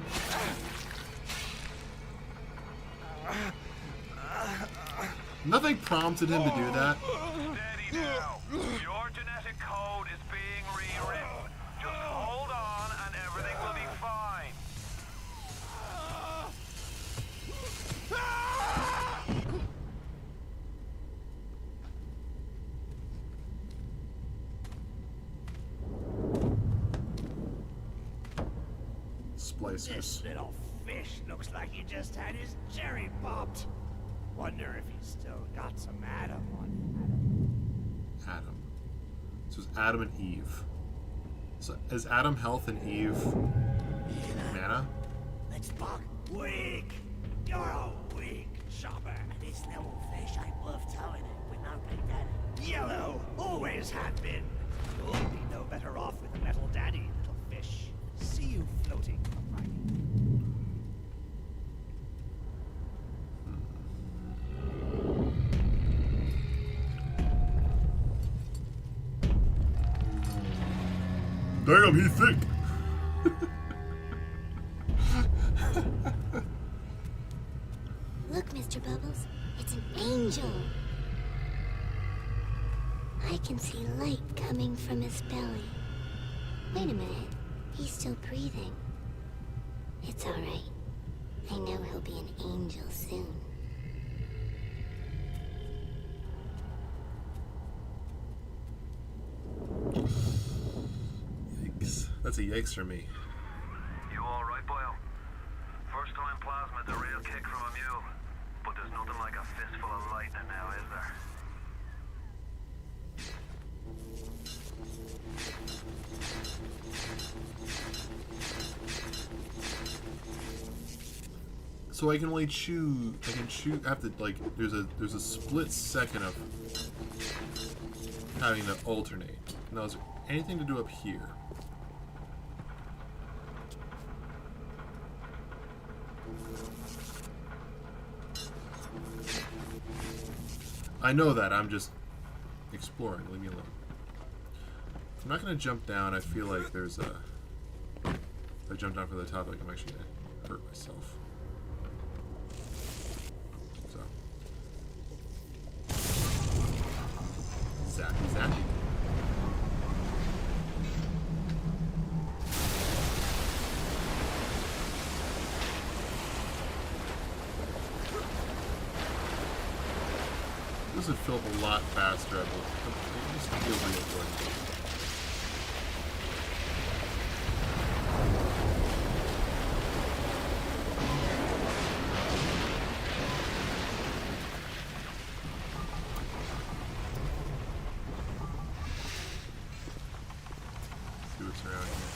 Nothing prompted him to do that. Steady now. Your genetic code is being rewritten. Just hold on and everything will be fine. Splicers. This little fish looks like he just had his cherry popped. Wonder if he's still got some Adam on him. Adam. So it's Adam and Eve. So is Adam health and Eve mana? Let's buck. Weak. You're a weak shopper. This little fish ain't worth towing it with no big daddy. Yellow. Always have been. You'll be no better off with a metal daddy, little fish. See you floating right. Damn, he thick. Look, Mr. Bubbles, it's an angel. I can see light coming from his belly. Wait a minute, he's still breathing. It's all right. I know he'll be an angel soon. Yikes. That's a yikes for me. You alright, Boyle? First time plasmid's a real kick from a mule. But there's nothing like a fistful of lightning now, is there? So I can only choose. I can choose. I have to like. There's a split second of having to alternate. Now, is there anything to do up here? I know that. I'm just exploring. Leave me alone. I'm not gonna jump down. I feel like there's a. If I jump down from the top, like I'm actually gonna hurt myself. So. Zappy, zappy. This would fill up a lot faster. It just feels like it's going to. See what's around here.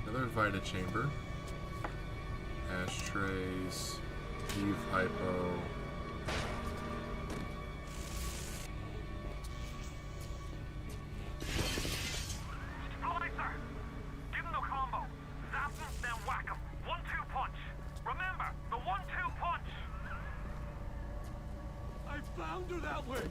Another Vita chamber. Ashtrays. Eve hypo. Splicer! Give him the combo. Zap him, then whack him. 1-2 punch. Remember, the 1-2 punch. I found her that way.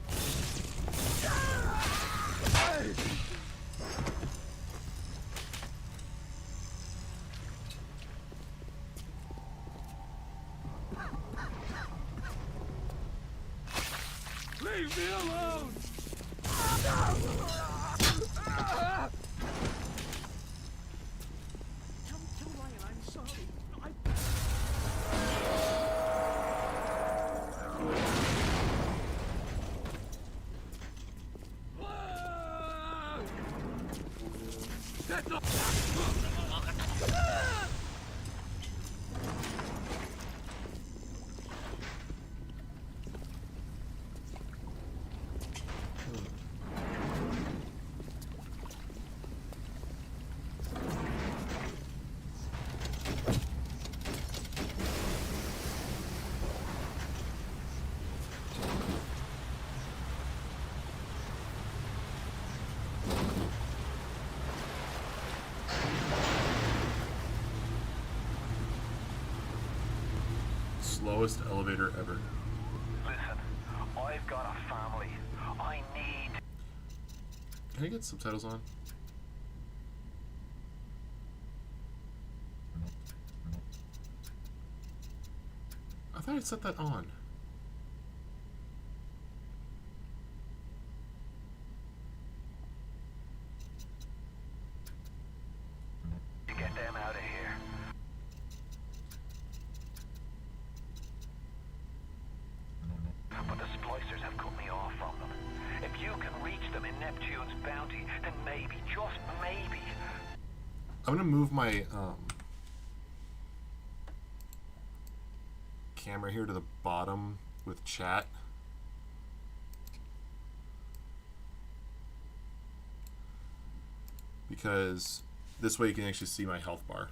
Slowest elevator ever. Listen, I've got a family. I need... Can I get subtitles on? I thought I set that on. to get them out of here. But the splicers have cut me off from them. If you can reach them in Neptune's bounty, then maybe, just maybe... I'm gonna move my camera here to the bottom with chat. Because this way you can actually see my health bar.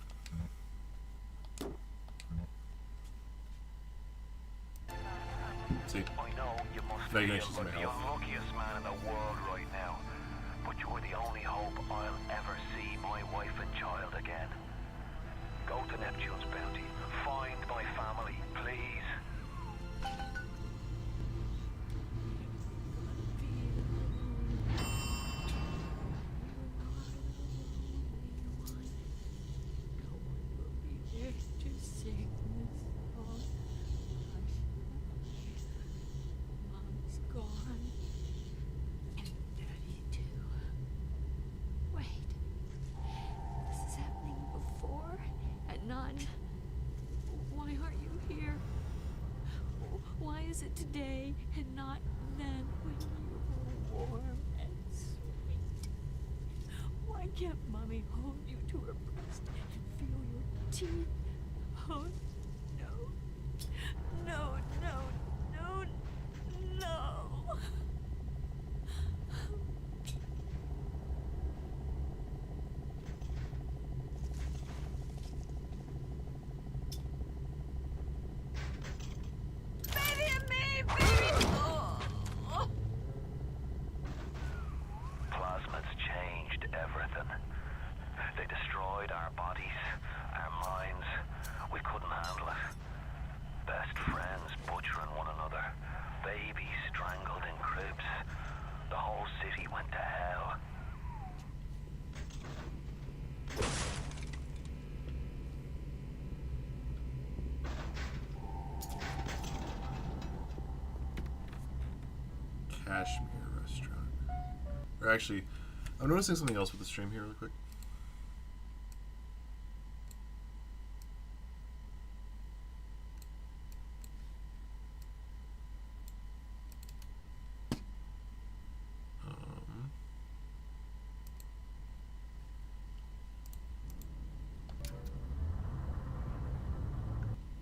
See? I know you must Now you can feel actually see like my the health. unluckiest man in the world right now. But you're the only hope I'll ever see my wife and child again. Go to Neptune's bounty. Find my family, please. Mom's gone. And Daddy too. Wait. This is happening before and none. Why aren't you here? Why is it today and not then when you were warm and sweet? Why can't Mommy hold you to her breast and feel your teeth? Oh, no. No, no, no, no. Baby and me! Baby! Oh. Plasmids changed everything. They destroyed our bodies, our minds. We couldn't handle it. Best friends butchering one another. Babies strangled in cribs. The whole city went to hell. Kashmir restaurant. Or actually, I'm noticing something else with the stream here really quick.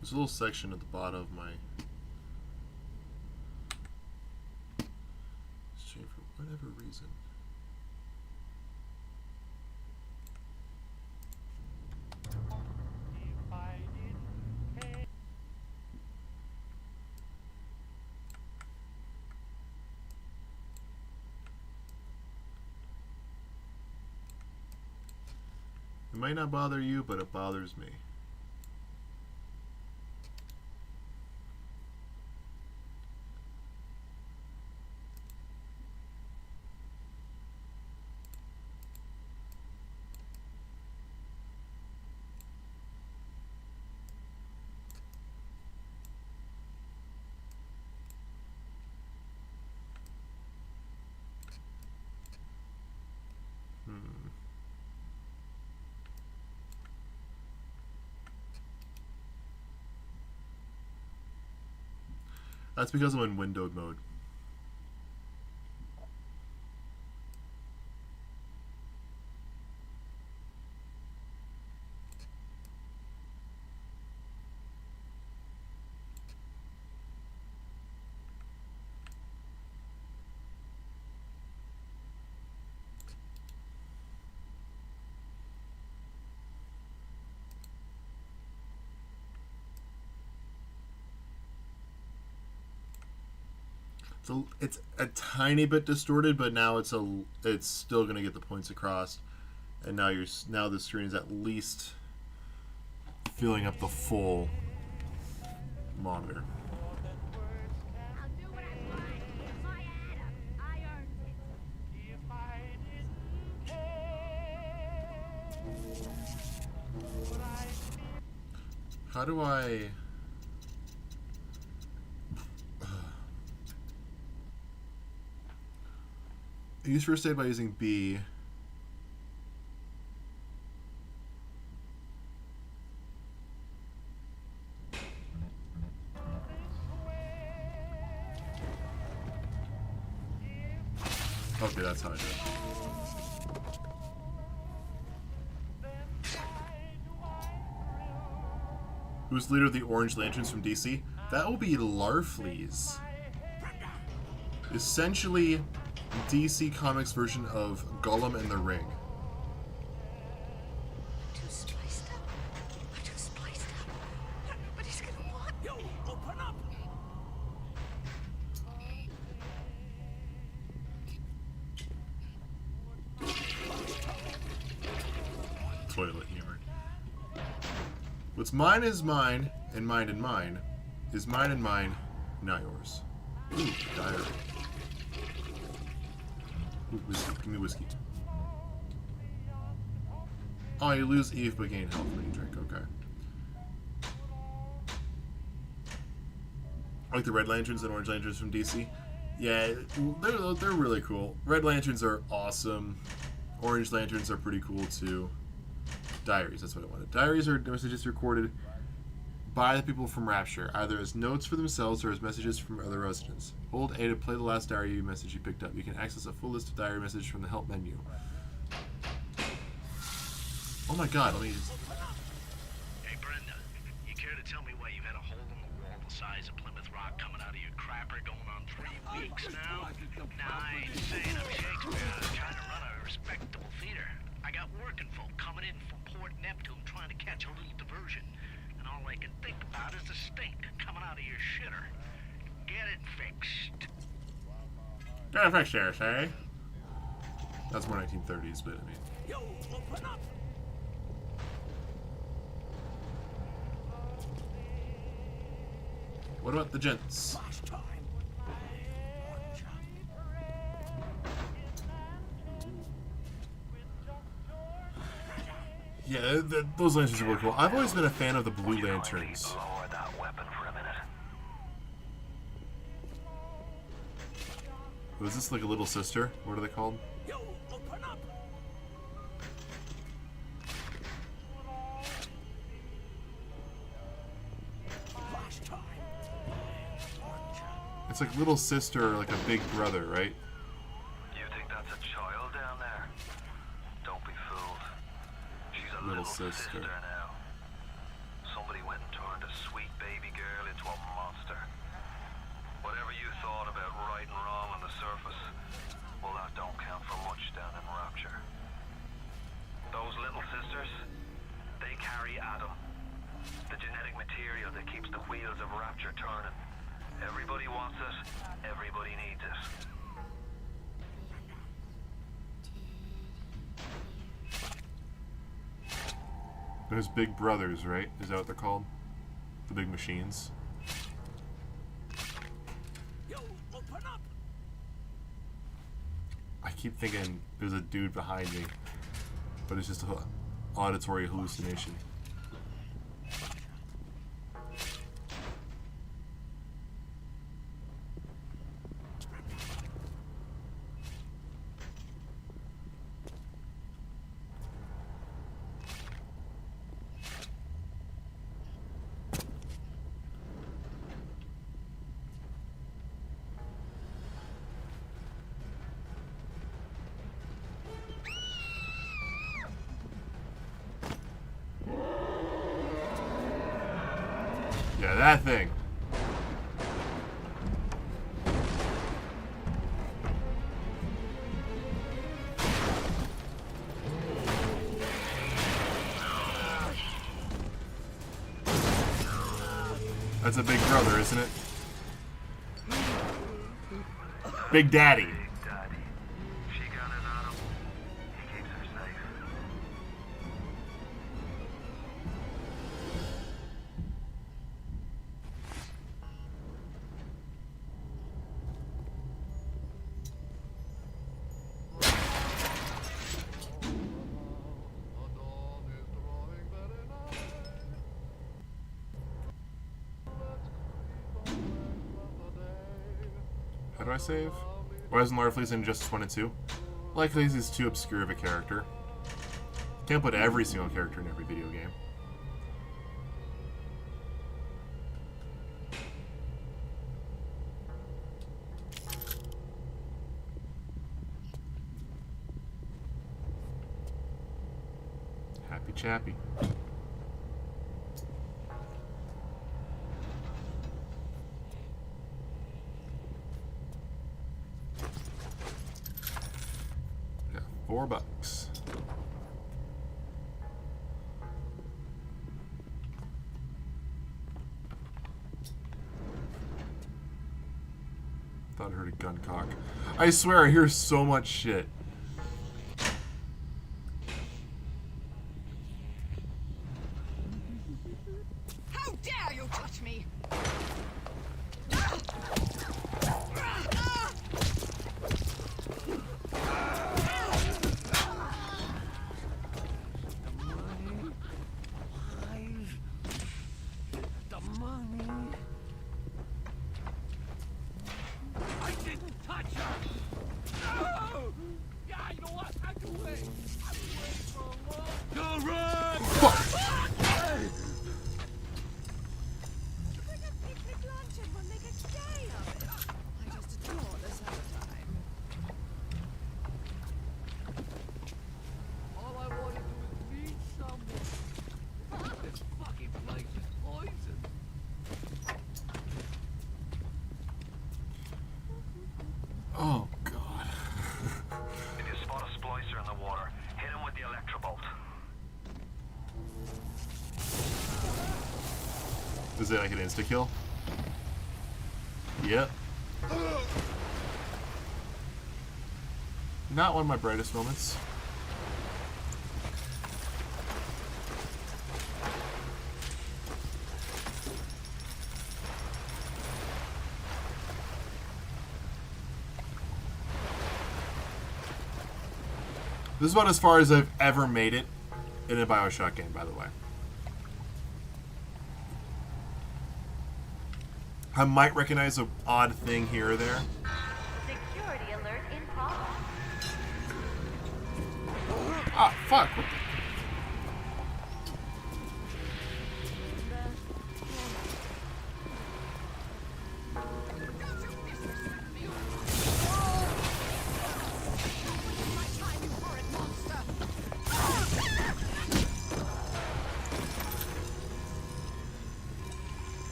There's a little section at the bottom of my stream for whatever reason. It might not bother you, but it bothers me. That's because I'm in windowed mode. it's a tiny bit distorted, but now it's still going to get the points across. And now the screen is at least filling up the full monitor. How do I... Use first aid by using B. Okay, that's how I do it. Who's the leader of the Orange Lanterns from DC? That will be Larfleeze. Essentially, DC Comics version of Gollum and the Ring. Too spliced up. We're too spliced up. Everybody's gonna want. Yo, open up! Toilet humor. What's mine is mine, and mine is mine and mine, not yours. Ooh, diary. Ooh, whiskey. Give me whiskey. Oh, you lose Eve but gain health when you drink. Okay. I like the Red Lanterns and Orange Lanterns from DC. Yeah, they're really cool. Red Lanterns are awesome. Orange Lanterns are pretty cool too. Diaries, that's what I wanted. Diaries are messages recorded by the people from Rapture, either as notes for themselves or as messages from other residents. Hold A to play the last diary message you picked up. You can access a full list of diary messages from the help menu. Oh my god, let me just... Hey Brenda, you care to tell me why you had a hole in the wall the size of Plymouth Rock coming out of your crapper going on 3 weeks now? Nah, I ain't saying I'm Shakespeare. I'm trying to run a respectable theater. I got working folk coming in from Port Neptune trying to catch a little diversion. And all I can think about is the stink coming out of your shitter. Get it fixed. Get it fixed here, say? That's more 1930s, but I mean... Yo, open up! What about the gents? Last time. Yeah, those lanterns are really cool. I've always been a fan of the blue lanterns. Lower that weapon for a minute. Was this like a little sister? What are they called? Yo, open up! Last time. It's like little sister, like a big brother, right? You think that's a child down there? Don't be fooled. She's a Little little sister. now. Somebody went and turned a sweet baby girl into a monster. Whatever you thought about right and wrong on the surface, well, that don't count for much down in Rapture. Those little sisters, they carry Adam, the genetic material that keeps the wheels of Rapture turning. Everybody wants it, everybody needs it. Those big brothers, right? Is that what they're called? The big machines? Yo, open up! I keep thinking there's a dude behind me, but it's just an auditory hallucination. Yeah, that thing. That's a big brother, isn't it? Big Daddy. Big Daddy. She got his animal. He keeps her safe. How do I save? Why isn't Larfleeze in Injustice 1 and 2? Likely he's too obscure of a character. Can't put every single character in every video game. Happy Chappy. $4. Thought I heard a gun cock. I swear I hear so much shit. How dare you touch me! Oh, God. If you spot a splicer in the water, hit him with the electrobolt. Is it like an insta-kill? Yep. Not one of my brightest moments. This is about as far as I've ever made it in a Bioshock game, by the way. I might recognize an odd thing here or there. Security alert in progress. Ah, fuck. What the...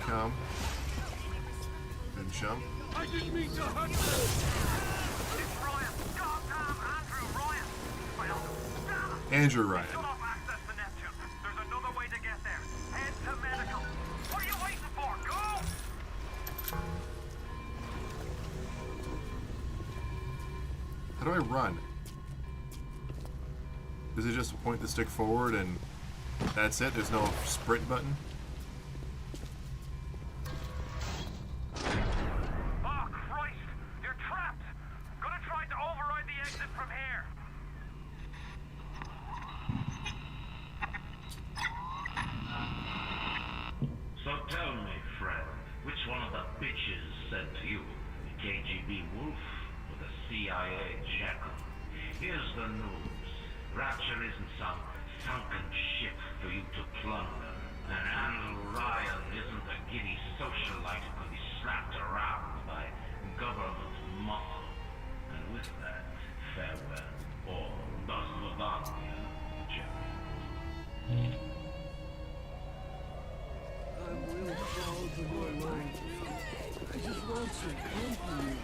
Come. Good jump. I didn't mean to hurt you! It's Ryan! Goddamn Andrew Ryan! Well, damn it! Andrew Ryan. Shut off access to Neptune. There's another way to get there. Head to medical. What are you waiting for? Go! How do I run? Does it just point the stick forward and that's it? There's no sprint button? Oh, Christ! You're trapped! Gonna try to override the exit from here. So tell me, friend, which one of the bitches said to you, the KGB wolf or the CIA jackal? Here's the news. Rapture isn't some sunken ship for you to plunder. And Andrew Ryan isn't a giddy socialite who can be slapped around by government muscle. And with that, farewell, or до свидания, Jerry. I will fall to your life. I just want some company.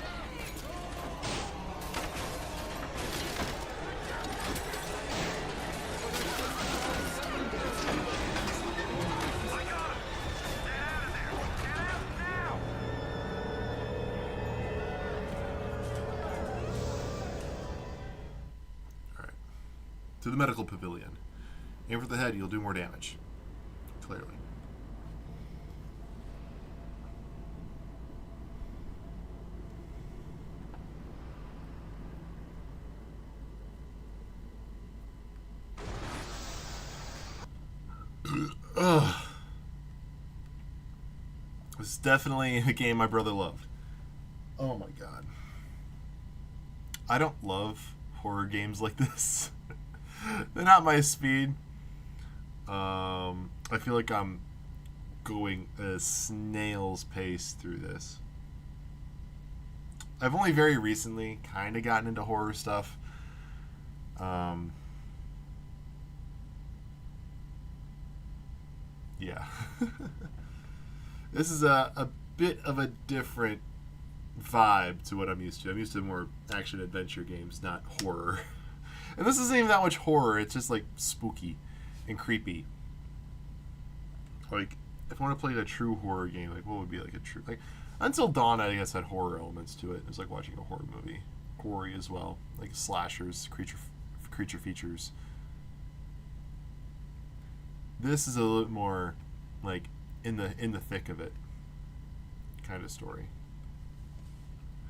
To the medical pavilion. Aim for the head, you'll do more damage. Clearly. Ugh. This is definitely a game my brother loved. Oh my god. I don't love horror games like this. They're not my speed. I feel like I'm going a snail's pace through this. I've only very recently kind of gotten into horror stuff. Yeah. This is a bit of a different vibe to what I'm used to. I'm used to more action adventure games, not horror. And this isn't even that much horror. It's just like spooky and creepy. Like, if I want to play a true horror game, like what would be like a true, like Until Dawn, I guess had horror elements to it. It was like watching a horror movie. Gory as well, like slashers, creature features. This is a little more like in the thick of it kind of story.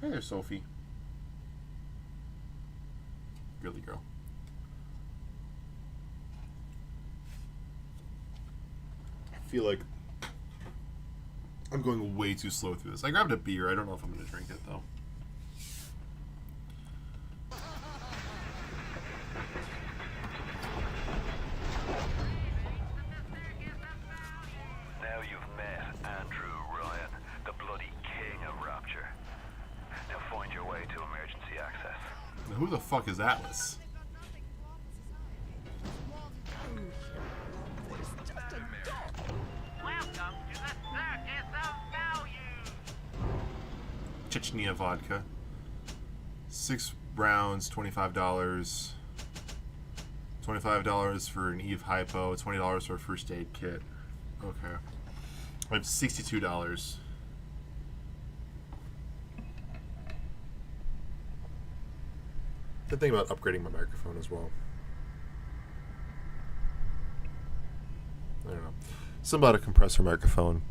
Hey there, Sophie. Girly girl. I feel like I'm going way too slow through this. I grabbed a beer. I don't know if I'm going to drink it, though. Now you've met Andrew Ryan, the bloody king of Rapture. Now find your way to emergency access. Now, who the fuck is Atlas? Chechnya vodka. 6 rounds, $25. $25 for an Eve hypo. $20 for a first aid kit. Okay. I have $62. Good thing about upgrading my microphone as well. I don't know. Something about a compressor microphone.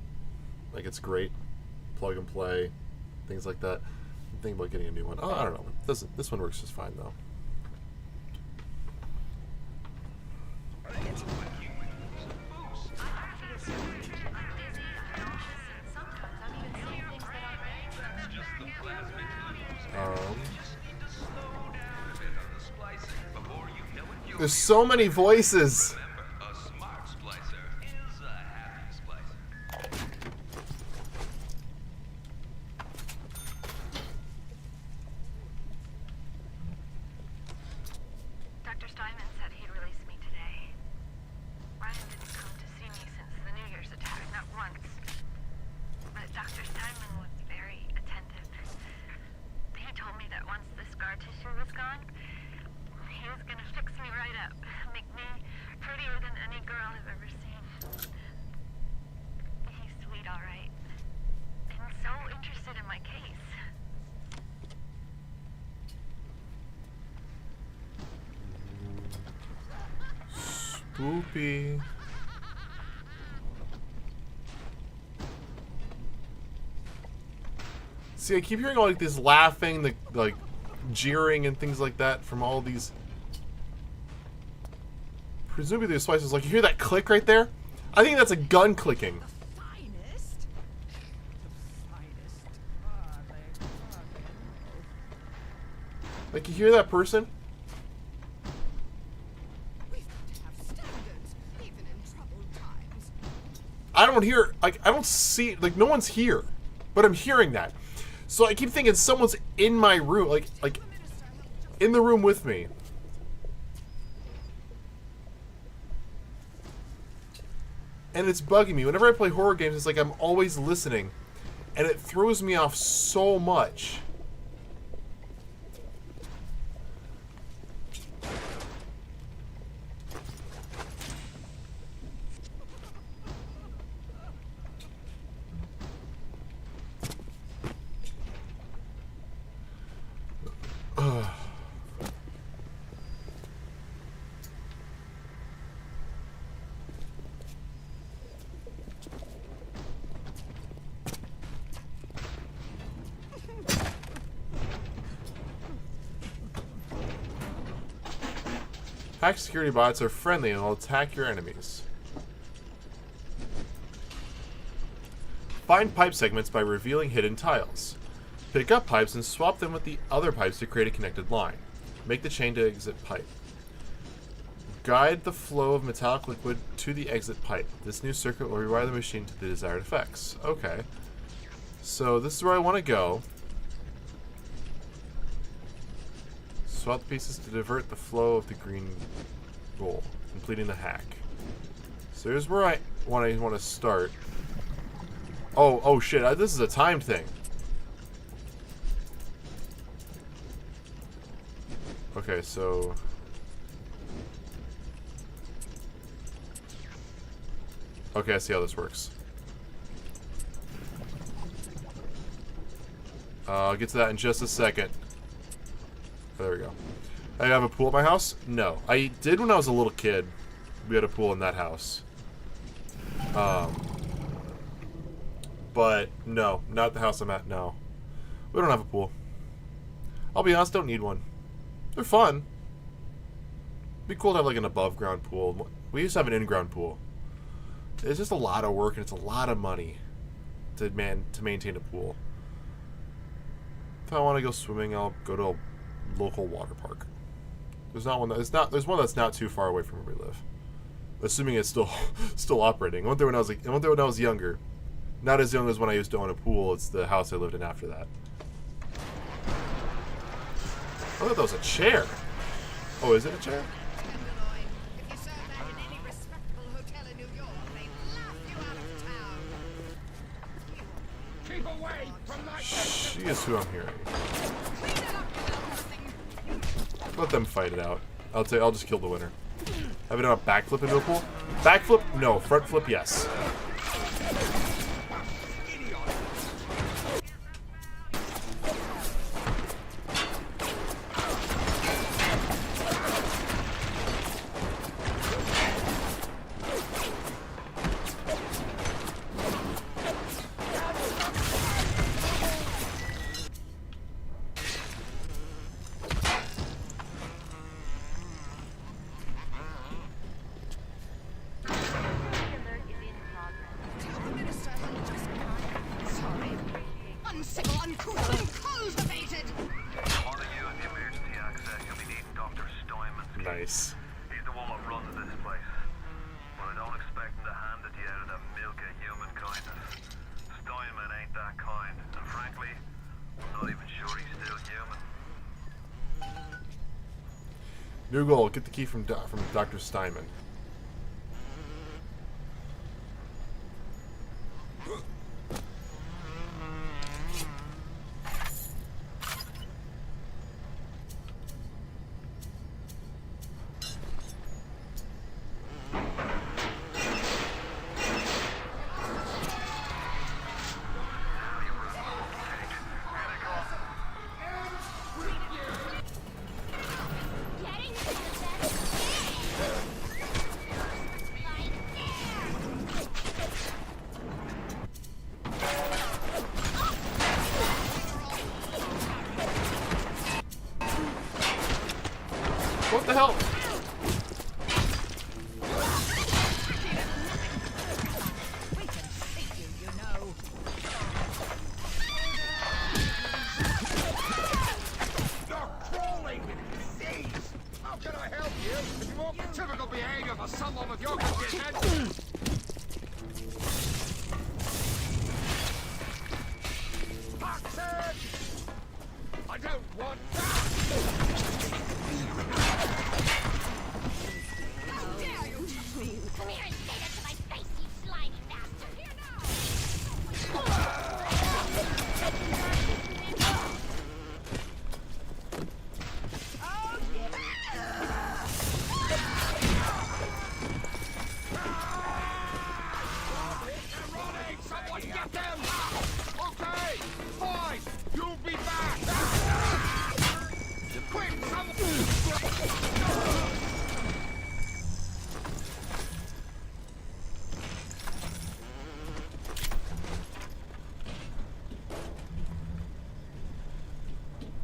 Like, it's great. Plug and play. Things like that. I'm thinking about getting a new one. Oh, I don't know. This one works just fine, though. There's so many voices. Dr. Steinman said he'd release me today. Ryan didn't come to see me since the New Year's attack, not once. But Dr. Steinman was very attentive. He told me that once the scar tissue was gone, he was gonna fix me right up, make me prettier than any girl I've ever seen. He's sweet, all right, and so interested in my case. Spoopy. See, I keep hearing all like this laughing, the like jeering and things like that from all these. Presumably there's slices. Like, you hear that click right there? I think that's a gun clicking. Like, you hear that person? I don't hear, like, I don't see, like, no one's here, but I'm hearing that. So I keep thinking someone's in my room, like in the room with me. And it's bugging me. Whenever I play horror games, it's like I'm always listening, and it throws me off so much. Hack security bots are friendly and will attack your enemies. Find pipe segments by revealing hidden tiles. Pick up pipes and swap them with the other pipes to create a connected line. Make the chain to exit pipe. Guide the flow of metallic liquid to the exit pipe. This new circuit will rewire the machine to the desired effects. Okay. So this is where I want to go. Swap the pieces to divert the flow of the green bowl, completing the hack. So here's where I want to start. Oh shit! This is a timed thing. Okay, so okay, I see how this works. I'll get to that in just a second. There we go. I have a pool at my house? No. I did when I was a little kid. We had a pool in that house. But no, not the house I'm at, no. We don't have a pool. I'll be honest, don't need one. They're fun. It'd be cool to have like an above ground pool. We used to have an in-ground pool. It's just a lot of work and it's a lot of money to maintain a pool. If I want to go swimming, I'll go to a local water park. There's one that's not too far away from where we live. Assuming it's still operating. I went there when I was younger. Not as young as when I used to own a pool. It's the house I lived in after that. I thought that was a chair. Oh, is it a chair? She is who I'm hearing. Let them fight it out. I'll just kill the winner. Have it done a backflip into a pool? Backflip? No. Front flip? Yes. Nice. He's the one that runs this place. But I don't expect him to hand it to you out of the milk of human kindness. Steinman ain't that kind. And frankly, I'm not even sure he's still human. New goal, get the key from Dr. Steinman. What the hell? We can see you, you know. You're crawling with disease. How can I help you if you want typical behavior for someone with your condition? Toxin! I don't want that! How dare you touch me? Come here and say that to my face, you slimy bastard! Here now! Oh, yeah. They're running! Someone get them! Okay, fine! You'll be back! Quick, someone!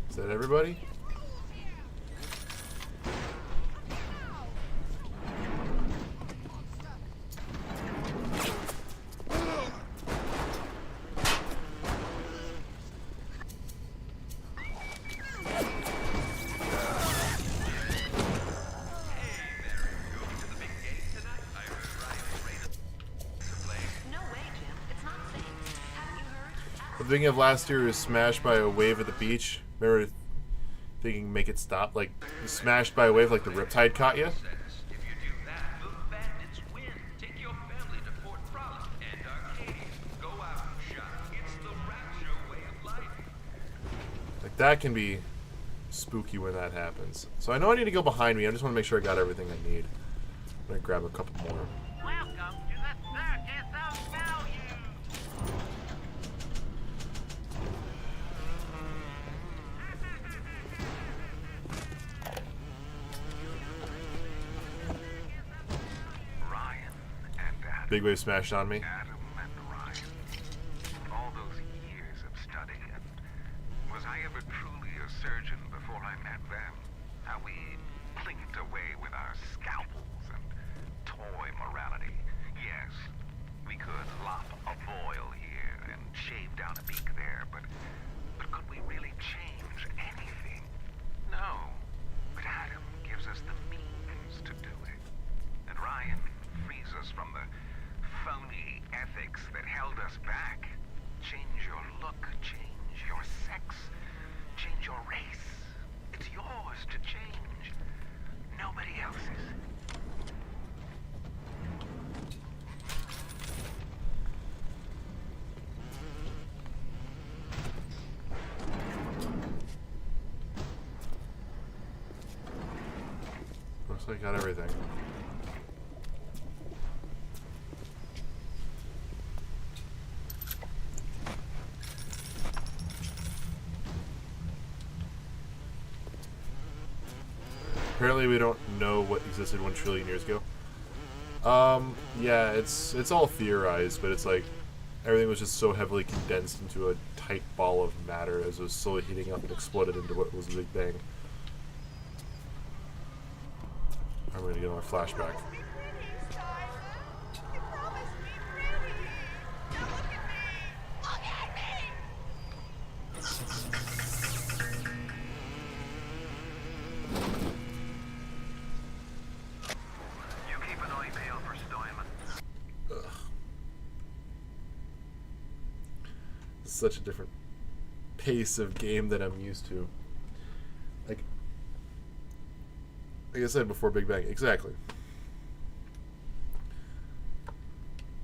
Is that everybody? The beginning of last year was smashed by a wave at the beach. Remember thinking make it stop? Like, smashed by a wave like the riptide caught you? Like, that can be spooky when that happens. So I know I need to go behind me. I just want to make sure I got everything I need. I'm going to grab a couple more. Welcome to the Circus of Value. Ryan and Adam. Big wave smashed on me. Adam and Ryan. All those years of study, and was I ever truly a surgeon before I met them? How we blinked away with our scalpels and toy morality. Yes, we could lop a boil here and shave down a beak there, but could we really change anything? No. But Adam gives us the means to do it. And Ryan frees us from the phony ethics that held us back. Change your look, change your sex, change your race. It's yours to change. Nobody else's. Looks like I got everything. Apparently we don't know what existed 1 trillion years ago. Yeah, it's all theorized, but it's like everything was just so heavily condensed into a tight ball of matter as it was slowly heating up and exploded into what was the Big Bang. I'm gonna get another flashback. Such a different pace of game that I'm used to. Like I said before Big Bang, exactly.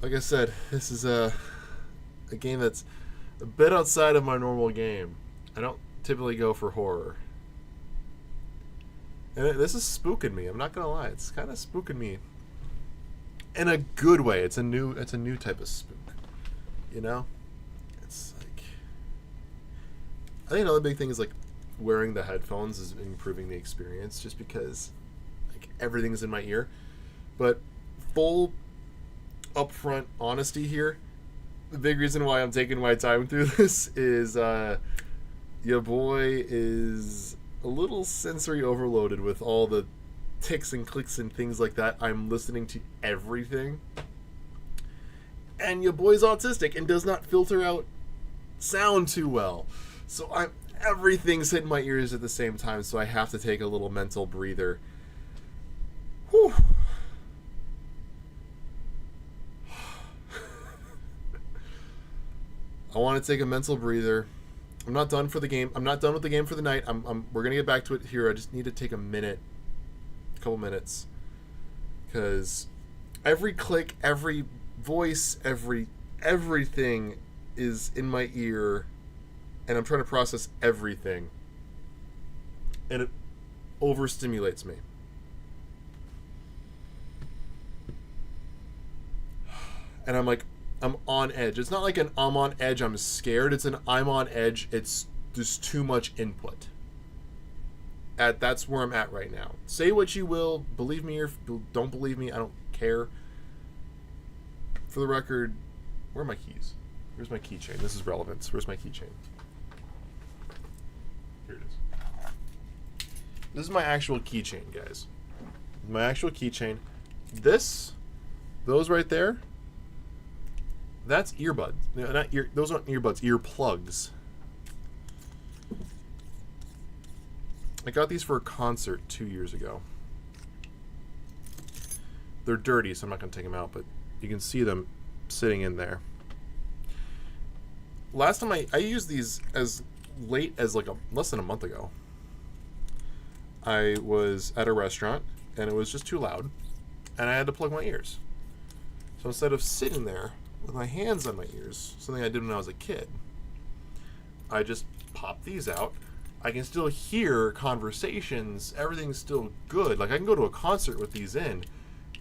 Like I said, this is a game that's a bit outside of my normal game. I don't typically go for horror. And this is spooking me, I'm not gonna lie. It's kind of spooking me in a good way. It's a new type of spook. You know? I think another big thing is like wearing the headphones is improving the experience just because like everything's in my ear. But full upfront honesty here, the big reason why I'm taking my time through this is your boy is a little sensory overloaded with all the ticks and clicks and things like that. I'm listening to everything. And your boy's autistic and does not filter out sound too well. So everything's hitting my ears at the same time, so I have to take a little mental breather. Whew. I want to take a mental breather. I'm not done for the game. I'm not done with the game for the night. We're gonna get back to it here. I just need to take a couple minutes, because every click, every voice, everything is in my ear. And I'm trying to process everything. And it overstimulates me. And I'm like, I'm on edge. It's not like an I'm on edge, I'm scared. It's an I'm on edge, it's just too much input. That's where I'm at right now. Say what you will, believe me or don't believe me, I don't care. For the record, where are my keys? Where's my keychain? This is relevant. Where's my keychain? Here it is. This is my actual keychain, guys. My actual keychain. Those right there, that's earbuds. No, not ear. Those aren't earbuds. Earplugs. I got these for a concert 2 years ago. They're dirty, so I'm not going to take them out, but you can see them sitting in there. last time I used these as late as like less than a month ago. I was at a restaurant and it was just too loud and I had to plug my ears. So instead of sitting there with my hands on my ears, something I did when I was a kid, I just popped these out. I can still hear conversations. Everything's still good. Like I can go to a concert with these in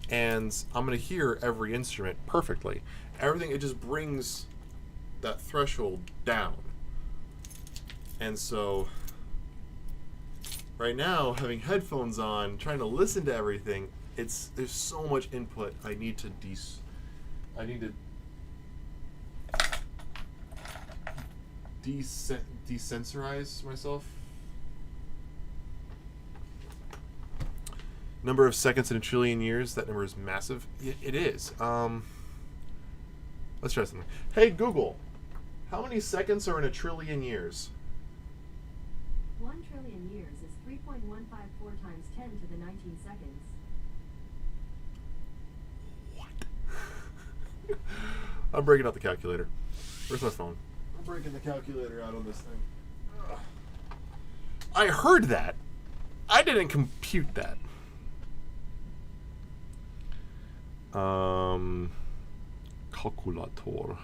and I'm going to hear every instrument perfectly. Everything, it just brings that threshold down. And so right now, having headphones on, trying to listen to everything, there's so much input. I need to desensorize myself. Number of seconds in a trillion years. That number is massive. It is. Let's try something. Hey Google, how many seconds are in a trillion years? 1 trillion years is 3.154 times 10 to the 19 seconds. What? I'm breaking out the calculator. Where's my phone? I'm breaking the calculator out on this thing. Ugh. I heard that. I didn't compute that. Calculator.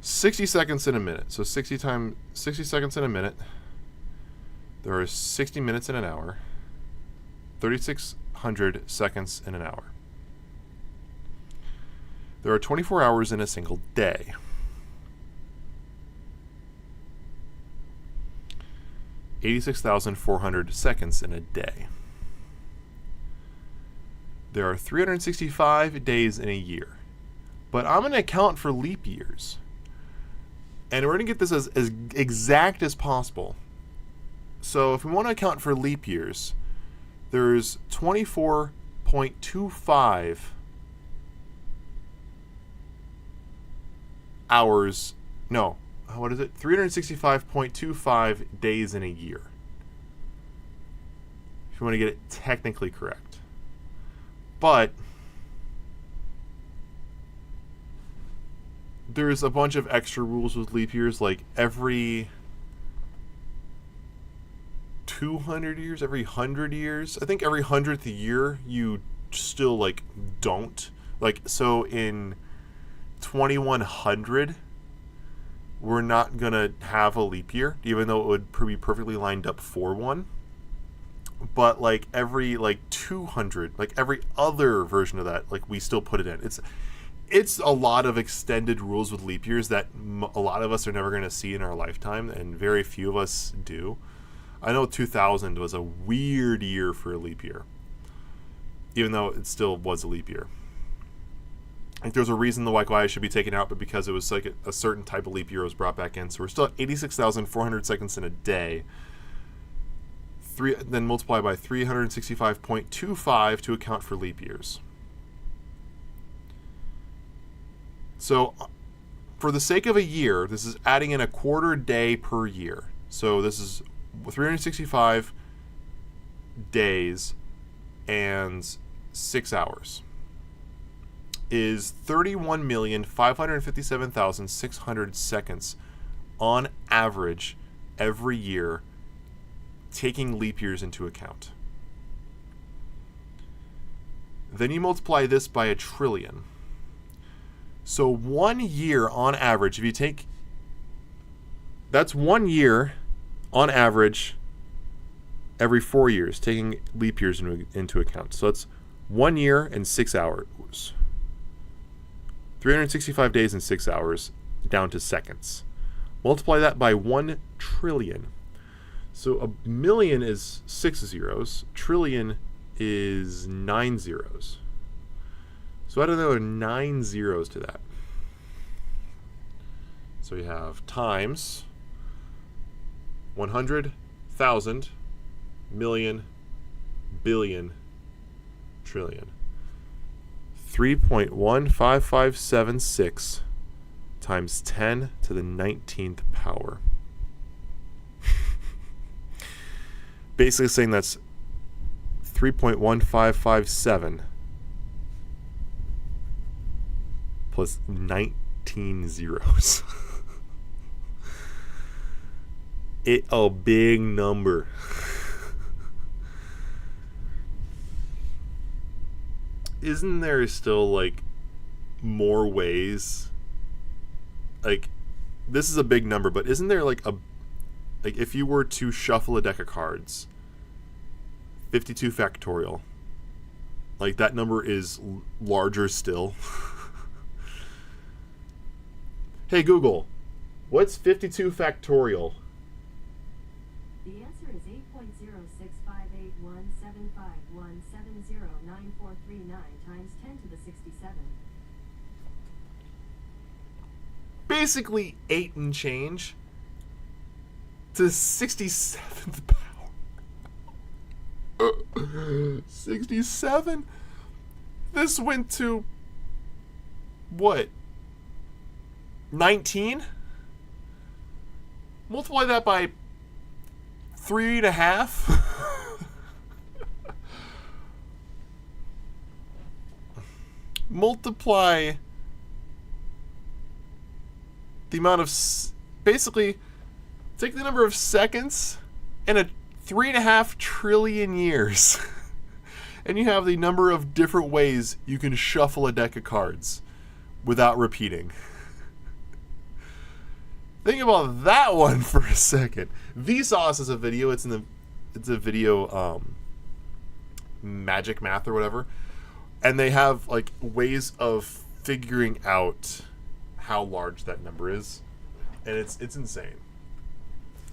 60 seconds in a minute. So 60 seconds in a minute. There are 60 minutes in an hour. 3,600 seconds in an hour. There are 24 hours in a single day. $86,400 seconds in a day. There are 365 days in a year. But I'm going to account for leap years. And we're going to get this as exact as possible. So if we want to account for leap years, there's 24.25 hours. No, what is it? 365.25 days in a year. If you want to get it technically correct. But there's a bunch of extra rules with leap years, like every 200 years, every 100 years. I think every 100th year you still like don't. Like so in 2100 we're not going to have a leap year, even though it would be perfectly lined up for one. But like every like 200, like every other version of that, like we still put it in. It's a lot of extended rules with leap years that a lot of us are never going to see in our lifetime, and very few of us do. I know 2000 was a weird year for a leap year, even though it still was a leap year. I think there's a reason the why it should be taken out, but because it was like a certain type of leap year was brought back in. So we're still at 86,400 seconds in a day. Then multiply by 365.25 to account for leap years. So for the sake of a year, this is adding in a quarter day per year. So this is 365 days and 6 hours is 31,557,600 seconds on average every year, taking leap years into account. Then you multiply this by 1 trillion. So 1 year on average, if you take, that's 1 year on average every 4 years, taking leap years into account. So that's 1 year and 6 hours. 365 days and 6 hours down to seconds. Multiply that by 1 trillion. So a million is 6 zeros. Trillion is 9 zeros. So add another 9 zeros to that. So you have times 100,000, million, billion, trillion. 3.15576 times 10 to the 19th power. Basically saying that's 3.1557 plus 14 zeros. It a big number. Isn't there still like more ways? Like, this is a big number, but isn't there like if you were to shuffle a deck of cards, 52 factorial, like that number is larger still. Hey Google, what's 52 factorial? The answer is 8.06581751709439 times 10 to the 67. Basically 8 and change to 67th power. 67? This went to what? 19? Multiply that by 3.5. Multiply the amount of basically take the number of seconds and a 3.5 trillion years and you have the number of different ways you can shuffle a deck of cards without repeating. Think about that one for a second. Vsauce is a video. It's a video magic math or whatever, and they have like ways of figuring out how large that number is, and it's insane.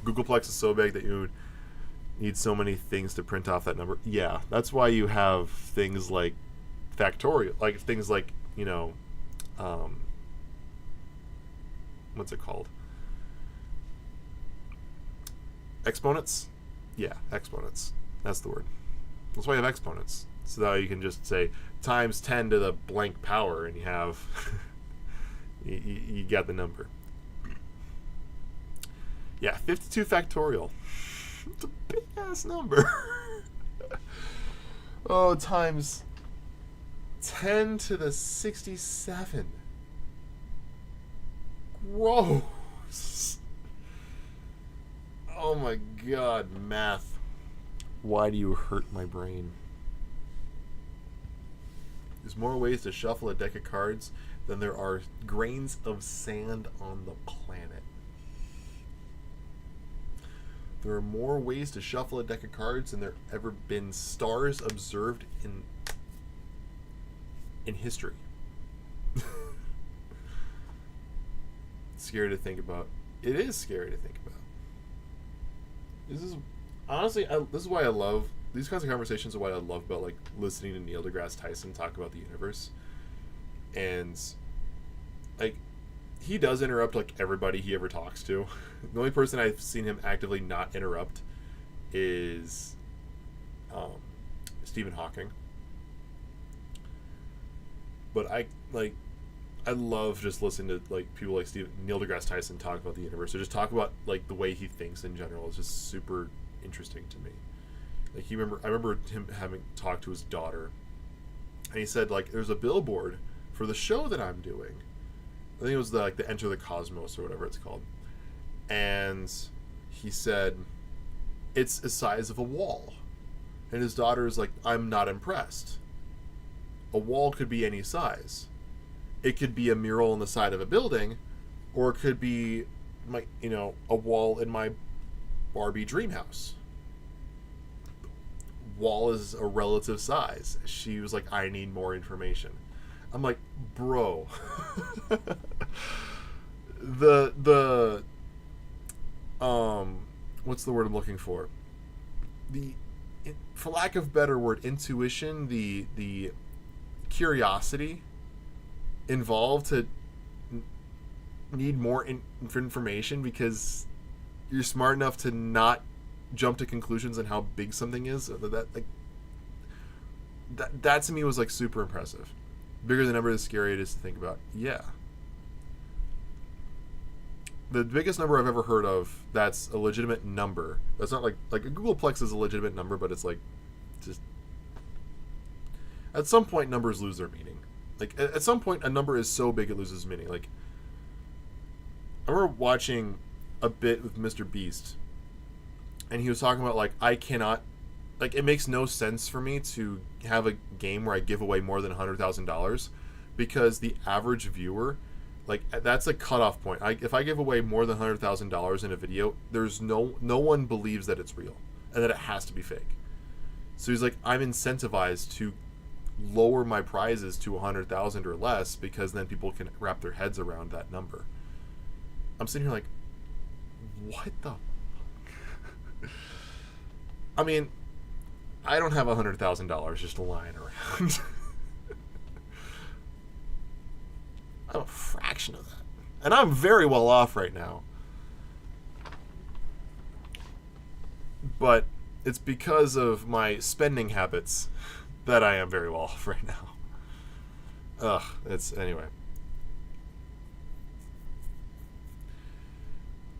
Googleplex is so big that you would need so many things to print off that number. Yeah, that's why you have things like factorial, like things like, you know, what's it called? Exponents? Yeah, exponents. That's the word. That's why you have exponents. So that you can just say times 10 to the blank power, and you have you got the number. Yeah, 52 factorial. It's a big ass number. Oh, times 10 to the 67. Gross. Oh my god, math. Why do you hurt my brain? There's more ways to shuffle a deck of cards than there are grains of sand on the planet. There are more ways to shuffle a deck of cards than there ever been stars observed in history. Scary to think about. It is scary to think about. This is honestly, this is why I love these kinds of conversations. Are why I love about like listening to Neil deGrasse Tyson talk about the universe, and like he does interrupt like everybody he ever talks to. The only person I've seen him actively not interrupt is Stephen Hawking. But I love just listening to like people like Neil deGrasse Tyson talk about the universe, or just talk about like the way he thinks in general. It's just super interesting to me. Like I remember him having talked to his daughter, and he said like there's a billboard for the show that I'm doing. I think it was the Enter the Cosmos or whatever it's called, and he said it's the size of a wall, and his daughter is like, I'm not impressed. A wall could be any size. It could be a mural on the side of a building, or it could be a wall in my Barbie dream house. Wall is a relative size. She was like, I need more information. I'm like, bro. What's the word I'm looking for? For lack of a better word, intuition, the curiosity involved to need more information, because you're smart enough to not jump to conclusions on how big something is. That to me was like super impressive. Bigger the number, the scarier it is to think about. Yeah. The biggest number I've ever heard of that's a legitimate number. That's not like a Googleplex is a legitimate number, but it's like just at some point numbers lose their meaning. Like at some point a number is so big it loses meaning. Like I remember watching a bit with Mr. Beast, and he was talking about, like, I cannot, like, it makes no sense for me to have a game where I give away more than $100,000, because the average viewer, like, that's a cutoff point. If I give away more than $100,000 in a video, there's no one believes that it's real and that it has to be fake. So he's like, I'm incentivized to lower my prizes to 100,000 or less, because then people can wrap their heads around that number. I'm sitting here like, what the fuck? I mean, I don't have $100,000 just lying around. I have a fraction of that. And I'm very well off right now. But it's because of my spending habits that I am very well off right now. Ugh, anyway.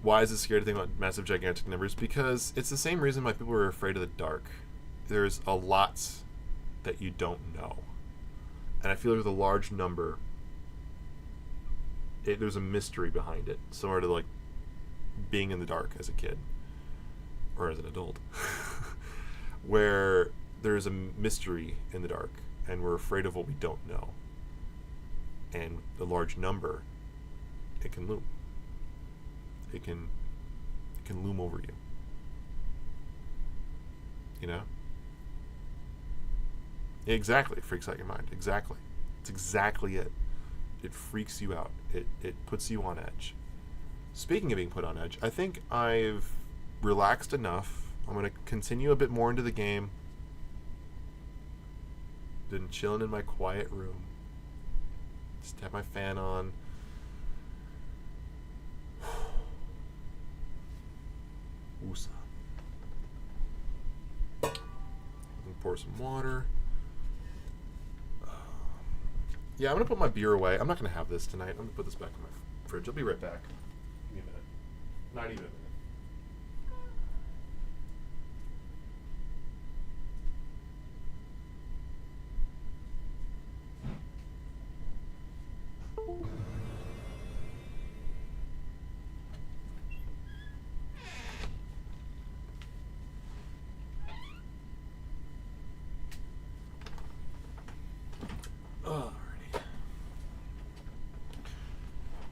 Why is it scary to think about massive, gigantic numbers? Because it's the same reason why people are afraid of the dark. There's a lot that you don't know. And I feel like with a large number, there's a mystery behind it. Similar to, like, being in the dark as a kid. Or as an adult. Where there's a mystery in the dark, and we're afraid of what we don't know. And the large number, it can loom. It can loom over you. You know? Exactly. It freaks out your mind. Exactly. It's exactly it. It freaks you out. It puts you on edge. Speaking of being put on edge, I think I've relaxed enough. I'm going to continue a bit more into the game. Been chilling in my quiet room. Just have my fan on. Woosah. Pour some water. Yeah, I'm going to put my beer away. I'm not going to have this tonight. I'm going to put this back in my fridge. I'll be right back. Give me a minute. Not even a minute.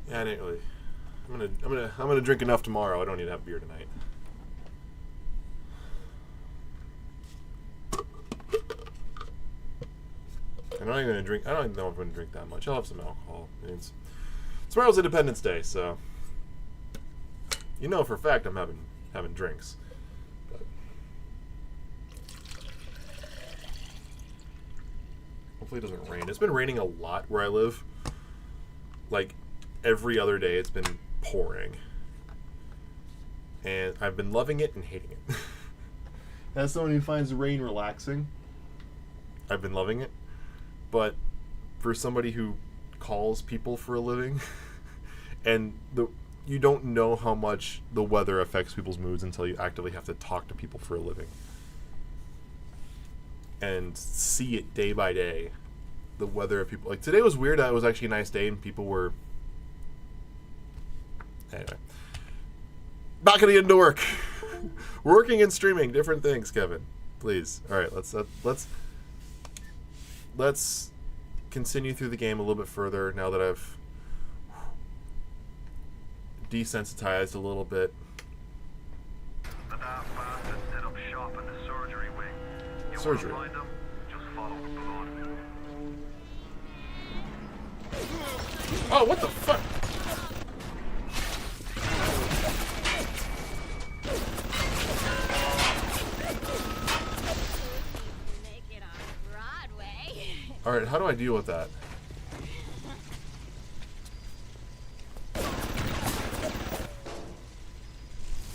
Yeah, I didn't really. I'm gonna drink enough tomorrow. I don't need to have beer tonight. I'm not even gonna drink. I don't even know if I'm gonna drink that much. I'll have some alcohol. Tomorrow's Independence Day, so you know for a fact I'm having drinks. But hopefully it doesn't rain. It's been raining a lot where I live. Like, every other day it's been pouring. And I've been loving it and hating it. As someone who finds rain relaxing, I've been loving it. But for somebody who calls people for a living, and you don't know how much the weather affects people's moods until you actively have to talk to people for a living. And see it day by day. The weather of people. Like, today was weird. It was actually a nice day and people were... Anyway. Not gonna get into work. Working and streaming, different things, Kevin. Please. Alright, let's continue through the game a little bit further now that I've desensitized a little bit. The daft bastard set up shop in the surgery wing. You Surgery. want to find them? Just follow the blood. Oh, what the fuck? Alright, how do I deal with that?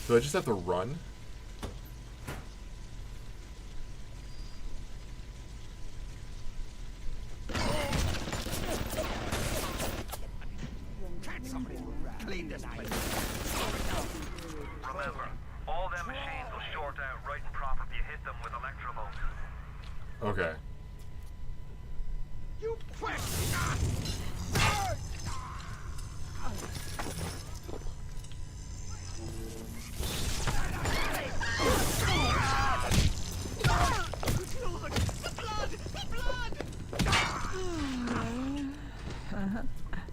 Do I just have to run? Remember, all them machines will short out right and proper if you hit them with electrovolts. Okay. You prick!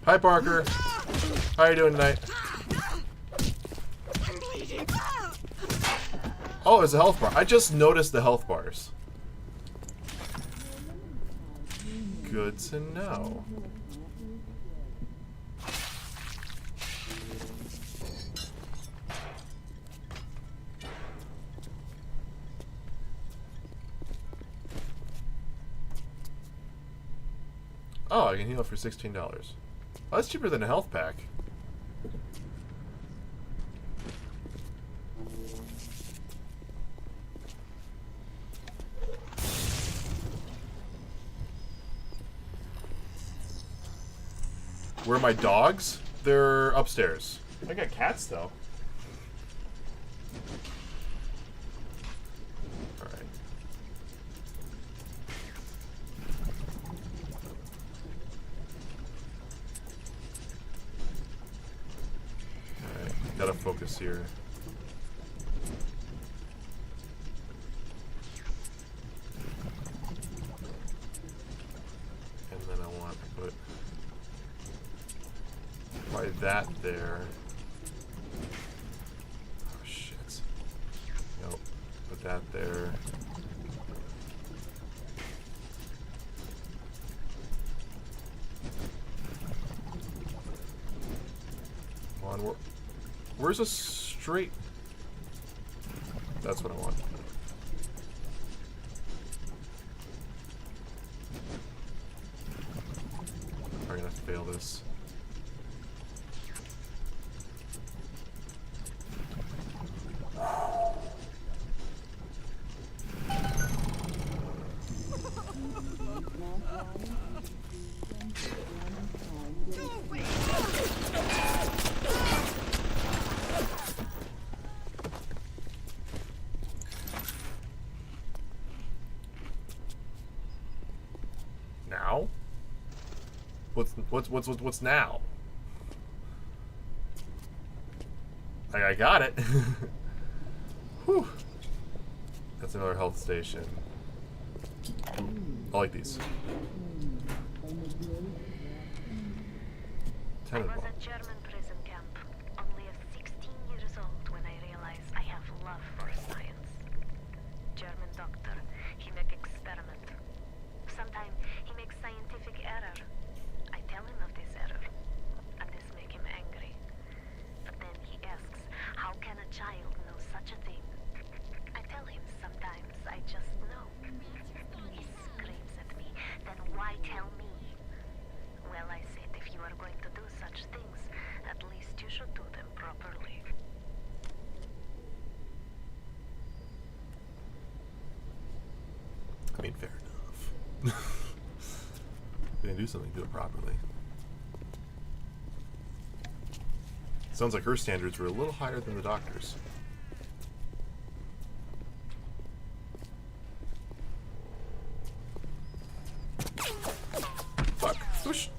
Hi, Parker. How you doing tonight? Oh, there's a health bar. I just noticed the health bars. Good to know. Oh, I can heal for $16. Well, that's cheaper than a health pack. Where are my dogs? They're upstairs. I got cats, though. Alright. Alright, gotta focus here. And then I want to put that there. Oh shit. Nope. Put that there. Come on, where's a straight? That's what I want. I'm gonna fail this. Now? What's now? I got it. Whew. That's another health station. I like these. I was at German prison camp, only 16 years old when I realized I have love for science. German doctor, he make experiment. Sometimes he makes scientific error. I tell him of this error, and this make him angry. But then he asks, how can a child know such a thing? I tell him sometimes I just know. He screams at me, then why tell me? Well, I said, if you are going to do such things, at least you should do them properly. I mean, fair enough. If you're gonna do something, do it properly. Sounds like her standards were a little higher than the doctor's. Fuck.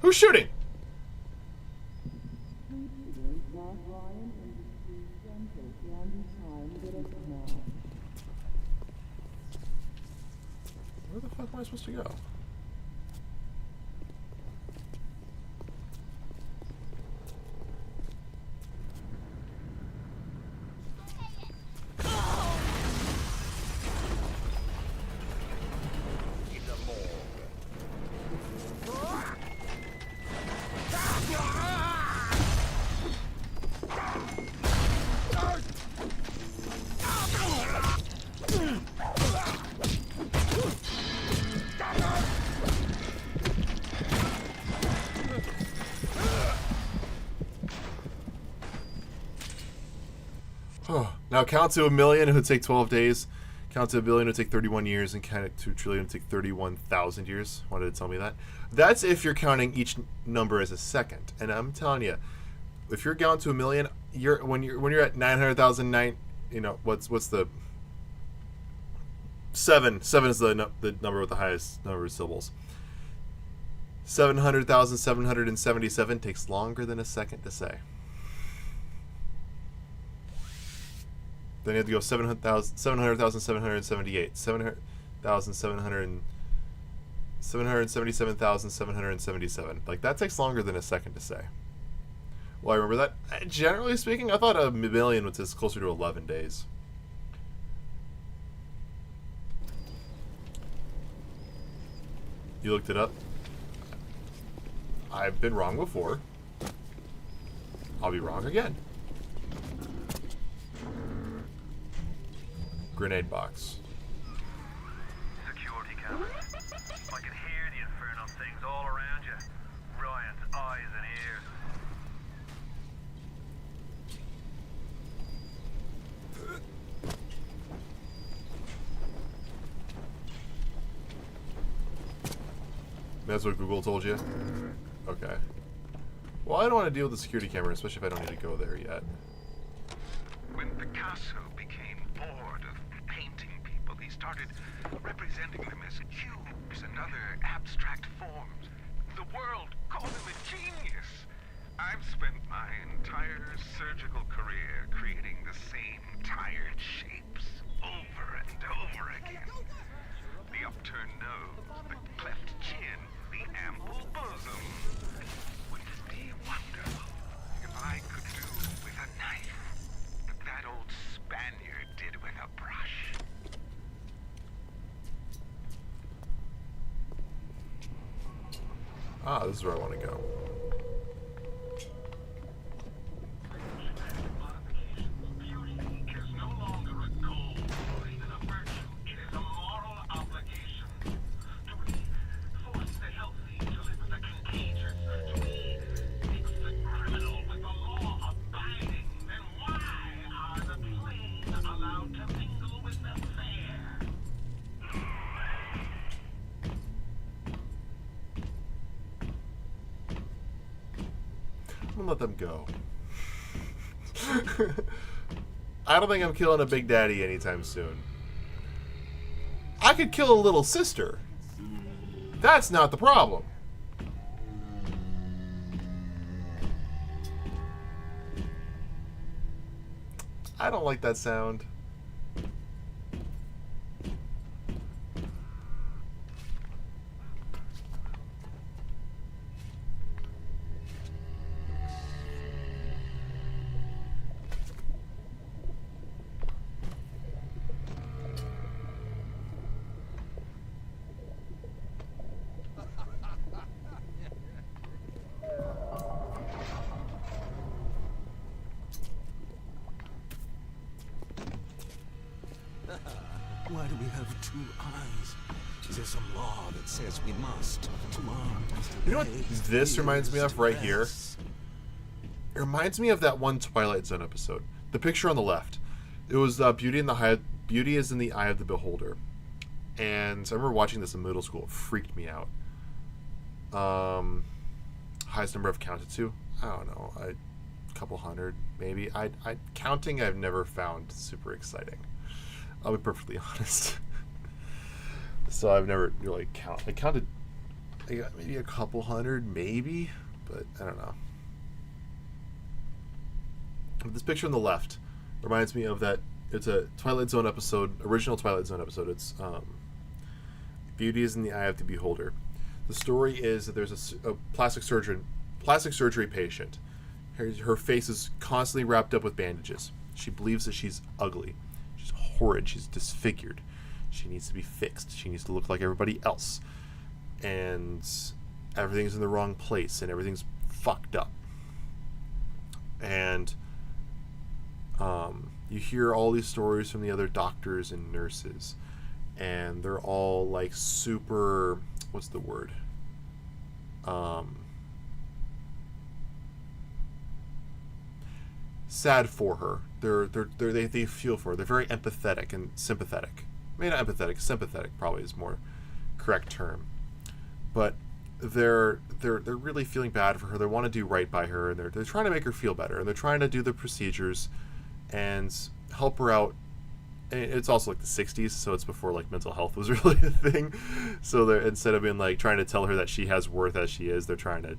Who's shooting? Where the fuck am I supposed to go? Now count to 1,000,000, it would take 12 days. Count to 1,000,000,000, it would take 31 years. And count to 2,000,000,000,000, it would take 31,000 years. Why did it tell me that? That's if you're counting each number as a second. And I'm telling you, if you're down to 1,000,000, when you're at 900,009, you know what's the 7? 7 is the number with the highest number of syllables. 700,777 takes longer than a second to say. Then you have to go 700,778, 700,778, 777,777. Like, that takes longer than a second to say. Well, I remember that. Generally speaking, I thought a million was closer to 11 days. You looked it up? I've been wrong before. I'll be wrong again. Grenade box. Security camera. I can hear the infernal things all around you. Ryan's eyes and ears. That's what Google told you? Okay. Well, I don't want to deal with the security camera, especially if I don't need to go there yet. When Picasso became bored of painting people, he started representing them as cubes and other abstract forms. The world called him a genius. I've spent my entire surgical career creating the same tired shapes over and over again. The upturned nose, the cleft chin, the ample bosom. Wouldn't it be wonderful if I could do with a knife what that old Spaniard did with a brush? Ah, this is where I want to go. I'm gonna let them go. I don't think I'm killing a Big Daddy anytime soon. I could kill a little sister. That's not the problem. I don't like that sound. Why do we have two eyes? Is there some law that says we must? Two arms. You know what this reminds me of right here? It reminds me of that one Twilight Zone episode. The picture on the left. It was Beauty is in the Eye of the Beholder. And so I remember watching this in middle school. It freaked me out. Highest number I've counted to? I don't know. A couple hundred, maybe. Counting I've never found super exciting. I'll be perfectly honest. So I've never really I counted maybe a couple hundred, maybe, but I don't know. This picture on the left reminds me of that. It's a Twilight Zone episode, original Twilight Zone episode. It's Beauty is in the Eye of the Beholder. The story is that there's a plastic surgery patient. Her face is constantly wrapped up with bandages. She believes that she's ugly. She's horrid. She's disfigured. She needs to be fixed. She needs to look like everybody else. And everything's in the wrong place and everything's fucked up. And you hear all these stories from the other doctors and nurses. And they're all like super, what's the word? Sad for her. They feel for her. They're very empathetic and sympathetic. Maybe not empathetic, sympathetic probably is more correct term. But they're really feeling bad for her. They want to do right by her, and they're trying to make her feel better, and they're trying to do the procedures and help her out. And it's also like the 60s, so it's before like mental health was really a thing. So they're, instead of being like trying to tell her that she has worth as she is, they're trying to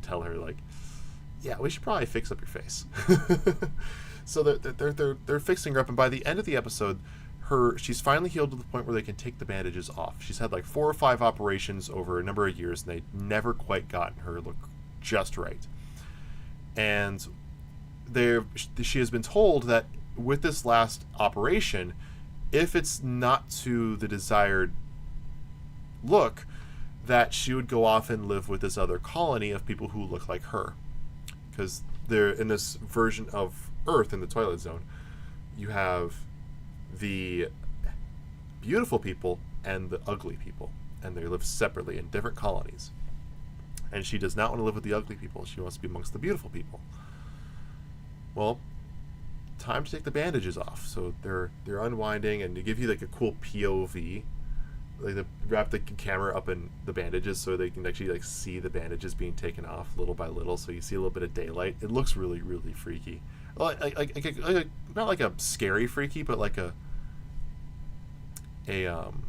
tell her like, yeah, we should probably fix up your face. So they're fixing her up, and by the end of the episode, she's finally healed to the point where they can take the bandages off. She's had like 4 or 5 operations over a number of years, and they never quite gotten her look just right. And she has been told that with this last operation, if it's not to the desired look, that she would go off and live with this other colony of people who look like her. Because they're in this version of Earth in the Twilight Zone, you have the beautiful people and the ugly people, and they live separately in different colonies. And she does not want to live with the ugly people. She wants to be amongst the beautiful people. Well, time to take the bandages off. So they're unwinding, and they give you like a cool POV. Like they wrap the camera up in the bandages so they can actually like see the bandages being taken off little by little. So you see a little bit of daylight. It looks really, really freaky. Like not like a scary freaky, but like a an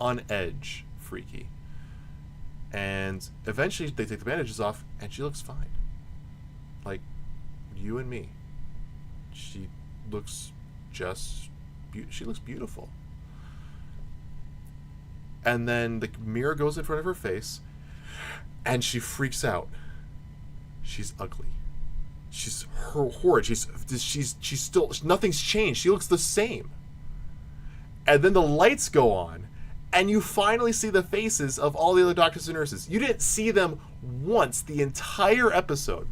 on edge freaky. And eventually they take the bandages off, and she looks fine. Like you and me. She looks she looks beautiful. And then the mirror goes in front of her face, and she freaks out. She's ugly. She's horrid. She's still, nothing's changed. She looks the same. And then the lights go on, and you finally see the faces of all the other doctors and nurses. You didn't see them once the entire episode.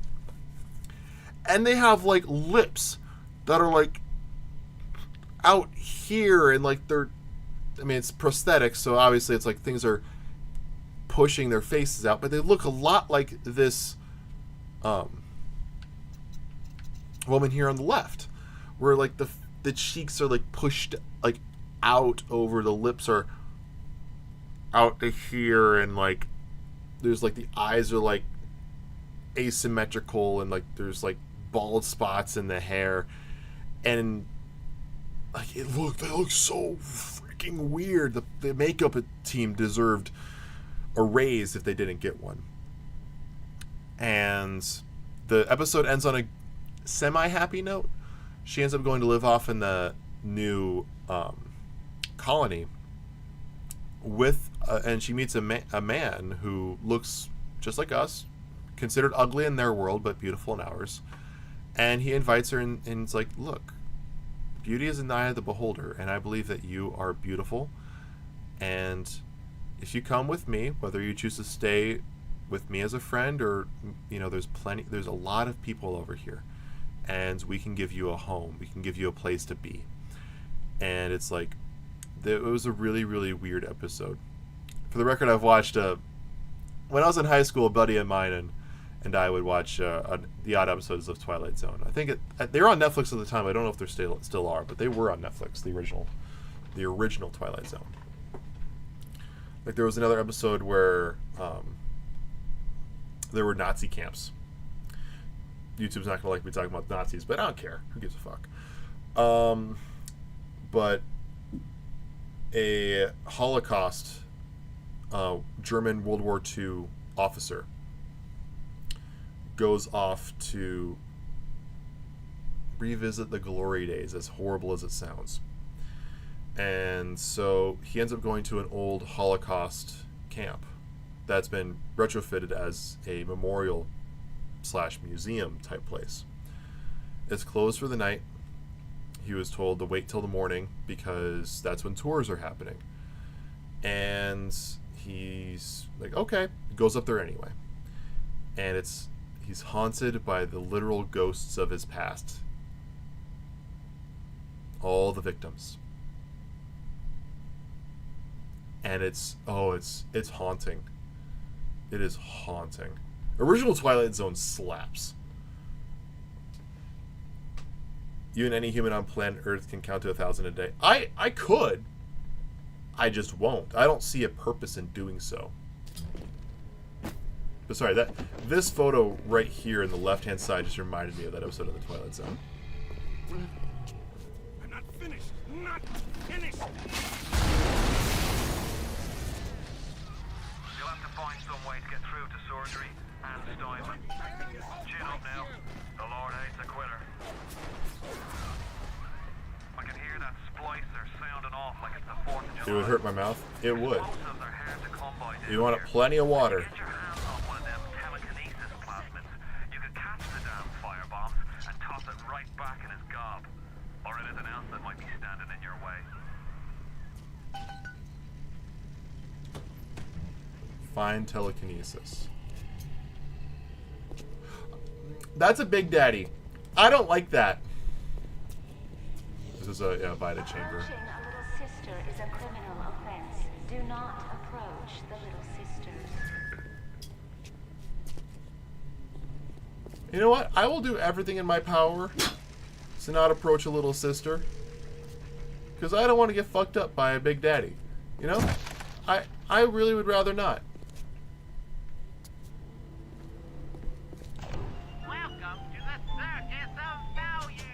And they have like lips that are like out here, and like it's prosthetics, so obviously it's like things are pushing their faces out, but they look a lot like this woman here on the left, where like the cheeks are like pushed like out over, the lips are out to here, and like there's like the eyes are like asymmetrical, and like there's like bald spots in the hair, and like they look so freaking weird. The makeup team deserved a raise if they didn't get one. And the episode ends on a semi-happy note. She ends up going to live off in the new colony with, and she meets a man who looks just like us, considered ugly in their world but beautiful in ours. And he invites her, and it's like, look, beauty is in the eye of the beholder, and I believe that you are beautiful. And if you come with me, whether you choose to stay with me as a friend, or there's a lot of people over here, and we can give you a home, we can give you a place to be. And it's like, it was a really, really weird episode. For the record, I've watched when I was in high school, a buddy of mine and I would watch the odd episodes of Twilight Zone. I think they were on Netflix at the time. I don't know if they still are, but they were on Netflix, the original Twilight Zone. Like there was another episode where there were Nazi camps. YouTube's not gonna like me talking about Nazis, but I don't care. Who gives a fuck? But a Holocaust German World War II officer goes off to revisit the glory days, as horrible as it sounds. And so he ends up going to an old Holocaust camp that's been retrofitted as a memorial / museum type place. It's closed for the night. He was told to wait till the morning because that's when tours are happening. And he's like, okay, goes up there anyway. And he's haunted by the literal ghosts of his past. All the victims. And it's haunting. It is haunting. Original Twilight Zone slaps. You and any human on planet Earth can count to 1,000 a day. I could. I just won't. I don't see a purpose in doing so. But sorry, this photo right here in the left-hand side just reminded me of that episode of the Twilight Zone. I'm not finished. Not finished. You'll have to find some way to get through to surgery and Steinman. Chin up now. The Lord hates a quitter. I can hear that splicer sounding off like it's the 4th of July. It would hurt my mouth. It would. Explosives are hard to come by You want plenty of water. Get your hands on one of them telekinesis plasmids. You could catch the damn firebombs and toss it right back in his gob. Or anything else that might be standing in your way. Find telekinesis. That's a Big Daddy. I don't like that. This is a Vita chamber. Approaching a little sister is a criminal offense. Do not approach the little sisters. You know what? I will do everything in my power to not approach a little sister. Because I don't want to get fucked up by a Big Daddy. You know? I really would rather not. Welcome to the Circus of Value.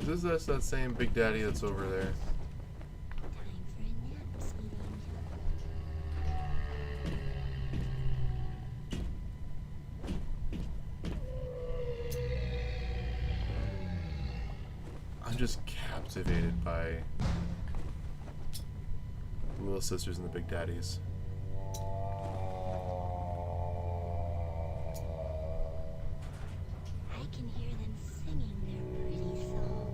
Is this that same Big Daddy that's over there? I'm just captivated by the little sisters and the Big Daddies. I can hear them singing their pretty song.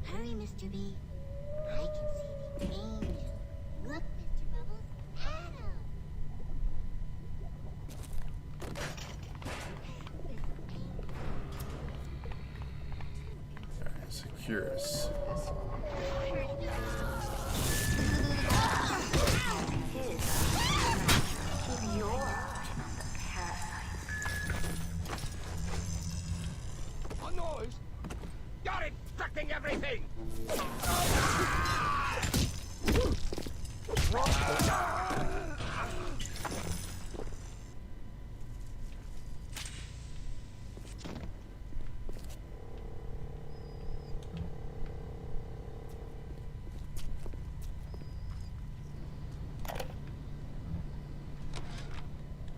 Thank you, Mr. B. Hurry, Mr. B. I can see the angel. Look, Mr. Bubbles, Adam. Alright, secure us. A noise! You're infecting everything!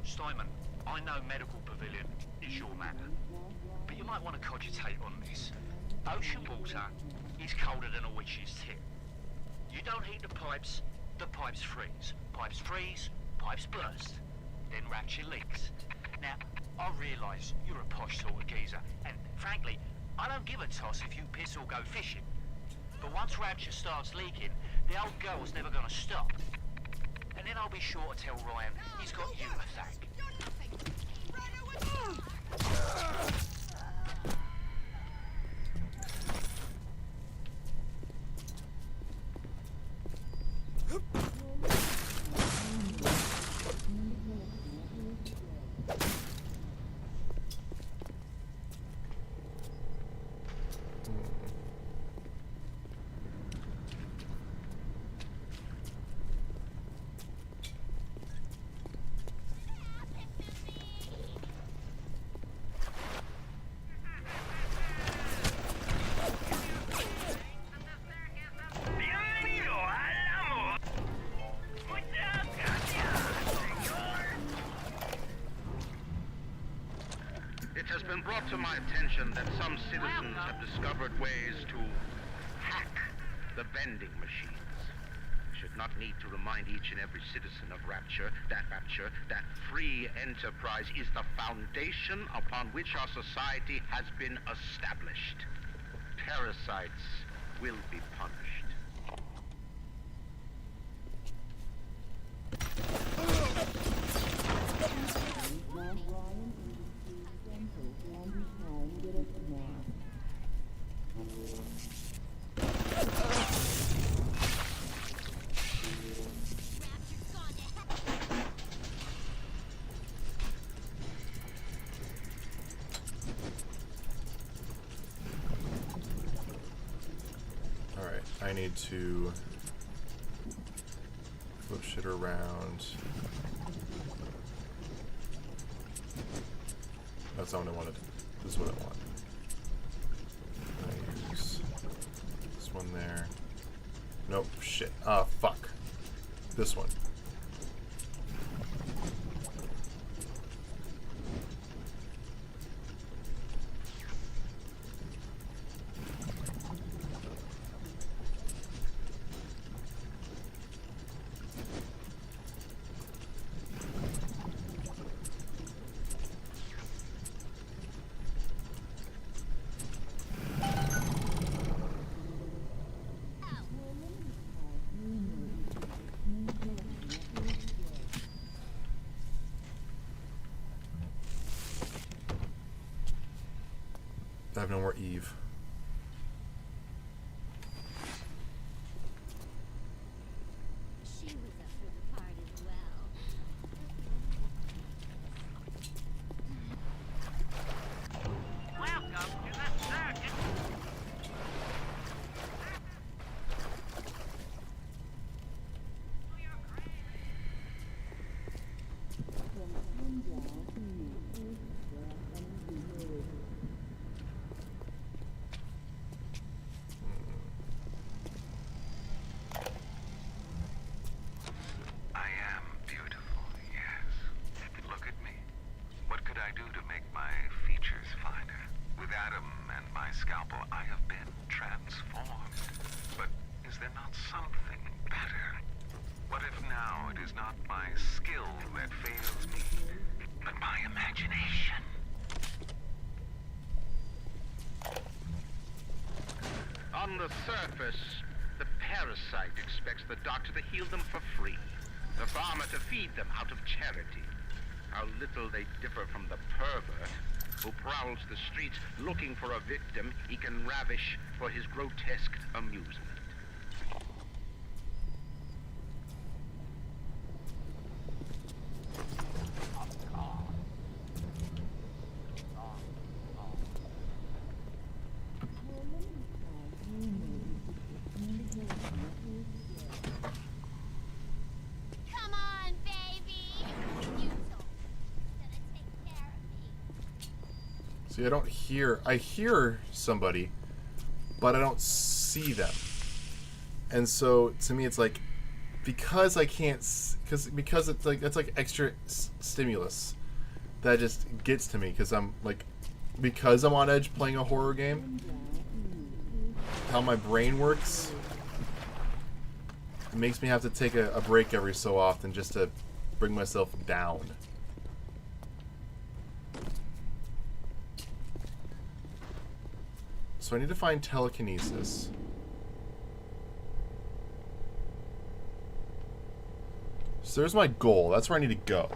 Steinman, I know Medical Pavilion is your matter, but you might want to cogitate on this. Ocean water is colder than a witch's tip. You don't heat the pipes freeze. Pipes freeze, pipes burst, then rapture leaks. Now, I realise you're a posh sort of geezer, and frankly, I don't give a toss if you piss or go fishing. But once rapture starts leaking, the old girl's never gonna stop. And then I'll be sure to tell Ryan he's got you to thank. It has been brought to my attention that some citizens have discovered ways to hack the vending machines. should not need to remind each and every citizen of Rapture, that free enterprise is the foundation upon which our society has been established. Parasites will be punished. I need to flip shit around. That's not what I wanted. This is what I want. I use this one there. Nope, shit. Ah, fuck. This one. I have no more Eve. She was up for the part as well. Welcome to the circus. I am beautiful, yes. Look at me. What could I do to make my features finer? With Adam and my scalpel, I have been transformed. But is there not something better? What if now it is not my skill that fails me, but my imagination? On the surface, the parasite expects the doctor to heal them for free, the farmer to feed them out of charity. How little they differ from the pervert who prowls the streets looking for a victim he can ravish for his grotesque amusement. Come on, baby! You told me gonna take care of me. See, I hear somebody, but I don't see them. And so to me it's like, because I can't, because it's like, that's like extra stimulus that just gets to me, because I'm on edge playing a horror game, how my brain works, it makes me have to take a break every so often just to bring myself down. So I need to find telekinesis. So there's my goal. That's where I need to go.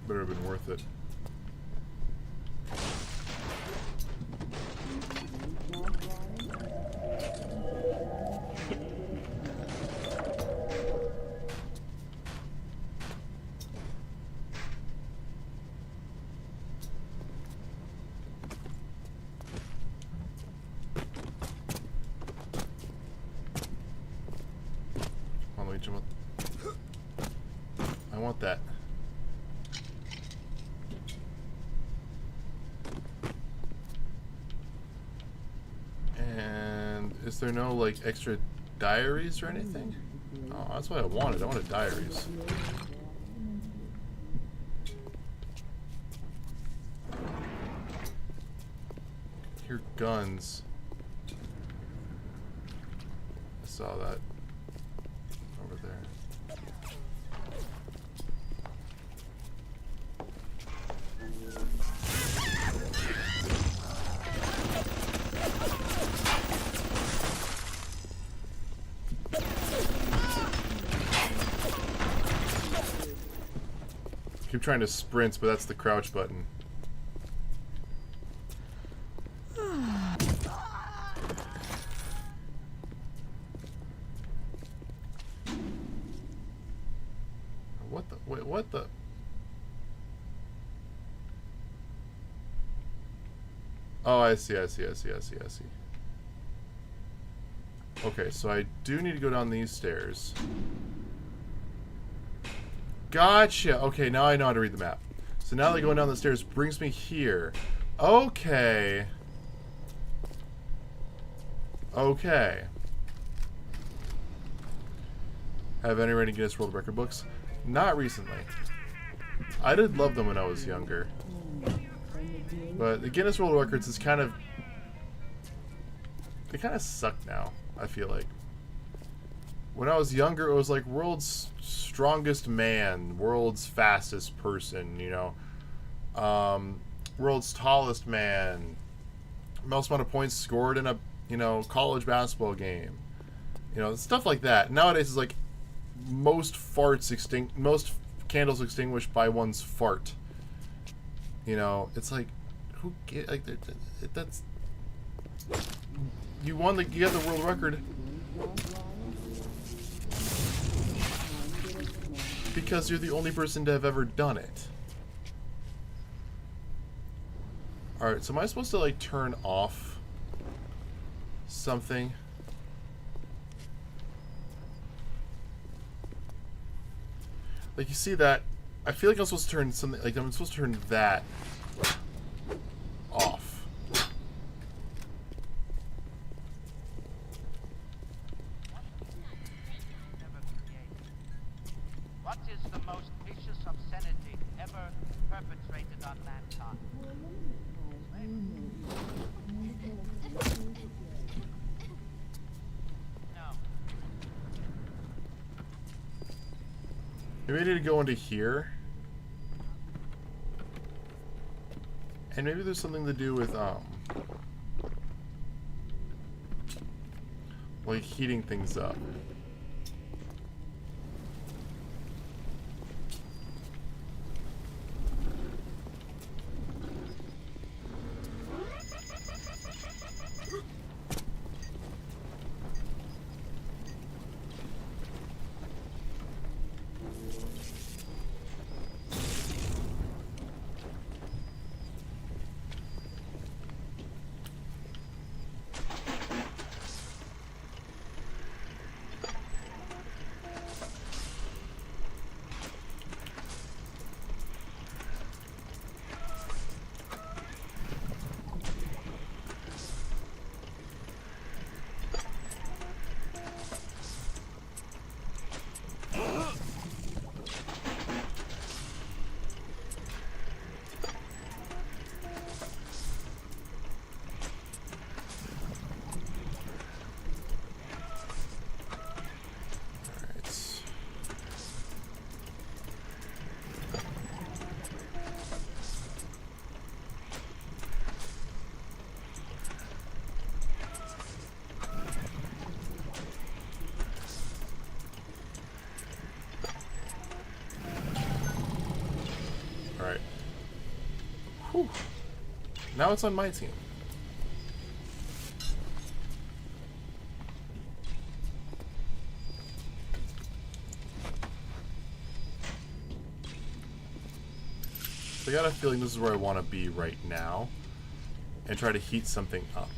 Better have been worth it. that. And is there no like extra diaries or anything? Oh, that's what I wanted. I wanted diaries. Hear guns. I saw that over there. Keep trying to sprint, but that's the crouch button. What the? Wait, what the? Oh, I see. Okay, so I do need to go down these stairs. Gotcha! Okay, now I know how to read the map. So now that going down the stairs brings me here. Okay. Okay. Have any read Guinness World Record books? Not recently. I did love them when I was younger. But the Guinness World Records is kind of... They kind of suck now, I feel like. When I was younger, it was like world's strongest man, world's fastest person, you know. World's tallest man, most amount of points scored in a, you know, college basketball game. You know, stuff like that. Nowadays, it's like most candles extinguished by one's fart. You know, it's like, who get like that's you won the you got the world record because you're the only person to have ever done it. Alright, so am I supposed to like turn off something? Like, you see that? I feel like I'm supposed to turn something, like I'm supposed to turn that off. What is the most vicious obscenity ever perpetrated on mankind? No. Maybe I need to go into here. And maybe there's something to do with, like heating things up. Alright. Whew. Now it's on my team. So I got a feeling this is where I want to be right now. And try to heat something up.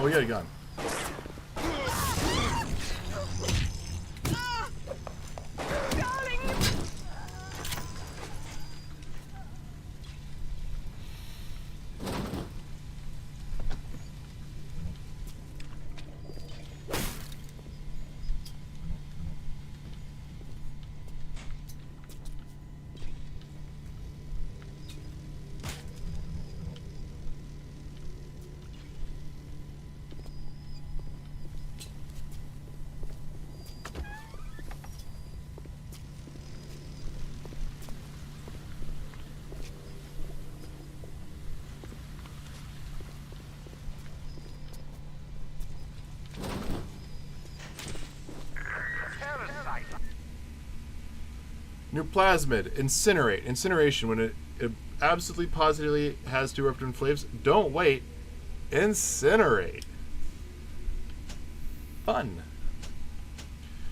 we got a gun. New plasmid. Incinerate. Incineration. When it absolutely positively has two eruptive flames, don't wait. Incinerate. Fun.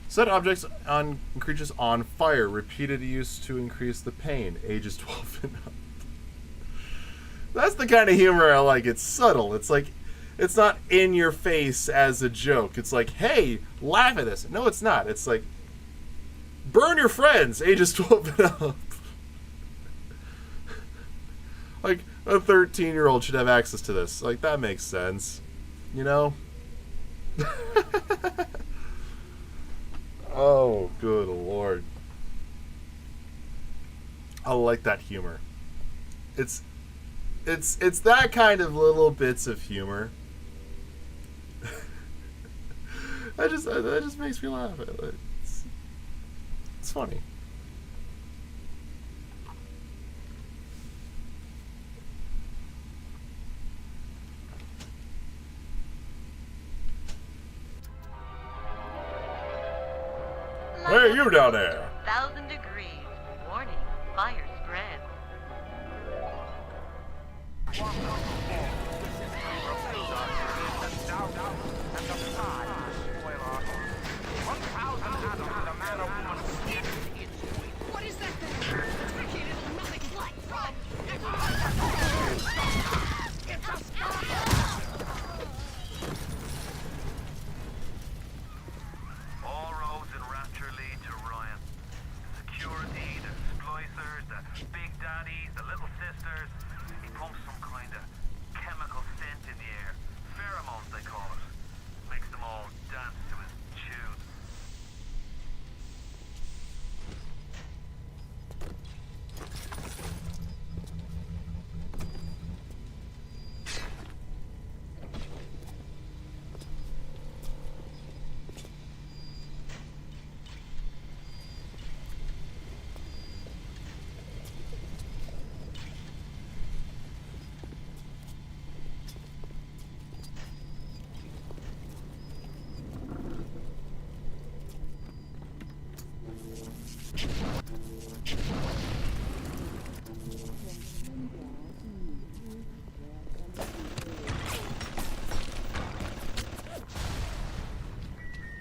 Set objects on creatures on fire. Repeated use to increase the pain. Ages 12 and up. That's the kind of humor I like. It's subtle. It's like, it's not in your face as a joke. It's like, hey, laugh at this. No, it's not. It's like, burn your friends. Ages 12 and up. Like, a 13-year-old should have access to this. Like, that makes sense. You know? Oh, good lord. I like that humor. It's that kind of little bits of humor. that just makes me laugh. It's funny. Hey, you down there! 1,000 degrees. Warning, fire spread. What is that thing? Attacking little nothing like run! It's a All roads in Rapture lead to Ryan. Security, the splicers, the big daddies, the little sisters. He pumps some kind of chemical scent in the air. Pheromones, they call it. Makes them all dance to his tune.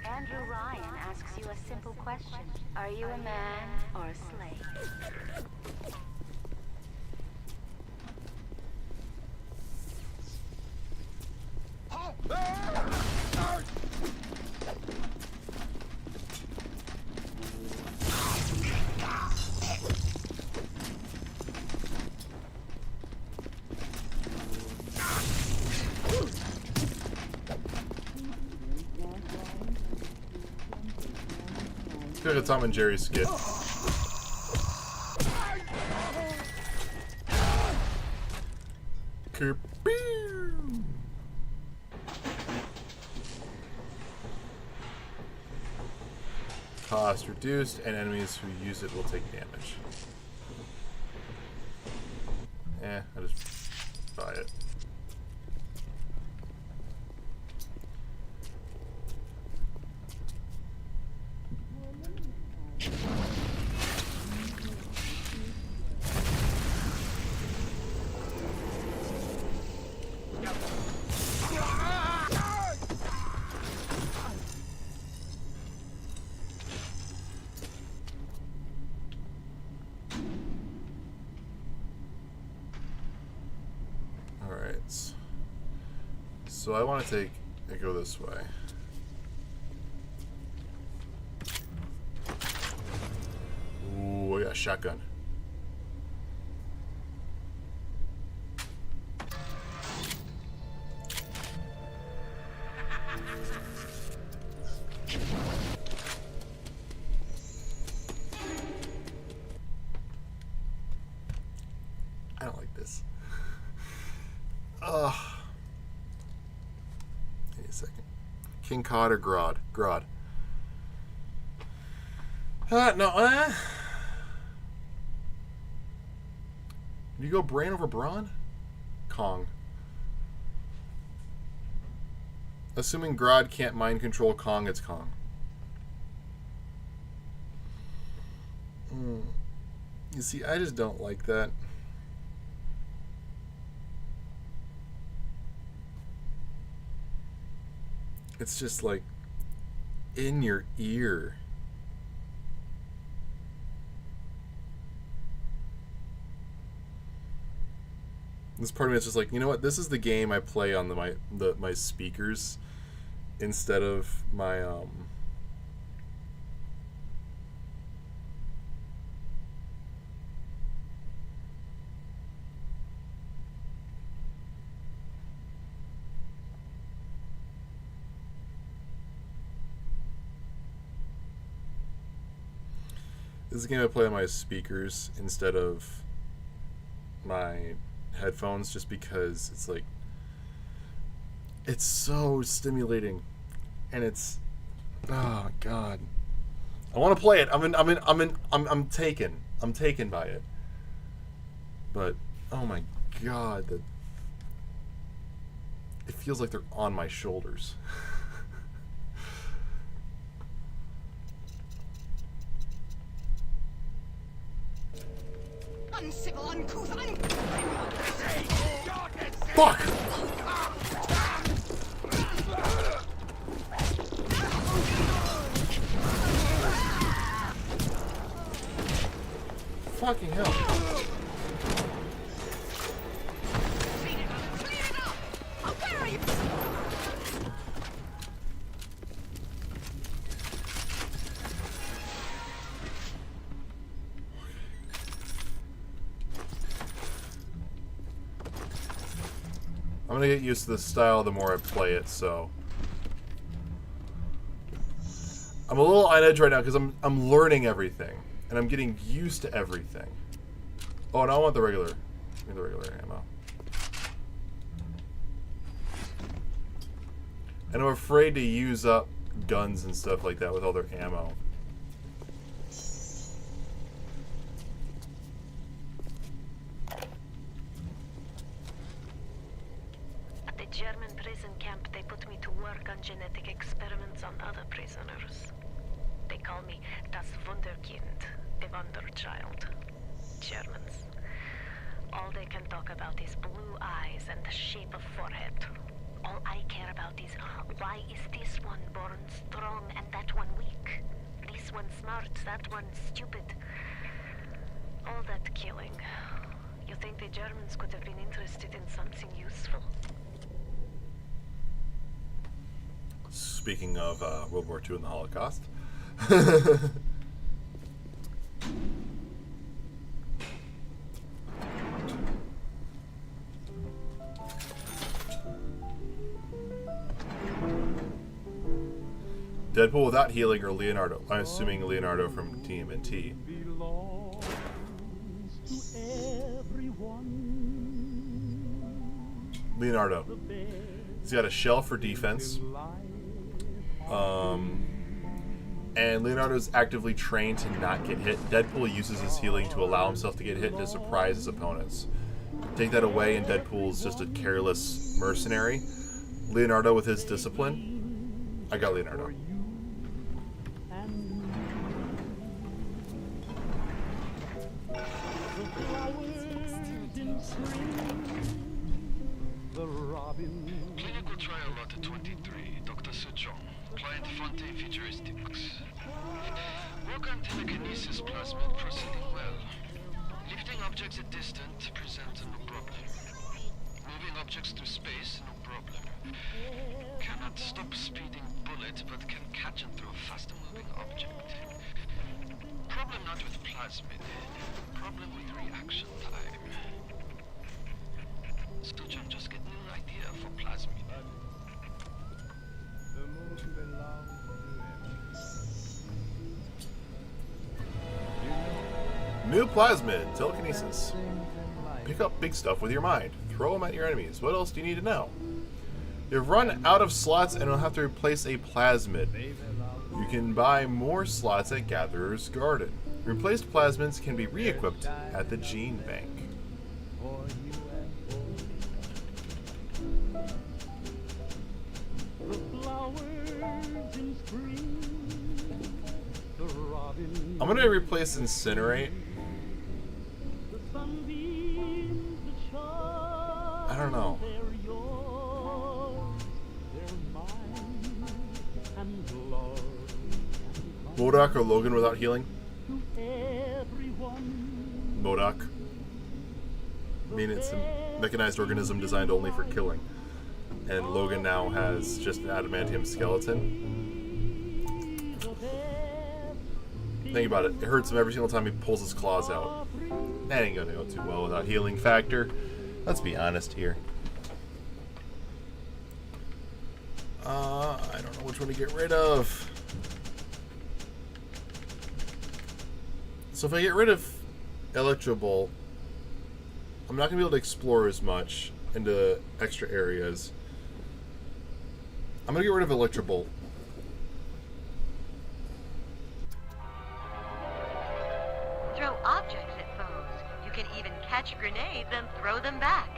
Andrew Ryan asks you a simple question. Are you a man or a slave? Look at Tom and Jerry skit. Kerpew! Cost reduced, and enemies who use it will take damage. I just buy it. So I want to take I go this way. Ooh, I got a shotgun. I don't like this. Ugh. Wait a second. King Cod or Grodd? Grodd. No. You go brain over brawn? Kong. Assuming Grodd can't mind control Kong, it's Kong. You see, I just don't like that. It's just like in your ear. This part of me is just like, you know what? This is the game I play on my speakers instead of my This is a game I play on my speakers instead of my headphones, just because it's like, it's so stimulating, and it's, oh god, I want to play it. I'm taken by it, but oh my god, it feels like they're on my shoulders. Uncivil, uncouth, Fuck! Fucking hell. I'm gonna get used to this style the more I play it, so I'm a little on edge right now because I'm learning everything and I'm getting used to everything. Oh, and I want the regular ammo. And I'm afraid to use up guns and stuff like that with all their ammo. German prison camp, they put me to work on genetic experiments on other prisoners. They call me das Wunderkind, a wonder child. Germans. All they can talk about is blue eyes and the shape of forehead. All I care about is, why is this one born strong and that one weak? This one smart, that one stupid. All that killing. You think the Germans could have been interested in something useful? Speaking of World War II and the Holocaust. Deadpool without healing or Leonardo? I'm assuming Leonardo from TMNT. Leonardo. He's got a shell for defense. And Leonardo's actively trained to not get hit. Deadpool uses his healing to allow himself to get hit and to surprise his opponents. Take that away and Deadpool's just a careless mercenary. Leonardo with his discipline. I got Leonardo. Clinical trial lot 23, Dr. Sejong. Client Fontaine Futuristics. Work on telekinesis plasmid proceeding well. Lifting objects at distance presents no problem. Moving objects through space, no problem. Cannot stop speeding bullet, but can catch and throw faster moving object. Problem not with plasmid. Problem with reaction time. Such I'm just getting an idea for plasmid. New plasmid, telekinesis. Pick up big stuff with your mind. Throw them at your enemies. What else do you need to know? You've run out of slots and will have to replace a plasmid. You can buy more slots at Gatherer's Garden. Replaced plasmids can be re-equipped at the Gene Bank. I'm gonna replace Incinerate. I don't know. MODOK or Logan without healing? MODOK. I mean, it's a mechanized organism designed only for killing. And Logan now has just an adamantium skeleton. Think about it. It hurts him every single time he pulls his claws out. That ain't gonna go too well without healing factor. Let's be honest here. I don't know which one to get rid of. So if I get rid of Electro Bolt, I'm not going to be able to explore as much into extra areas. I'm going to get rid of Electro Bolt. Throw objects at foes. You can even catch grenades and throw them back.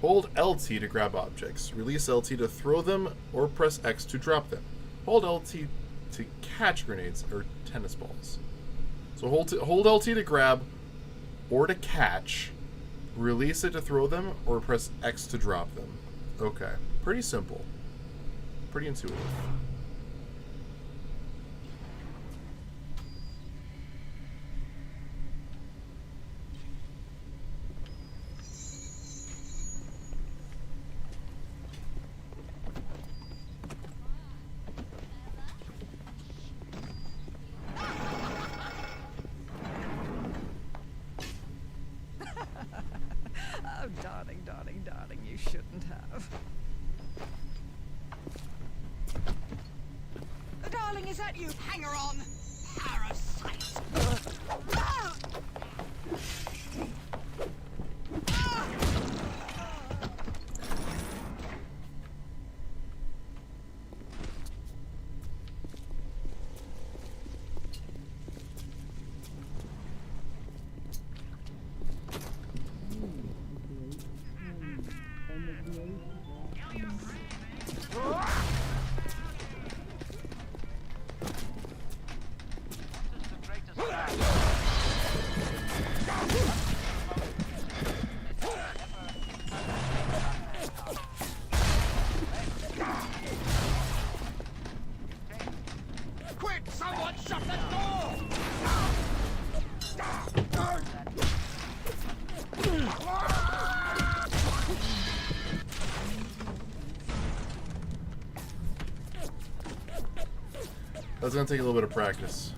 Hold LT to grab objects. Release LT to throw them, or press X to drop them. Hold LT to catch grenades or tennis balls. So hold LT to grab or to catch. Release it to throw them, or press X to drop them. Okay. Pretty simple. Pretty intuitive. Oh, darling, darling, darling, you shouldn't have. Darling, is that you? Hanger on! Parasite! Quick, someone shut the door! That's gonna take a little bit of practice.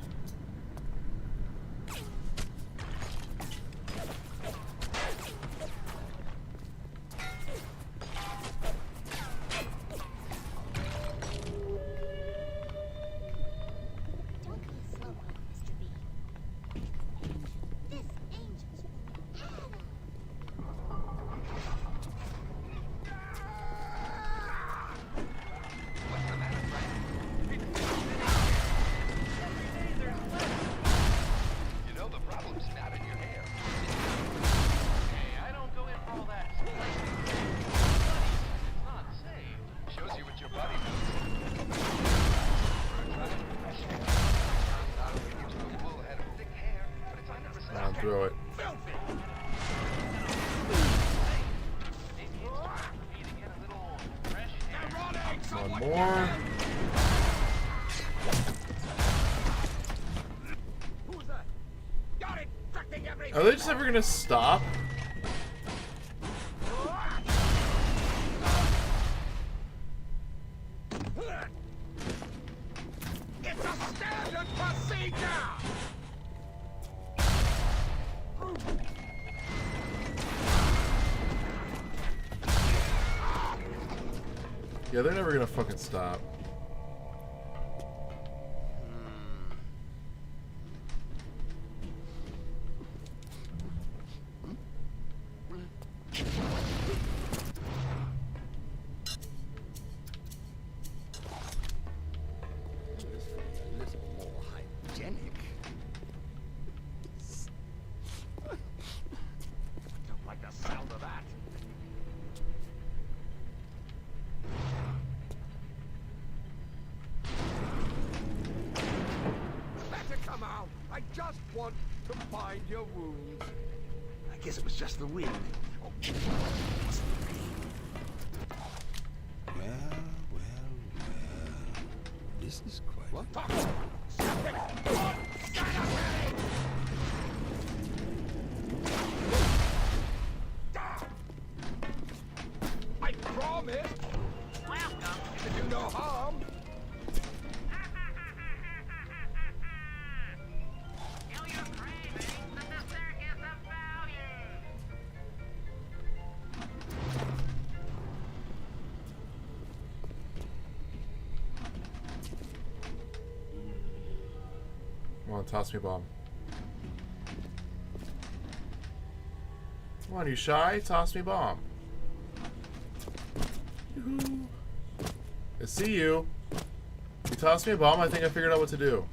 Throw it. One more. Are they just ever gonna stop? It's a standard procedure! Yeah, they're never gonna fucking stop. Your wounds. I guess it was just the wind. Oh. Well. This is quite... What? Stop it! Stand up, ready! I promise! Welcome! To do no harm! Come on, toss me a bomb. Come on, you shy? Toss me a bomb. Yoo-hoo. I see you. You toss me a bomb, I think I figured out what to do.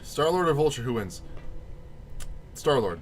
Star-Lord or Vulture, who wins? Star-Lord.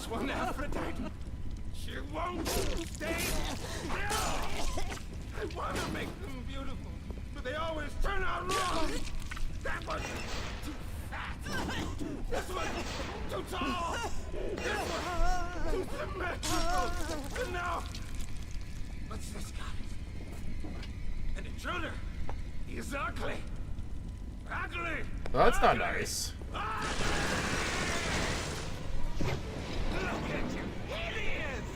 One Aphrodite. She won't stay still. I want to make them beautiful, but they always turn out wrong. That was too fat. This was too tall. This was too symmetrical. And now, what's this guy? An intruder. He's ugly. Ugly. Well, that's not nice. Look at you, idiots!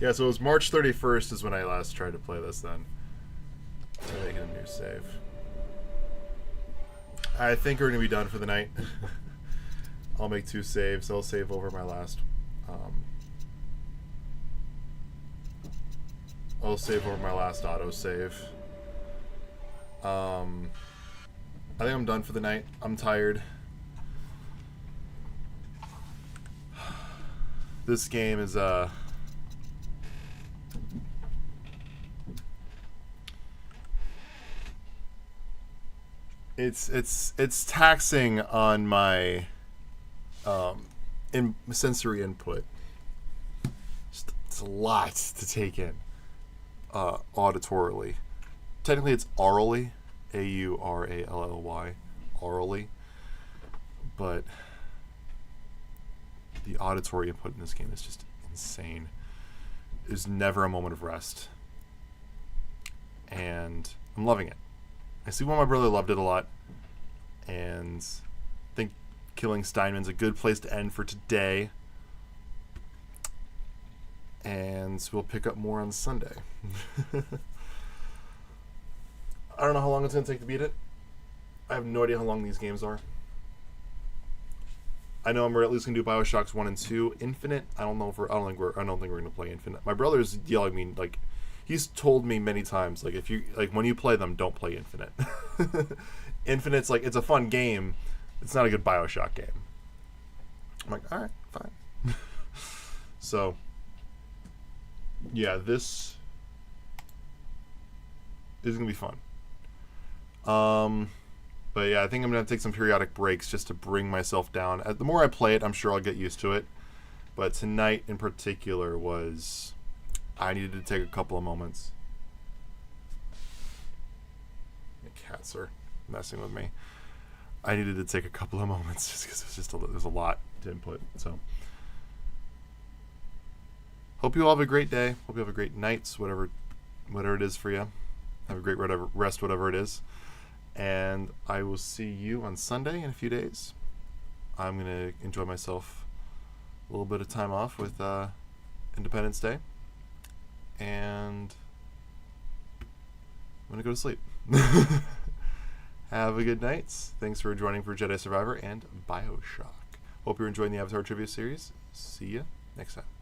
Yeah, so it was March 31st is when I last tried to play this then. Making a new save. I think we're going to be done for the night. I'll make 2 saves. I'll save over my last... I'll save over my last autosave. I think I'm done for the night. I'm tired. This game is it's taxing on my sensory input. It's a lot to take in auditorily. Technically it's aurally, A-U-R-A-L-L-Y, aurally, but the auditory input in this game is just insane. There's never a moment of rest, and I'm loving it. I see why my brother loved it a lot, and I think killing Steinman's a good place to end for today, and we'll pick up more on Sunday. I don't know how long it's going to take to beat it. I have no idea how long these games are. I know we're at least going to do Bioshocks 1 and 2. Infinite, I don't think we're going to play Infinite. My brother's yelling at me, like, he's told me many times, like, if you, like, when you play them, don't play Infinite. Infinite's, like, it's a fun game. It's not a good Bioshock game. I'm like, alright, fine. So, yeah, this is going to be fun. But yeah, I think I'm going to take some periodic breaks just to bring myself down. The more I play it, I'm sure I'll get used to it. But tonight in particular was... I needed to take a couple of moments. The cats are messing with me. I needed to take a couple of moments just because it was a lot to input. So, hope you all have a great day. Hope you have a great night, whatever it is for you. Have a great rest, whatever it is. And I will see you on Sunday in a few days. I'm going to enjoy myself a little bit of time off with Independence Day. And I'm going to go to sleep. Have a good night. Thanks for joining for Jedi Survivor and Bioshock. Hope you're enjoying the Avatar Trivia Series. See ya next time.